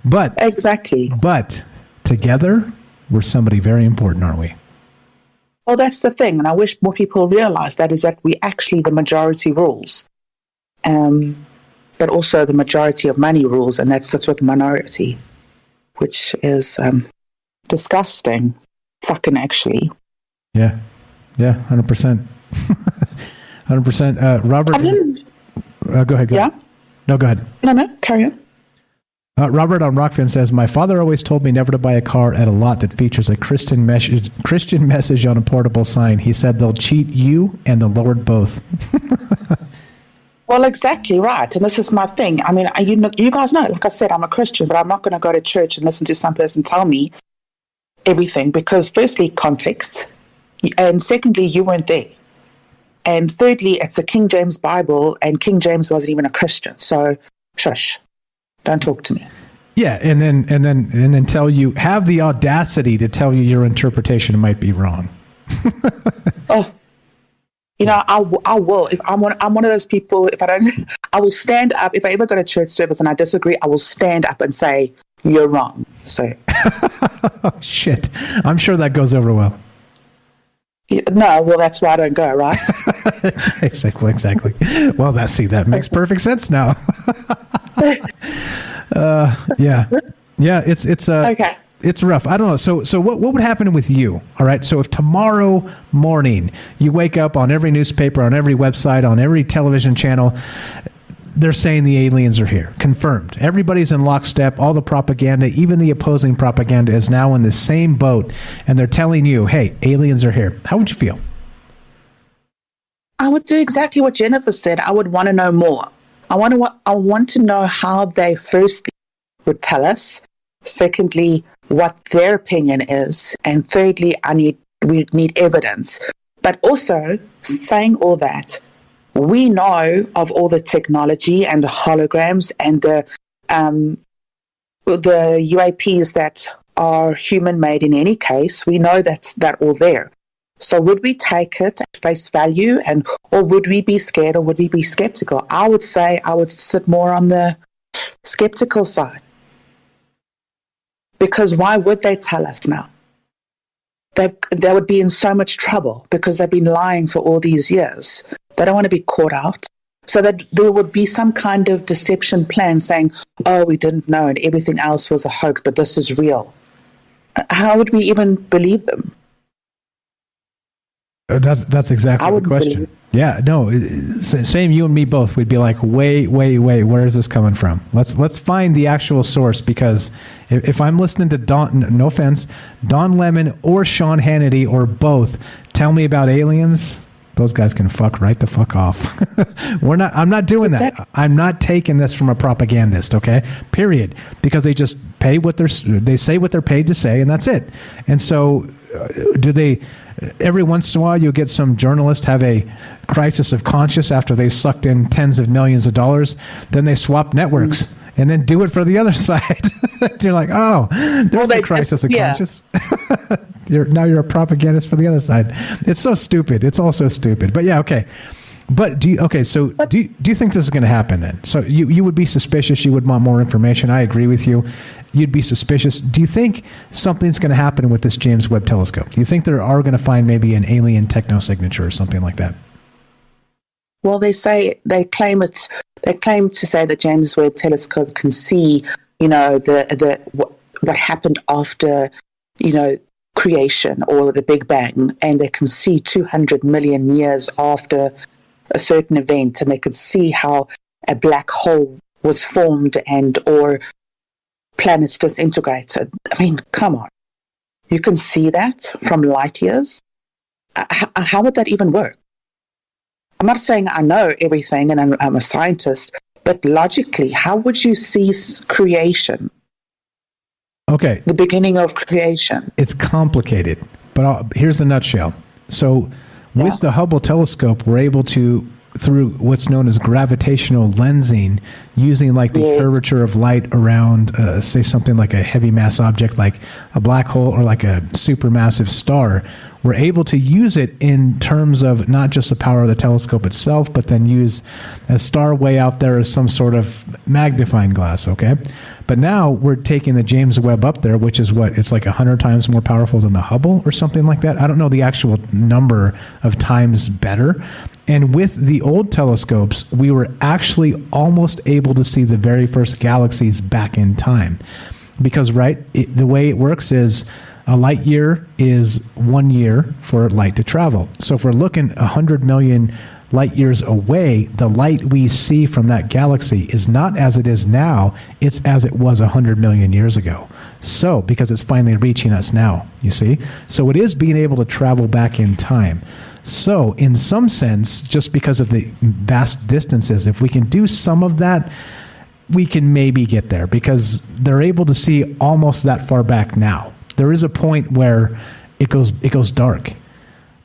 But exactly. But together, we're somebody very important, aren't we? Well, that's the thing, and I wish more people realize that, is that we actually the majority rules. But also the majority of money rules, and that sits with the minority, which is disgusting. Fucking actually. Yeah, 100%. 100%. Robert, go ahead. Yeah? No, go ahead. No, carry on. Robert on Rockfin says, my father always told me never to buy a car at a lot that features a Christian message on a portable sign. He said they'll cheat you and the Lord both. Well, exactly right. And this is my thing. I mean, you guys know, like I said, I'm a Christian, but I'm not going to go to church and listen to some person tell me everything, because firstly, context, and secondly, you weren't there. And thirdly, it's a King James Bible, and King James wasn't even a Christian. So, shush. Don't talk to me. Yeah, and then tell you, have the audacity to tell you your interpretation might be wrong. You know, I will. If I'm one of those people, if I don't, I will stand up. If I ever go to church service and I disagree, I will stand up and say, you're wrong. So. Oh, shit. I'm sure that goes over well. No, well, that's why I don't go, right? Exactly. Well, that makes perfect sense now. Yeah. It's okay. It's rough. I don't know. So what would happen with you? All right. So if tomorrow morning you wake up on every newspaper, on every website, on every television channel, they're saying the aliens are here, confirmed. Everybody's in lockstep. All the propaganda, even the opposing propaganda, is now in the same boat, and they're telling you, "Hey, aliens are here." How would you feel? I would do exactly what Jennifer said. I would want to know more. I want to know how they firstly would tell us. Secondly, what their opinion is, and thirdly, we need evidence. But also, saying all that, we know of all the technology and the holograms and the UAPs that are human-made in any case. We know that's all there. So would we take it at face value, or would we be scared, or would we be skeptical? I would say I would sit more on the skeptical side. Because why would they tell us now? They would be in so much trouble because they've been lying for all these years. They don't want to be caught out. So that there would be some kind of deception plan saying, oh, we didn't know and everything else was a hoax, but this is real. How would we even believe them? That's exactly the question. Yeah, no, same you and me both. We'd be like, wait, where is this coming from? Let's find the actual source, because if I'm listening to Don, no offense, Don Lemon or Sean Hannity or both tell me about aliens, those guys can fuck right the fuck off. I'm not doing that. I'm not taking this from a propagandist, okay? Period. Because they just pay they say what they're paid to say, and that's it. And so every once in a while you'll get some journalist have a crisis of conscience after they sucked in tens of millions of dollars, then they swap networks and then do it for the other side. You're like, oh, there's a crisis of conscience. You're a propagandist for the other side. It's so stupid. It's all so stupid. But yeah, okay. But do you think this is going to happen then? So you would be suspicious. You would want more information. I agree with you. You'd be suspicious. Do you think something's going to happen with this James Webb telescope? Do you think they are going to find maybe an alien techno-signature or something like that? Well, they claim to say that James Webb telescope can see, what happened after, creation or the Big Bang, and they can see 200 million years after a certain event, and they could see how a black hole was formed or planets disintegrated. I mean, come on. You can see that from light years? How would that even work? I'm not saying I know everything and I'm a scientist, but logically, how would you see creation? Okay. The beginning of creation. It's complicated, but here's the nutshell. So with the Hubble telescope, we're able to, through what's known as gravitational lensing, using like the curvature of light around, say something like a heavy mass object like a black hole or like a supermassive star, we're able to use it in terms of not just the power of the telescope itself, but then use a star way out there as some sort of magnifying glass, okay? But now we're taking the James Webb up there, which is it's like 100 times more powerful than the Hubble or something like that. I don't know the actual number of times better. And with the old telescopes, we were actually almost able to see the very first galaxies back in time. Because, the way it works is a light year is 1 year for light to travel. So if we're looking 100 million light years away, the light we see from that galaxy is not as it is now, it's as it was 100 million years ago. So, because it's finally reaching us now, you see? So it is being able to travel back in time. So, in some sense, just because of the vast distances, if we can do some of that, we can maybe get there, because they're able to see almost that far back now. There is a point where it goes dark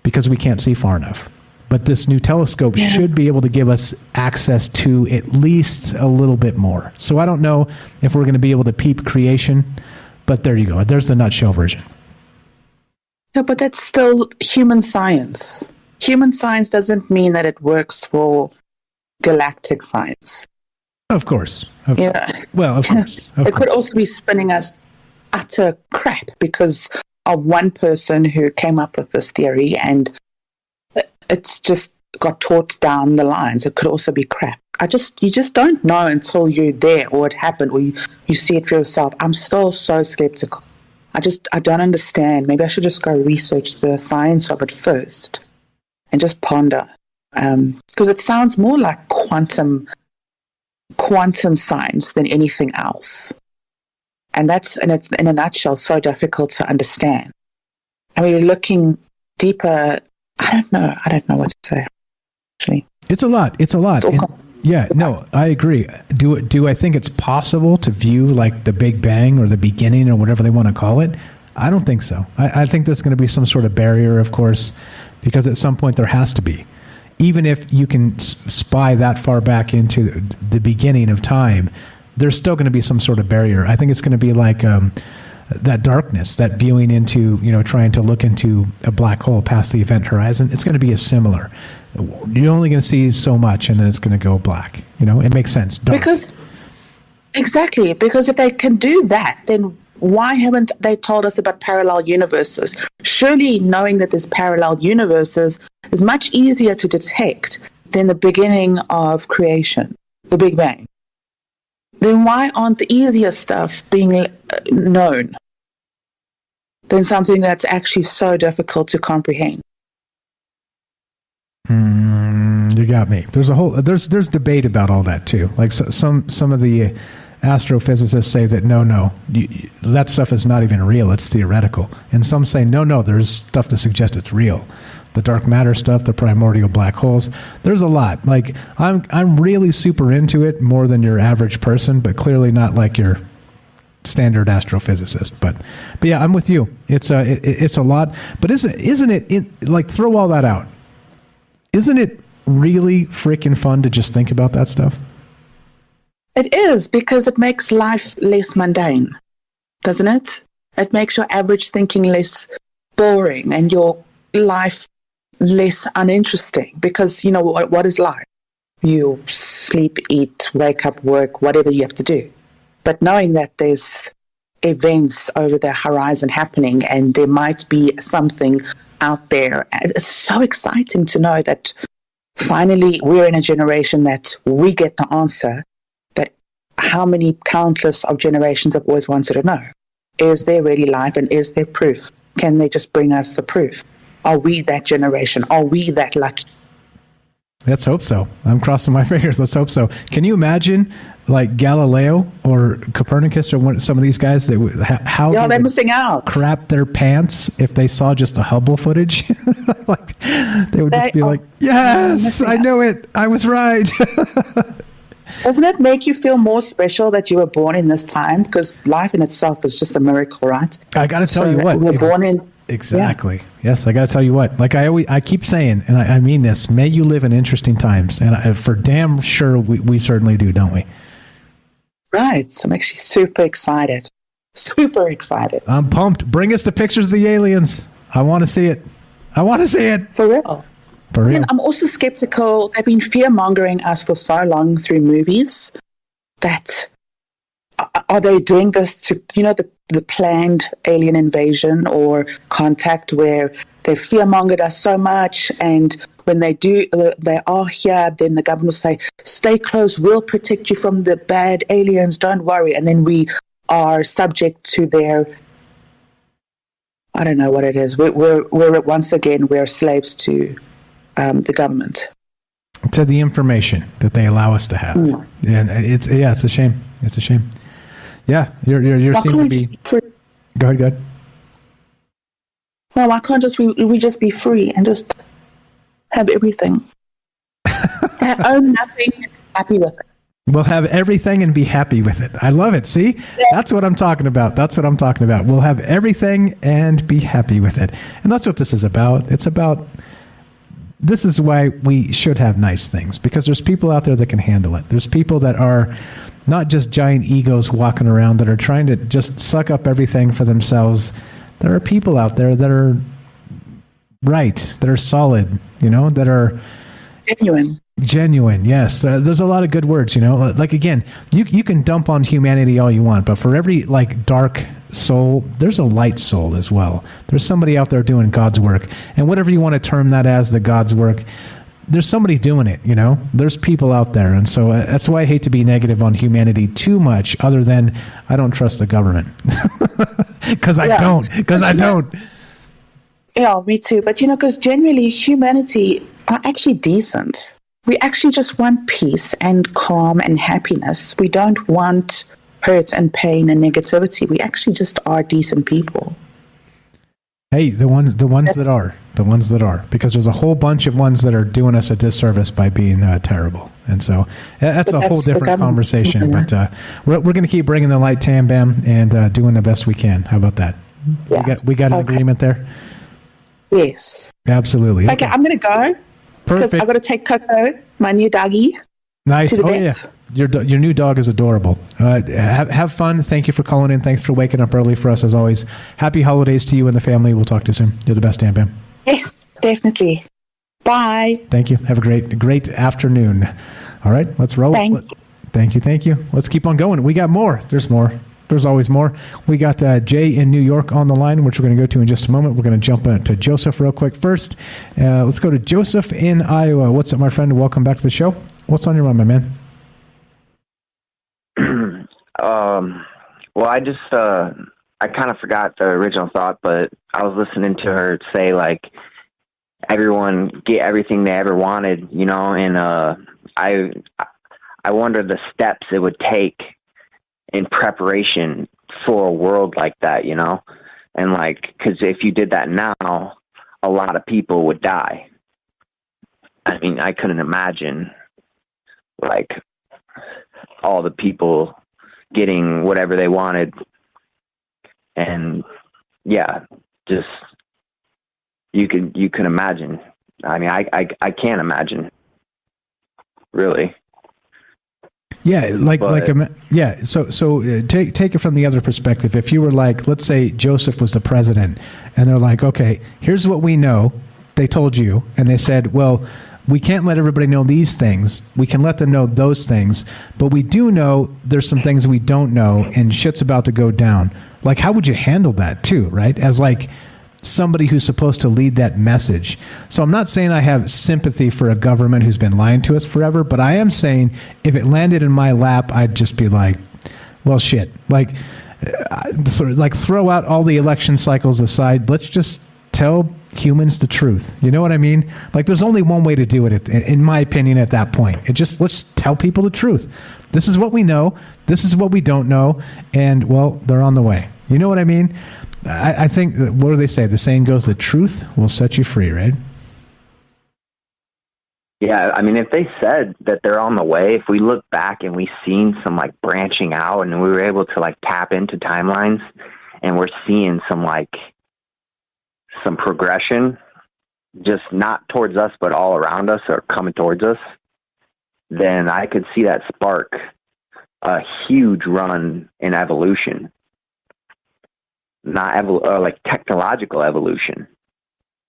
because we can't see far enough. But this new telescope should be able to give us access to at least a little bit more. So I don't know if we're going to be able to peep creation, but there you go. There's the nutshell version. Yeah, but that's still human science. Human science doesn't mean that it works for galactic science. Of course. Yeah. Well, of course. It could also be spinning us utter crap because of one person who came up with this theory, and it's just got taught down the lines. It could also be crap. You just don't know until you're there or it happened or you see it for yourself. I'm still so skeptical. I don't understand. Maybe I should just go research the science of it first and just ponder. Because it sounds more like quantum science than anything else. And it's in a nutshell so difficult to understand. I mean, looking deeper, I don't know what to say. Actually, it's a lot. No, I agree. Do I think it's possible to view like the Big Bang or the beginning or whatever they want to call it? I don't think so. I think there's going to be some sort of barrier, of course, because at some point there has to be. Even if you can spy that far back into the beginning of time, there's still going to be some sort of barrier. I think it's going to be like that darkness, that viewing into, trying to look into a black hole past the event horizon. It's going to be similar. You're only going to see so much, and then it's going to go black. It makes sense. Because if they can do that, then why haven't they told us about parallel universes? Surely knowing that there's parallel universes is much easier to detect than the beginning of creation, the Big Bang. Then why aren't the easier stuff being known than something that's actually so difficult to comprehend? You got me. There's debate about all that too. Like some of the astrophysicists say that no, that stuff is not even real. It's theoretical. And some say no, there's stuff to suggest it's real. The dark matter stuff, the primordial black holes. There's a lot. Like I'm really super into it, more than your average person, but clearly not like your standard astrophysicist. But yeah, I'm with you. It's a lot. But isn't it like, throw all that out? Isn't it really freaking fun to just think about that stuff? It is, because it makes life less mundane, doesn't it? It makes your average thinking less boring and your life less uninteresting, because what is life? You sleep, eat, wake up, work, whatever you have to do. But knowing that there's events over the horizon happening and there might be something out there, it's so exciting to know that finally we're in a generation that we get the answer that how many countless of generations have always wanted to know. Is there really life, and is there proof? Can they just bring us the proof? Are we that generation? Are we that lucky? Let's hope so. I'm crossing my fingers. Let's hope so. Can you imagine, like Galileo or Copernicus or some of these guys that they're missing out, crap their pants if they saw just the Hubble footage? Like they would just be like, "Yes, I knew it. I was right." Doesn't it make you feel more special that you were born in this time? Because life in itself is just a miracle, right? I got to tell you what. We're born in. Exactly. Yeah. Yes, I got to tell you what. Like I keep saying, and I mean this, may you live in interesting times. And for damn sure we certainly do, don't we? Right. So I'm actually super excited. Super excited. I'm pumped. Bring us the pictures of the aliens. I want to see it. For real. And I'm also skeptical. They've been fear-mongering us for so long through movies that are they doing this to, the planned alien invasion or contact, where they fear-mongered us so much, and when they are here, then the government will say, stay close, we'll protect you from the bad aliens, don't worry. And then we are subject to their, I don't know what it is. We're once again, we're slaves to the government. To the information that they allow us to have. Mm. And it's a shame. It's a shame. Yeah, you're seem to be. Go ahead. Well, why can't we just be free and just have everything? Own nothing, happy with it. We'll have everything and be happy with it. I love it. See, that's what I'm talking about. We'll have everything and be happy with it, and that's what this is about. It's about this is why we should have nice things, because there's people out there that can handle it. There's people that are not just giant egos walking around that are trying to just suck up everything for themselves. There are people out there that are right, that are solid, that are genuine. Yes. There's a lot of good words, like, again, you can dump on humanity all you want, but for every dark soul, there's a light soul as well. There's somebody out there doing God's work, and whatever you want to term that as, the God's work, there's somebody doing it, there's people out there. And so that's why I hate to be negative on humanity too much, other than I don't trust the government. Because I don't. Yeah, me too. But, because generally humanity are actually decent. We actually just want peace and calm and happiness. We don't want hurt and pain and negativity. We actually just are decent people. Hey, the ones that are, because there's a whole bunch of ones that are doing us a disservice by being terrible. And so that's a whole different conversation. Yeah. But we're going to keep bringing the light, Tam Bam, and doing the best we can. How about that? Yeah. We got an agreement there? Yes. Absolutely. Okay, I'm going to go. Because I've got to take Coco, my new doggy, nice. to the vet. Yeah. Your new dog is adorable. Have fun. Thank you for calling in. Thanks for waking up early for us, as always. Happy holidays to you and the family. We'll talk to you soon. You're the best, Tam Bam. Yes, definitely. Bye. Thank you. Have a great afternoon. All right, let's roll. Thank you. Let's keep on going. We got more. There's more. There's always more. We got Jay in New York on the line, which we're going to go to in just a moment. We're going to jump to Joseph real quick first. Let's go to Joseph in Iowa. What's up, my friend? Welcome back to the show. What's on your mind, my man? Well, I just, I kind of forgot the original thought, but I was listening to her say, everyone get everything they ever wanted, and I wonder the steps it would take in preparation for a world like that, and because if you did that now, a lot of people would die. I mean, I couldn't imagine all the people getting whatever they wanted, and just you can imagine. I mean, I can't imagine, really. Yeah, So take it from the other perspective. If you were let's say Joseph was the president, and they're like, okay, here's what we know. They told you, and they said, well, we can't let everybody know these things. We can let them know those things, but we do know there's some things we don't know, and shit's about to go down. How would you handle that too, right? As somebody who's supposed to lead that message. So I'm not saying I have sympathy for a government who's been lying to us forever, but I am saying if it landed in my lap, I'd just be well, shit. Throw out all the election cycles aside. Let's just tell humans the truth. You know what I mean? There's only one way to do it, in my opinion, at that point. Let's tell people the truth. This is what we know. This is what we don't know. And, well, they're on the way. You know what I mean? I think, what do they say? The saying goes, the truth will set you free, right? Yeah, I mean, if they said that they're on the way, if we look back and we've seen some branching out, and we were able to tap into timelines, and we're seeing some progression, just not towards us, but all around us or coming towards us, then I could see that spark a huge run in evolution. Not technological evolution.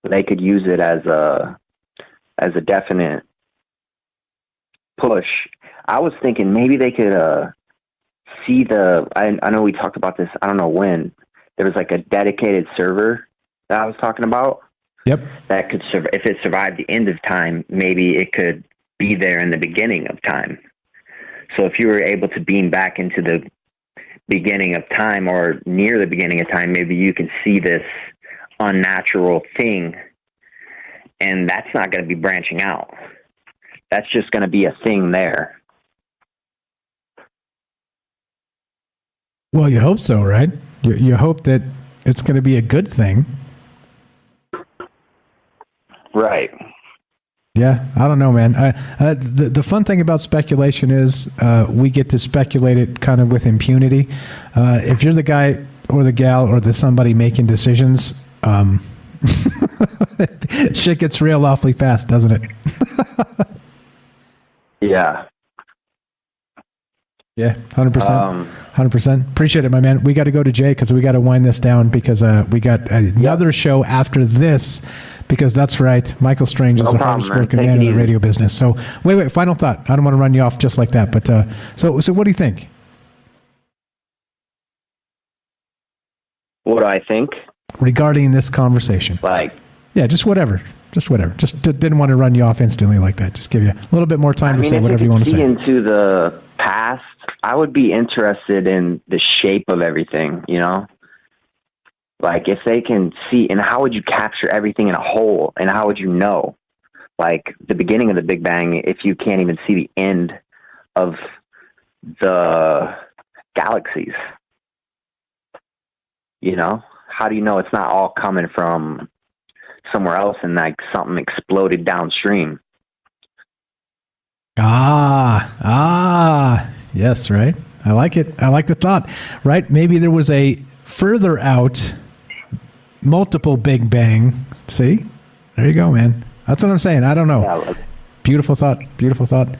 They could use it as a definite push. I was thinking maybe they could see I know we talked about this, I don't know when. There was a dedicated server that I was talking about. Yep. That could if it survived the end of time, maybe it could be there in the beginning of time. So if you were able to beam back into the beginning of time or near the beginning of time, maybe you can see this unnatural thing, and that's not going to be branching out. That's just going to be a thing there. Well, you hope so, right? You hope that it's going to be a good thing. Right. Yeah, I don't know, man. The fun thing about speculation is we get to speculate it kind of with impunity. If you're the guy or the gal or the somebody making decisions, Shit gets real awfully fast, doesn't it? Yeah. Yeah, 100%. 100%. Appreciate it, my man. We got to go to Jay because we got to wind this down because we got another show after this. Because that's right, Michael Strange is the hardest working man in the radio business. So, wait. Final thought. I don't want to run you off just like that. But so what do you think? What do I think regarding this conversation? Yeah, just whatever. Just didn't want to run you off instantly like that. Just give you a little bit more time to say whatever you want to say. Into the past, I would be interested in the shape of everything. You know. Like, if they can see, and how would you capture everything in a whole, and how would you know? Like, the beginning of the Big Bang, if you can't even see the end of the galaxies, you know? How do you know it's not all coming from somewhere else and, like, something exploded downstream? Yes, right? I like it. I like the thought, right? Maybe there was a further out multiple Big Bang. See? There you go, man. That's what I'm saying. I don't know. Yeah, beautiful thought. Beautiful thought.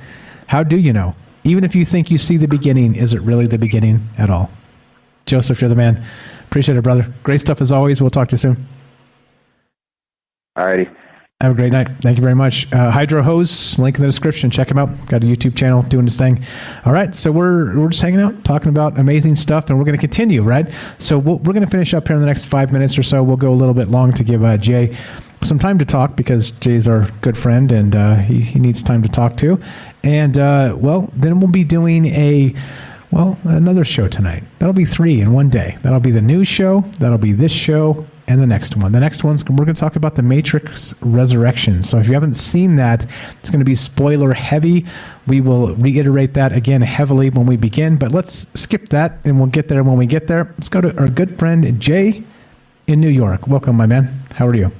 How do you know? Even if you think you see the beginning, is it really the beginning at all? Joseph, you're the man. Appreciate it, brother. Great stuff as always. We'll talk to you soon. Alrighty. Have a great night. Thank you very much. Hydro Hose, link in the description. Check him out. Got a YouTube channel doing his thing. All right, so we're just hanging out, talking about amazing stuff, and we're going to continue, right? So we're going to finish up here in the next 5 minutes or so. We'll go a little bit long to give Jay some time to talk because Jay's our good friend, and he needs time to talk too. And, then we'll be doing another show tonight. That'll be 3 in one day. That'll be the news show. That'll be this show. And the next one. The next one's, we're going to talk about the Matrix Resurrection. So if you haven't seen that, it's going to be spoiler heavy. We will reiterate that again heavily when we begin, but let's skip that and we'll get there when we get there. Let's go to our good friend Jay in New York. Welcome, my man. How are you?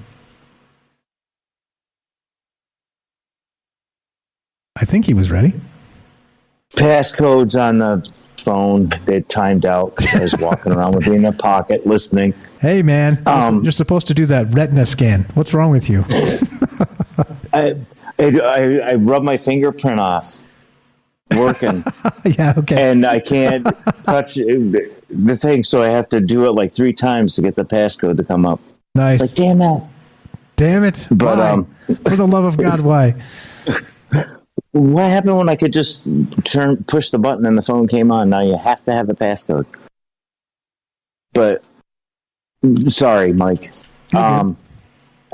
I think he was ready. Passcodes on the phone. They timed out because I was walking around with it in a pocket listening. Hey, man, you're supposed to do that retina scan. What's wrong with you? I rubbed my fingerprint off working. Yeah, okay. And I can't touch the thing, so I have to do it like 3 times to get the passcode to come up. Nice. It's like, damn it. Damn it. But, why? For the love of God, why? What happened when I could just push the button and the phone came on? Now you have to have a passcode. But sorry, Mike, for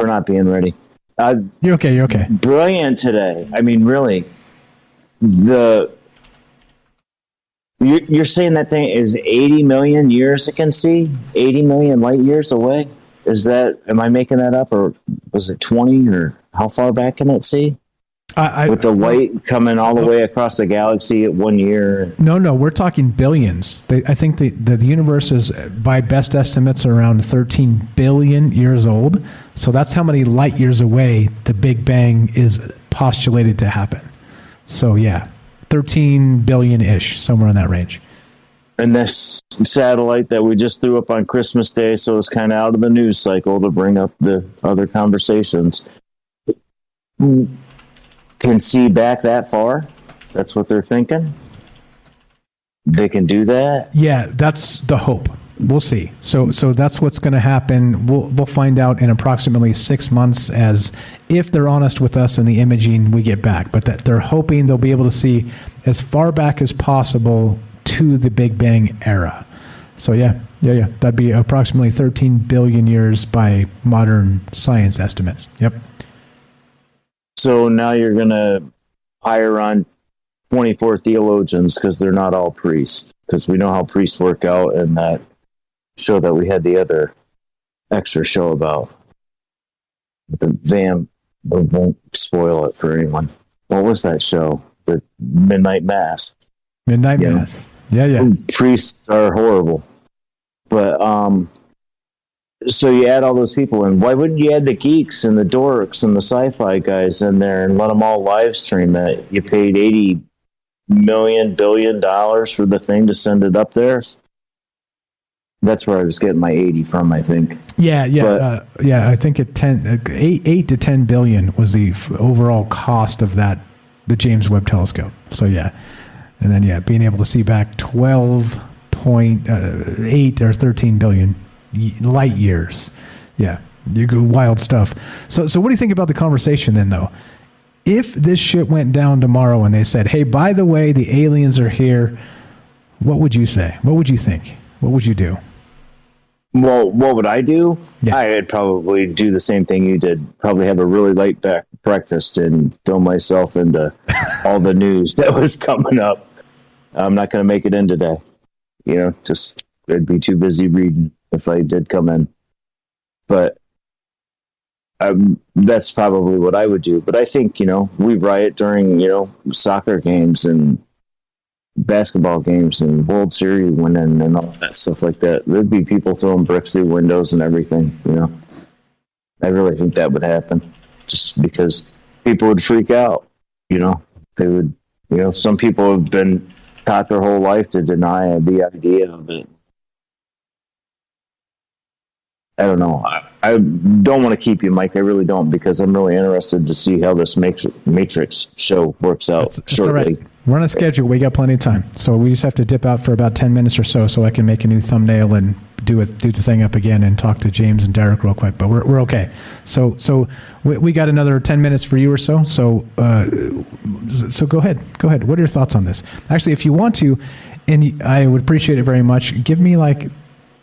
not being ready. You're okay. You're okay. Brilliant today. I mean, really, you're saying that thing is 80 million years it can see, 80 million light years away. Is that? Am I making that up, or was it 20? Or how far back can it see? With the light coming all the way across the galaxy at 1 year. No, we're talking billions. I think the universe is, by best estimates, around 13 billion years old. So that's how many light years away the Big Bang is postulated to happen. So yeah, 13 billion-ish, somewhere in that range. And this satellite that we just threw up on Christmas Day, so it's kind of out of the news cycle to bring up the other conversations. Can see back that far? That's what they're thinking? They can do that? Yeah, that's the hope. We'll see. So that's what's going to happen. We'll find out in approximately 6 months, as if they're honest with us and the imaging we get back. But that they're hoping they'll be able to see as far back as possible to the Big Bang era. So yeah. That'd be approximately 13 billion years by modern science estimates. Yep. So now you're going to hire on 24 theologians because they're not all priests. Because we know how priests work out in that show that we had the other extra show about. I won't spoil it for anyone. What was that show? The Midnight Mass. Midnight Mass. Yeah. Priests are horrible. But, so you add all those people in. Why wouldn't you add the geeks and the dorks and the sci-fi guys in there and let them all live stream it? You paid $80 billion for the thing to send it up there. That's where I was getting my 80 from, I think. Yeah. I think 8 to 10 billion was the overall cost of the James Webb telescope. So yeah, and then being able to see back 12.8 or 13 billion light years. Yeah, you go wild stuff. So what do you think about the conversation then, though? If this shit went down tomorrow and they said, "Hey, by the way, the aliens are here," what would you say? What would you think? What would you do? Well, what would I do? Yeah. I would probably do the same thing you did. Probably have a really late breakfast and throw myself into all the news that was coming up. I'm not going to make it in today. Just I'd be too busy reading if I did come in. But that's probably what I would do. But I think, we riot during, soccer games and basketball games and World Series winning and all that stuff like that. There'd be people throwing bricks through windows and everything, I really think that would happen just because people would freak out, They would, some people have been taught their whole life to deny the idea of it. I don't know. I don't want to keep you, Mike. I really don't, because I'm really interested to see how this Matrix show works out shortly. All right. We're on a schedule. We got plenty of time. So we just have to dip out for about 10 minutes or so I can make a new thumbnail and do the thing up again and talk to James and Derek real quick. But we're okay. So we got another 10 minutes for you or so. So go ahead. Go ahead. What are your thoughts on this? Actually, if you want to, and I would appreciate it very much, give me like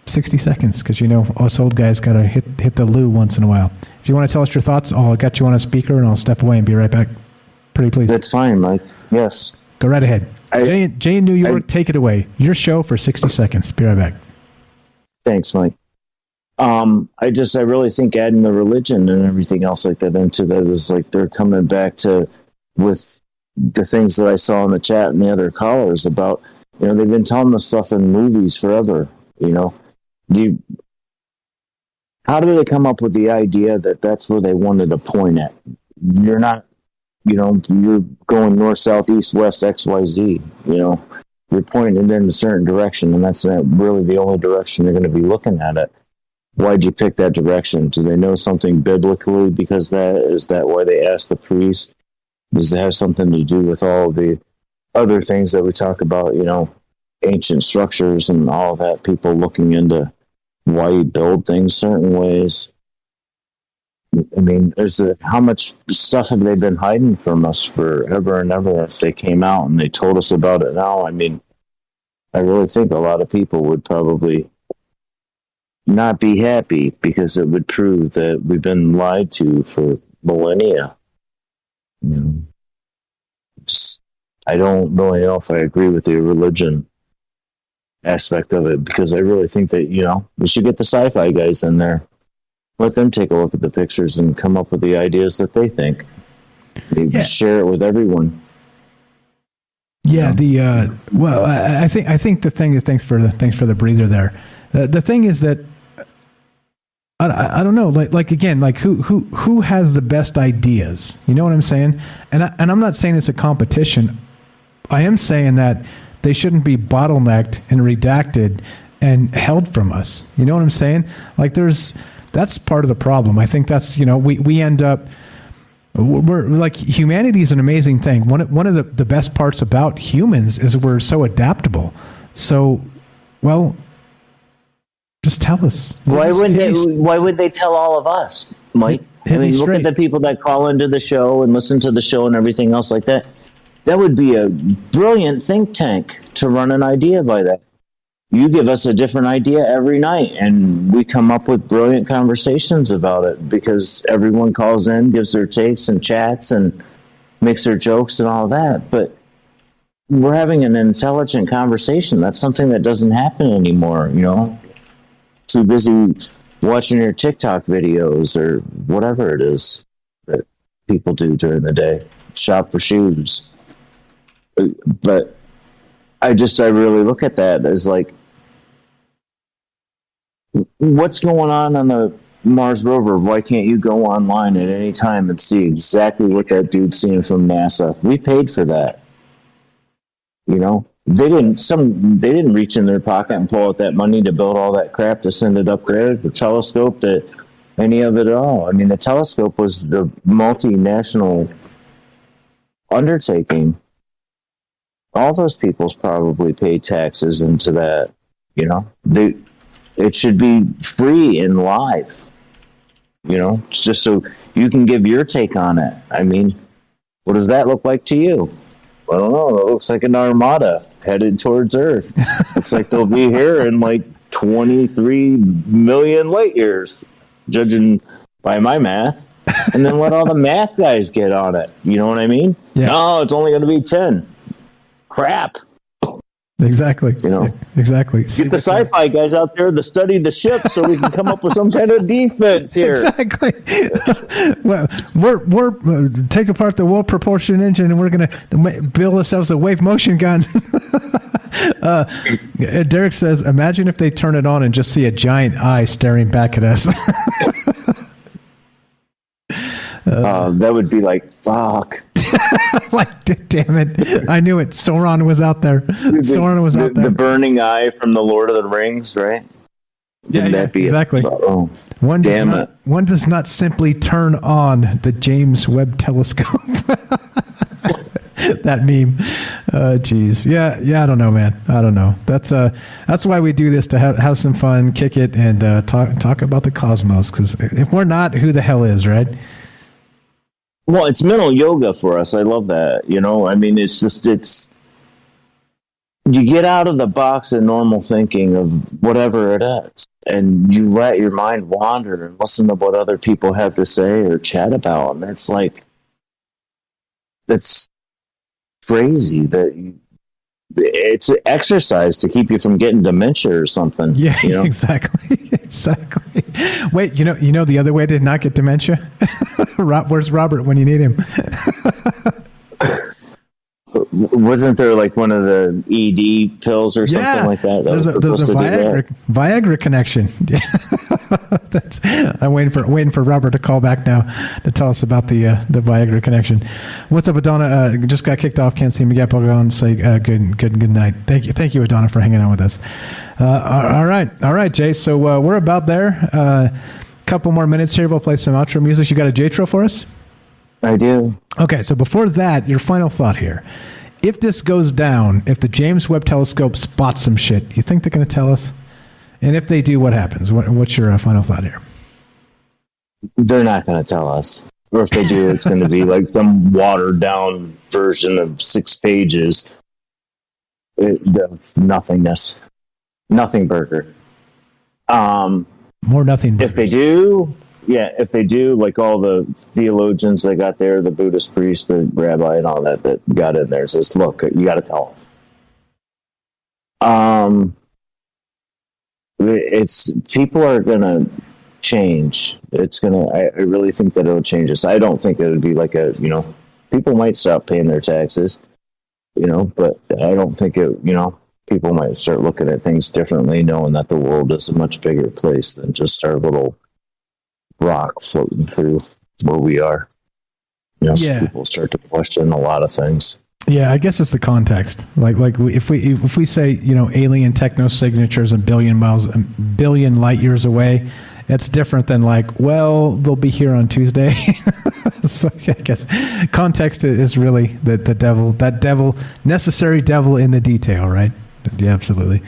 60 seconds, because us old guys got to hit the loo once in a while. If you want to tell us your thoughts, I'll get you on a speaker and I'll step away and be right back. Pretty please. That's fine, Mike. Yes. Go right ahead. Jay in New York, take it away. Your show for 60 seconds. Be right back. Thanks, Mike. I really think adding the religion and everything else like that into that is like they're coming back to with the things that I saw in the chat and the other callers about, they've been telling this stuff in movies forever, how did they come up with the idea that that's where they wanted to point at? You're not, you're going north, south, east, west, X, Y, Z, you're pointing in a certain direction, and that's not really the only direction you're going to be looking at it. Why'd you pick that direction? Do they know something biblically? Because is that why they asked the priest? Does it have something to do with all the other things that we talk about, ancient structures and all that, people looking into why you build things certain ways? I mean, how much stuff have they been hiding from us forever and ever? If they came out and they told us about it now, I mean, I really think a lot of people would probably not be happy, because it would prove that we've been lied to for millennia. I don't really know if I agree with the religion aspect of it, because I really think that, we should get the sci-fi guys in there. Let them take a look at the pictures and come up with the ideas that they think. Maybe share it with everyone. Yeah, I think the thing is, thanks for the breather there. The thing is that I don't know, like again, like who has the best ideas? You know what I'm saying? And I'm not saying it's a competition. I am saying that they shouldn't be bottlenecked and redacted and held from us. You know what I'm saying? Like that's part of the problem. I think that's, we end up, we're like, humanity is an amazing thing. One of the best parts about humans is we're so adaptable. So, well, just tell us. Why would they tell all of us, Mike? Look at the people that call into the show and listen to the show and everything else like that. That would be a brilliant think tank to run an idea by that. You give us a different idea every night, and we come up with brilliant conversations about it, because everyone calls in, gives their takes and chats and makes their jokes and all that. But we're having an intelligent conversation. That's something that doesn't happen anymore, Too busy watching your TikTok videos or whatever it is that people do during the day. Shop for shoes. But I really look at that as like, what's going on the Mars rover? Why can't you go online at any time and see exactly what that dude's seeing from NASA? We paid for that. They didn't reach in their pocket and pull out that money to build all that crap to send it up there. The telescope, any of it at all. I mean, the telescope was the multinational undertaking. All those people's probably pay taxes into that. You know, it should be free and live. You know, it's just so you can give your take on it. I mean, what does that look like to you? I don't know. It looks like an armada headed towards Earth. Looks like they'll be here in like 23 million light years, judging by my math. And then let all the math guys get on it. You know what I mean? Yeah. No, it's only going to be 10. Crap. Exactly. You know, exactly. Get the sci-fi guys out there to study the ship so we can come up with some kind of defense here. Exactly. Well, we're take apart the wall proportion engine and we're going to build ourselves a wave motion gun. Derek says, imagine if they turn it on and just see a giant eye staring back at us. That would be like, fuck. Like, damn it. I knew it. Sauron was out there. Sauron was out there. The burning eye from the Lord of the Rings, right? Yeah, exactly. One does not simply turn on the James Webb telescope. That meme. Geez. Yeah, I don't know, man. I don't know. That's why we do this, to have some fun, kick it, and talk about the cosmos. Because if we're not, who the hell is, right? Well, it's mental yoga for us. I love that. You know, I mean, it's you get out of the box of normal thinking of whatever it is, and you let your mind wander and listen to what other people have to say or chat about. And it's like, it's crazy that it's an exercise to keep you from getting dementia or something. Yeah, you know? Exactly. Wait, you know the other way to not get dementia? Where's Robert when you need him? Wasn't there like one of the ED pills or something like that? There's a Viagra connection. I'm waiting for Robert to call back now to tell us about the Viagra connection. What's up, Adonna? Just got kicked off. Can't see me. Go on. Say good night. Thank you, Adonna, for hanging out with us. All right, Jay. So we're about there. Couple more minutes here. We'll play some outro music. You got a J-Tro for us? I do. Okay, so before that, your final thought here. If this goes down, if the James Webb Telescope spots some shit, you think they're going to tell us? And if they do, what happens? What's your final thought here? They're not going to tell us. Or if they do, it's going to be like some watered-down version of 6 pages. Nothingness. Nothing burger. More nothing burgers. If they do, like all the theologians they got there, the Buddhist priest, the rabbi, and all that got in there, says, look, you got to tell them. It's people are going to change. I really think that it'll change us. I don't think it would be like people might stop paying their taxes, but I don't think people might start looking at things differently, knowing that the world is a much bigger place than just our little rock floating through where we are. People start to question a lot of things. Yeah, I guess it's the context. Like if we say alien techno signatures a billion light years away, it's different than they'll be here on Tuesday. So I guess context is really the devil. That devil, necessary devil in the detail, right? Yeah, absolutely.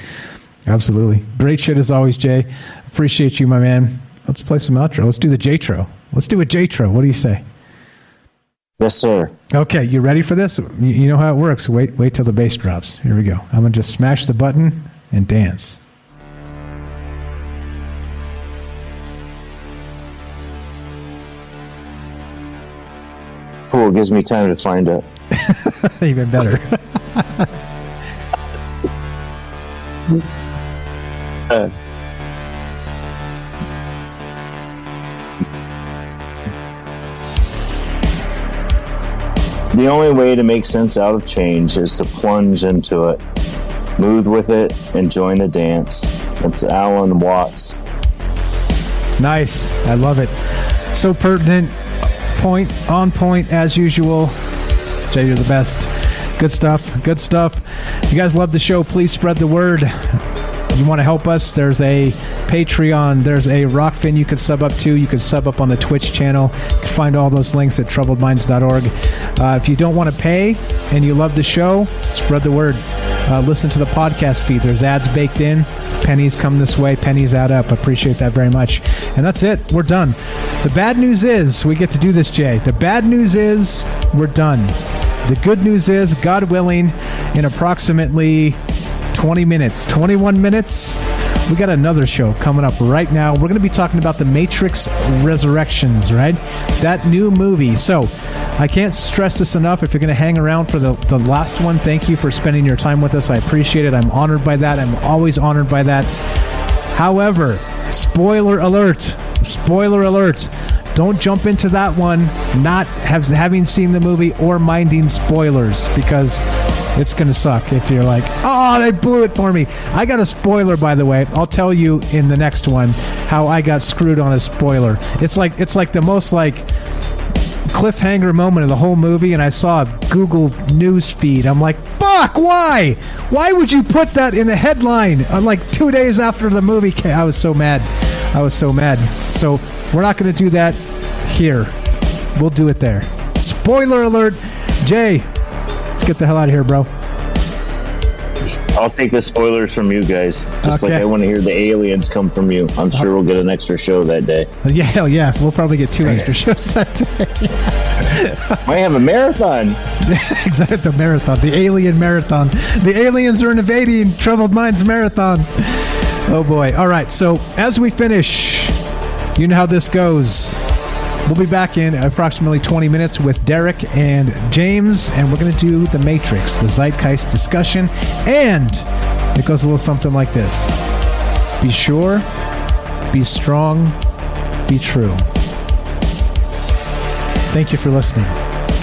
Great shit as always, Jay. Appreciate you, my man. Let's play some outro. Let's do the J-Tro. Let's do a J-Tro. What do you say? Yes, sir. Okay, you ready for this? You know how it works. Wait till the bass drops. Here we go. I'm going to just smash the button and dance. Cool. It gives me time to find it. Even better. The only way to make sense out of change is to plunge into it, move with it, and join the dance. That's Alan Watts. Nice. I love it. So pertinent. On point as usual. Jay, you're the best. Good stuff. Good stuff. If you guys love the show, please spread the word. You want to help us, there's a Patreon, there's a Rockfin you can sub up to. You can sub up on the Twitch channel. You can find all those links at troubledminds.org. If you don't want to pay and you love the show, spread the word. Listen to the podcast feed. There's ads baked in. Pennies come this way. Pennies add up. Appreciate that very much. And that's it. We're done. The bad news is we get to do this, Jay. The bad news is we're done. The good news is, God willing, in approximately 20 minutes, 21 minutes, we got another show coming up right now. We're going to be talking about The Matrix Resurrections, right? That new movie. So I can't stress this enough. If you're going to hang around for the last one, thank you for spending your time with us. I appreciate it. I'm honored by that. I'm always honored by that. However, spoiler alert. Spoiler alert. Don't jump into that one not having seen the movie or minding spoilers, because it's going to suck if you're like, oh, they blew it for me. I got a spoiler, by the way. I'll tell you in the next one how I got screwed on a spoiler. It's like the most like cliffhanger moment of the whole movie, and I saw a Google News feed. I'm like, fuck, why? Why would you put that in the headline on like 2 days after the movie came? I was so mad. So we're not going to do that here. We'll do it there. Spoiler alert. Jay, let's get the hell out of here, bro. I'll take the spoilers from you guys. Just like I want to hear the aliens come from you. I'm sure we'll get an extra show that day. Yeah, hell yeah. We'll probably get 2 extra shows that day. Might have a marathon. Exactly, the marathon. The alien marathon. The aliens are invading Troubled Minds marathon. Oh, boy. All right, so as we finish, you know how this goes. We'll be back in approximately 20 minutes with Derek and James, and we're going to do The Matrix, the Zeitgeist discussion, and it goes a little something like this. Be sure, be strong, be true. Thank you for listening.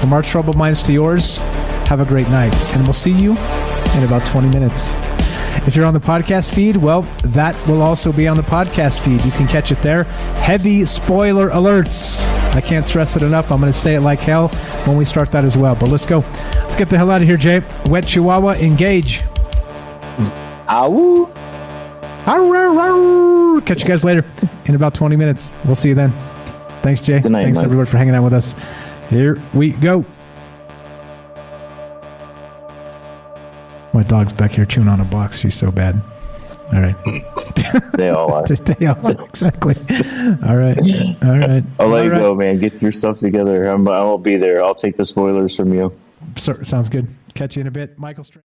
From our troubled minds to yours, have a great night, and we'll see you in about 20 minutes. If you're on the podcast feed, well, that will also be on the podcast feed. You can catch it there. Heavy spoiler alerts. I can't stress it enough. I'm going to say it like hell when we start that as well. But let's go. Let's get the hell out of here, Jay. Wet Chihuahua, engage. Ow. Catch you guys later in about 20 minutes. We'll see you then. Thanks, Jay. Good night, Thanks, Mike. everyone, for hanging out with us. Here we go. My dog's back here chewing on a box. She's so bad. All right. They all are. They all are, exactly. All right. I'll let you go, man. Get your stuff together. I won't be there. I'll take the spoilers from you. Sounds good. Catch you in a bit. Michael Str-